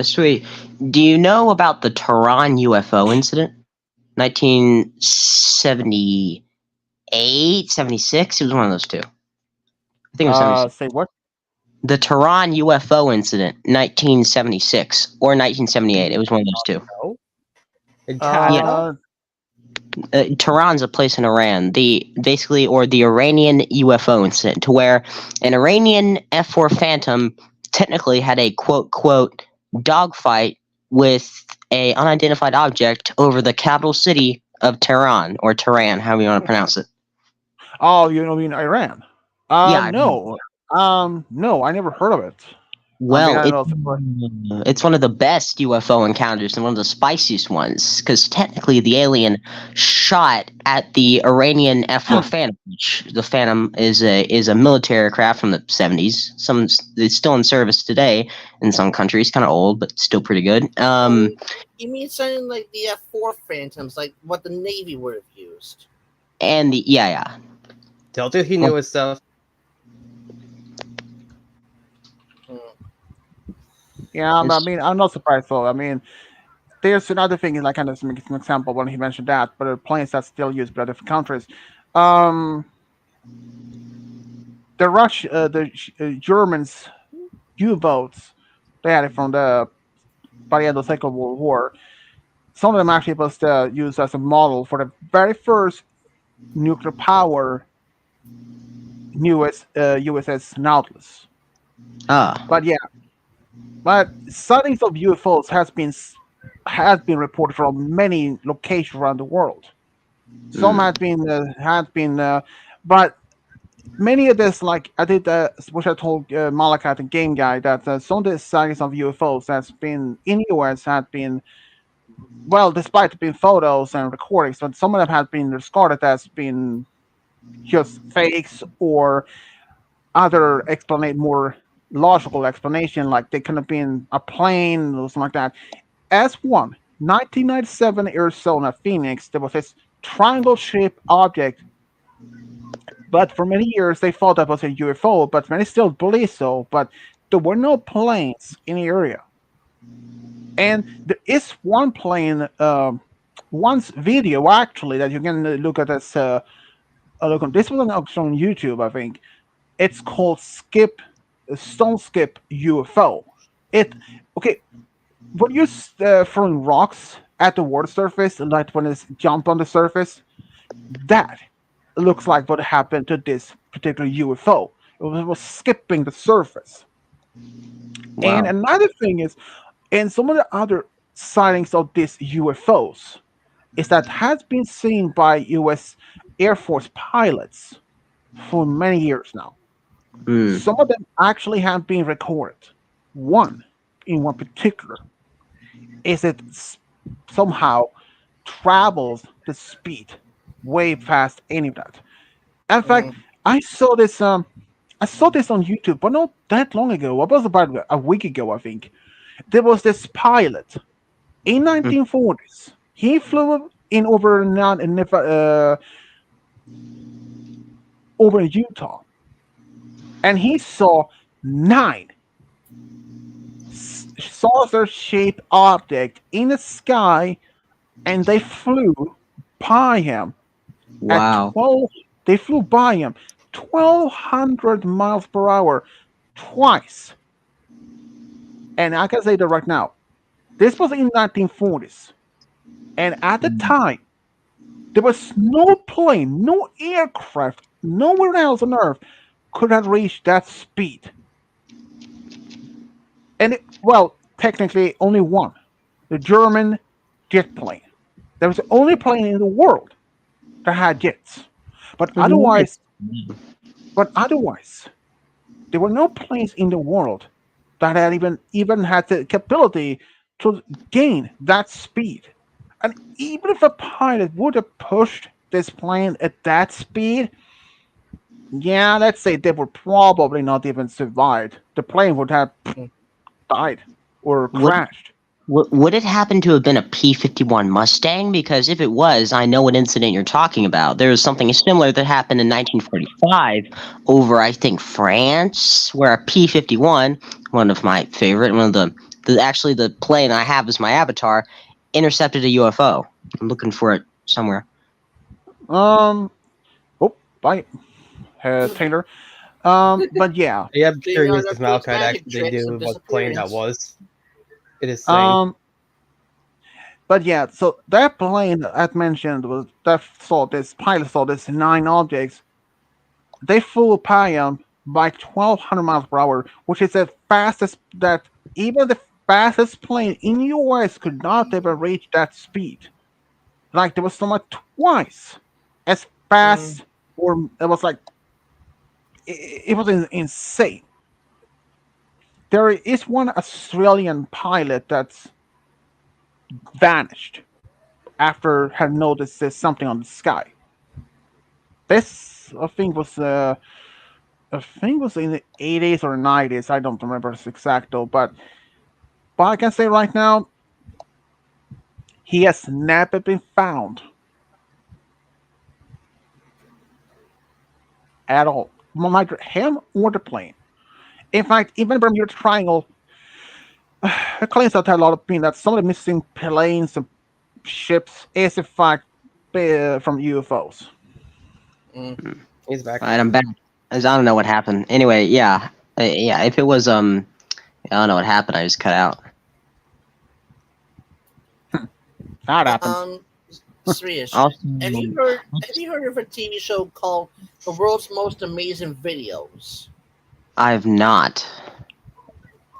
sweet. Do you know about the Tehran UFO incident? 1978, 76? It was one of those two. I think it was 76. Say what? The Tehran UFO incident, 1976 or 1978. It was one of those two. No? In Yeah, Canada? Uh, Tehran's a place in Iran. The Iranian UFO incident, to where an Iranian F-4 Phantom technically had a quote dogfight with a unidentified object over the capital city of Tehran, however you want to pronounce it. oh, you know, in Iran? Yeah, No. No, I never heard of it. I mean, well, I know. it's one of the best UFO encounters and one of the spiciest ones, because technically the alien shot at the Iranian F-4 Phantom, which the Phantom is a military aircraft from the 70s. It's still in service today in some countries, kind of old, but still pretty good. Oh, you mean something like the F4 Phantoms, like what the Navy would have used? And yeah. Tell you he knew his stuff. Hmm. Yeah, but I It's- mean, I'm not surprised though. I mean, there's another thing, like kind of make an example when he mentioned that, but the planes that still used by different countries. Um, the Germans U-boats they had it from the by the end of the Second World War. Some of them actually was used as a model for the very first nuclear power USS Nautilus. ah, But yeah, but sightings of UFOs has been reported from many locations around the world. Some mm, had been, but many of this, like I did, which I told Malachi, the game guy, that some of the sightings of UFOs that's been in US had been, well, despite being photos and recordings, but some of them have been discarded as being just fakes or other explanation, more logical explanation, like they could have been a plane or something like that. As one, 1997 Arizona, Phoenix, there was this triangle-shaped object, but for many years they thought that was a UFO, but many still believe so, but there were no planes in the area. And there is one plane, one's video actually that you can look at as look on. This was on YouTube, I think. It's called Stone Skip UFO. It okay when you throwing rocks at the water surface, like when it's jump on the surface, that looks like what happened to this particular UFO. It was skipping the surface. And wow. another thing is, and some of the other sightings of these UFOs is that has been seen by U.S. Air Force pilots for many years now. Mm, Some of them actually have been recorded. One, in one particular, is it somehow travels the speed way past any of that. In fact, Mm. I saw this. I saw this on YouTube, but not that long ago. It was about a week ago, I think. There was this pilot in mm, 1940s. He flew in over Utah, and he saw nine saucer-shaped objects in the sky, and they flew by him at wow. 12. They flew by him 1,200 miles per hour twice. And I can say that right now. This was in 1940s, and at the time there was no plane, no aircraft, nowhere else on Earth could have reached that speed. And well, technically only one, the German jet plane. That was the only plane in the world that had jets. But Nice. otherwise, but otherwise, there were no planes in the world that had even had the capability to gain that speed. And even if a pilot would have pushed this plane at that speed, yeah, let's say they would probably not even survived. The plane would have Mm. died or Would crashed. would it happen to have been a P-51 Mustang? Because if it was, I know what incident you're talking about. There was something similar that happened in 1945 over, I think, France, where a P-51, one of my favorite, one of the actually the plane I have as my avatar, intercepted a UFO. I'm looking for it somewhere. Um. Oh, bye, Taylor. But yeah. Yeah, I'm They know curious their if quick Malachite magic actually tricks knew of what plane that disappearance. was. It is same. Um. But yeah. So that plane I mentioned was that saw this pilot saw this nine objects. They flew by by 1,200 miles per hour, which is the fastest that even the fastest plane in US could not ever reach that speed. Like there was somewhat twice as Mm. fast, or it was like it was insane. There is one Australian pilot that's vanished after had noticed there's something on the sky. This I think was in the 80s or 90s. I don't remember it's exact though, but I can say right now he has never been found at all. Neither him or the plane. In fact, even Bermuda Triangle claims that a lot of that some of the missing planes and ships is in fact from UFOs. Mm. He's back. All right, I'm back. As I don't know what happened. Anyway, yeah, yeah. If it was I don't know what happened. I just cut out. That happens. Um, Srish, Also, have you heard of a TV show called The World's Most Amazing Videos? I've not.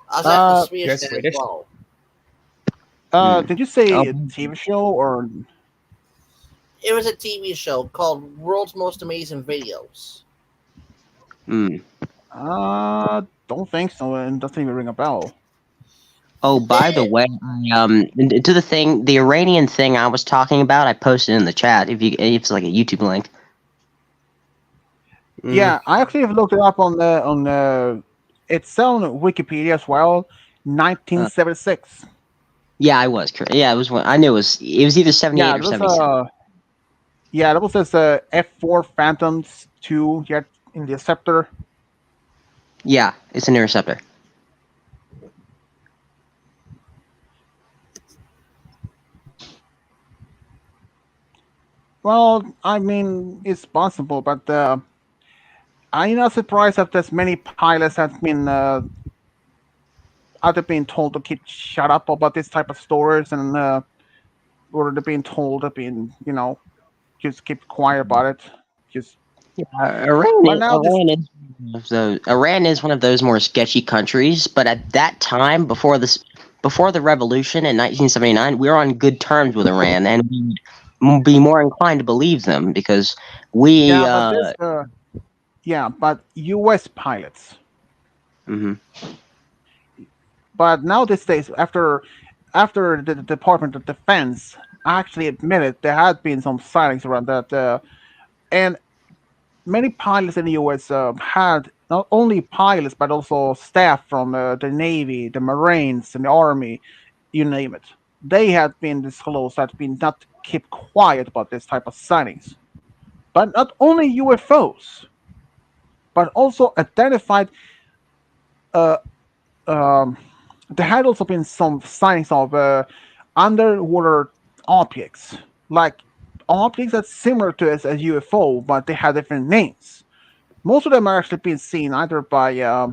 I was asking Uh, Srish You're that as Swedish? well. Hmm. did you say Oh, a TV show or It was a TV show called World's Most Amazing Videos. hmm. don't think so, and doesn't even ring a bell. Oh, by the Eh, way, to the thing, the Iranian thing I was talking about, I posted in the chat. If it's like a YouTube link. Mm. Yeah, I actually have looked it up on it's on Wikipedia as well. Uh, 1976. yeah, I was. Yeah, it was. I knew it was either 78 Yeah, or there was 77. there was this F4 Phantoms 2 yet in the Scepter. Yeah, it's an interceptor. Well, I mean, it's possible, but I'm not surprised that as many pilots have been either being told to keep shut up about this type of stories, and or they're being told to being just keep quiet about it. Just Yeah, but now this Iran is one of those more sketchy countries. But at that time, before the revolution in 1979, we were on good terms with Iran, and we'd be more inclined to believe them because we. yeah, but this yeah, but U.S. pilots. Mhm. But now these days, after the Department of Defense actually admitted there had been some sightings around that, and many pilots in the U.S. Had not only pilots but also staff from the Navy, the Marines, and the Army, you name it. They had been disclosed that been not keep quiet about this type of sightings. But not only UFOs, but also identified. Uh, um, there had also been some sightings of underwater objects, like objects that's similar to as a UFO, but they have different names. Most of them are actually being seen either by uh,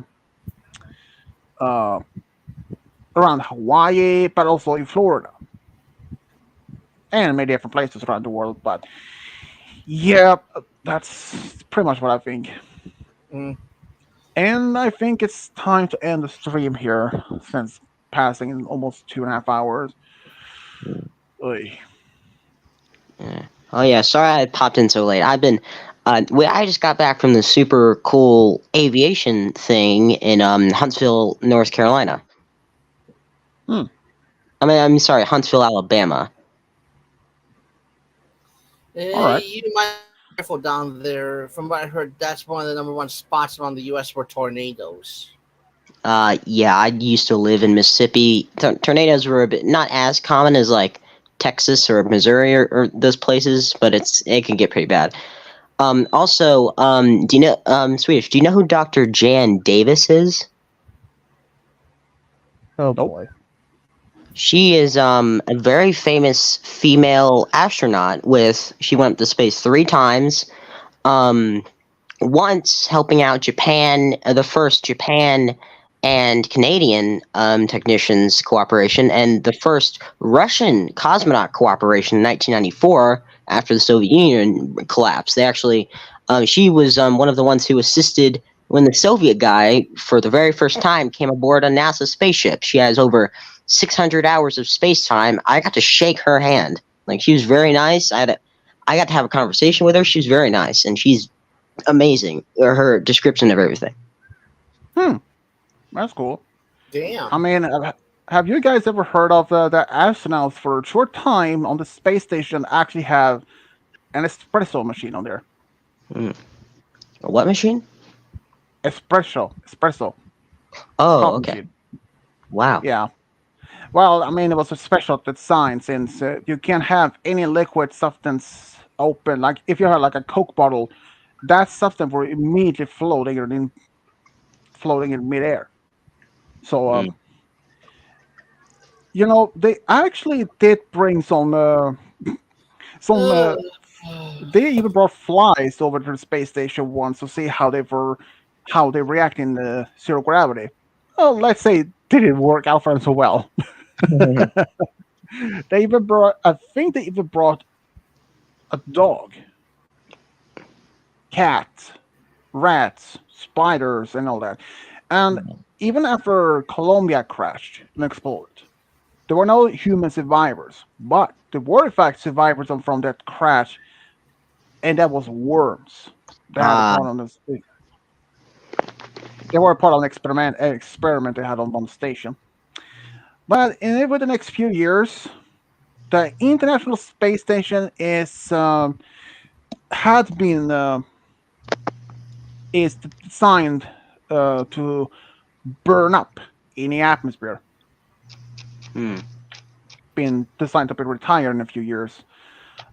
around Hawaii, but also in Florida and many different places around the world. But yeah, that's pretty much what I think. mm. And I think it's time to end the stream here since passing in almost 2.5 hours. Oy. Yeah. Oh yeah, sorry I popped in so late. I just got back from the super cool aviation thing in Huntsville, North Carolina. Hmm. I'm sorry, Huntsville, Alabama. All right. You might be careful down there. From what I heard, that's one of the number one spots around the U.S. for tornadoes. Yeah, I used to live in Mississippi. Tornadoes were a bit not as common as like Texas or Missouri or those places, but it can get pretty bad. Also, do you know Swedish? Do you know who Dr. Jan Davis is? Oh Nope. boy. She is a very famous female astronaut. She went up to space 3 times. Um, Once helping out Japan, the first Japan and Canadian technicians cooperation, and the first Russian cosmonaut cooperation in 1994 after the Soviet Union collapsed. She was one of the ones who assisted when the Soviet guy, for the very first time, came aboard a NASA spaceship. She has over 600 hours of space time. I got to shake her hand. Like, she was very nice. I got to have a conversation with her. She was very nice, and she's amazing. Or her description of everything. Hmm. That's cool. I Damn. mean, have you guys ever heard of the astronauts for a short time on the space station actually have an espresso machine on there? Mm. A what machine? Espresso, Oh, coffee okay. machine. Wow. Yeah. Well, I mean, it was a special design since you can't have any liquid substance open. Like if you have like a Coke bottle, that substance will immediately floating in midair. So, Mm. they actually did bring some. Ugh. They even brought flies over to the space station once to see how they react in zero gravity. Well, let's say it didn't work out for them so well. I think they even brought a dog, cats, rats, spiders, and all that. And even after Columbia crashed and exploded, there were no human survivors, but there were in fact survivors from that crash, and that was worms. They had a Ah, part on this. They were part of an experiment they had on the station. But over the next few years, the International Space Station had been is designed to burn up in the atmosphere. mm. Been designed to be retired in a few years,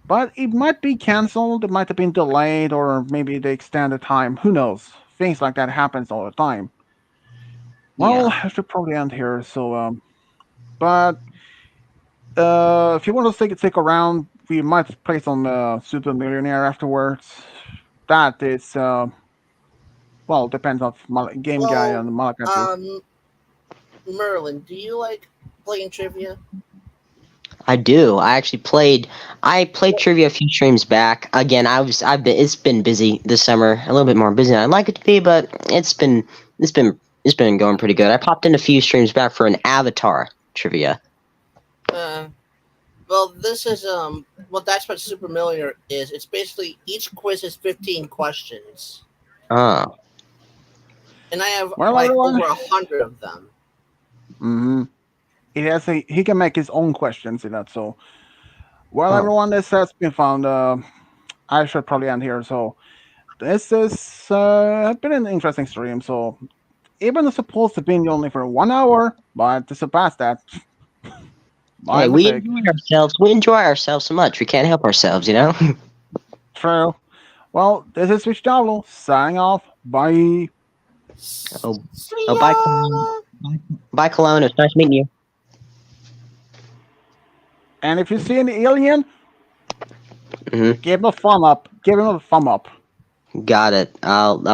but it might be canceled. It might have been delayed, or maybe they extend the time. Who knows? Things like that happens all the time. Well, Yeah. I should probably end here. So, but if you want to stick around, we might play some Super Millionaire afterwards. That is, well, depends on game guy Well, and Malaka too. um, Merlin, do you like playing trivia? I do. I played trivia a few streams back. Again, it's been busy this summer, a little bit more busy than I'd like it to be, but it's been it's been going pretty good. I popped in a few streams back for an Avatar trivia. Uh, well, this is well, that's what Super Millionaire is. It's basically each quiz is 15 questions, Oh. and I have Well, like everyone. over 100 of them. Mm-hmm. He can make his own questions in that. So, well, Oh. everyone, this has been fun. I should probably end here. So, this is been an interesting stream. So, even it's supposed to be only for 1 hour, but to surpass that, my Hey, we mistake. enjoy ourselves. We enjoy ourselves so much. We can't help ourselves, you know? True. Well, this is Rich Diablo signing off. Bye. Oh, See oh, bye, Cologne. ya! Bye, Cologne. It's nice meeting you. And if you see an alien, Hmm. give him a thumb up. Give him a thumb up. Got it. I'll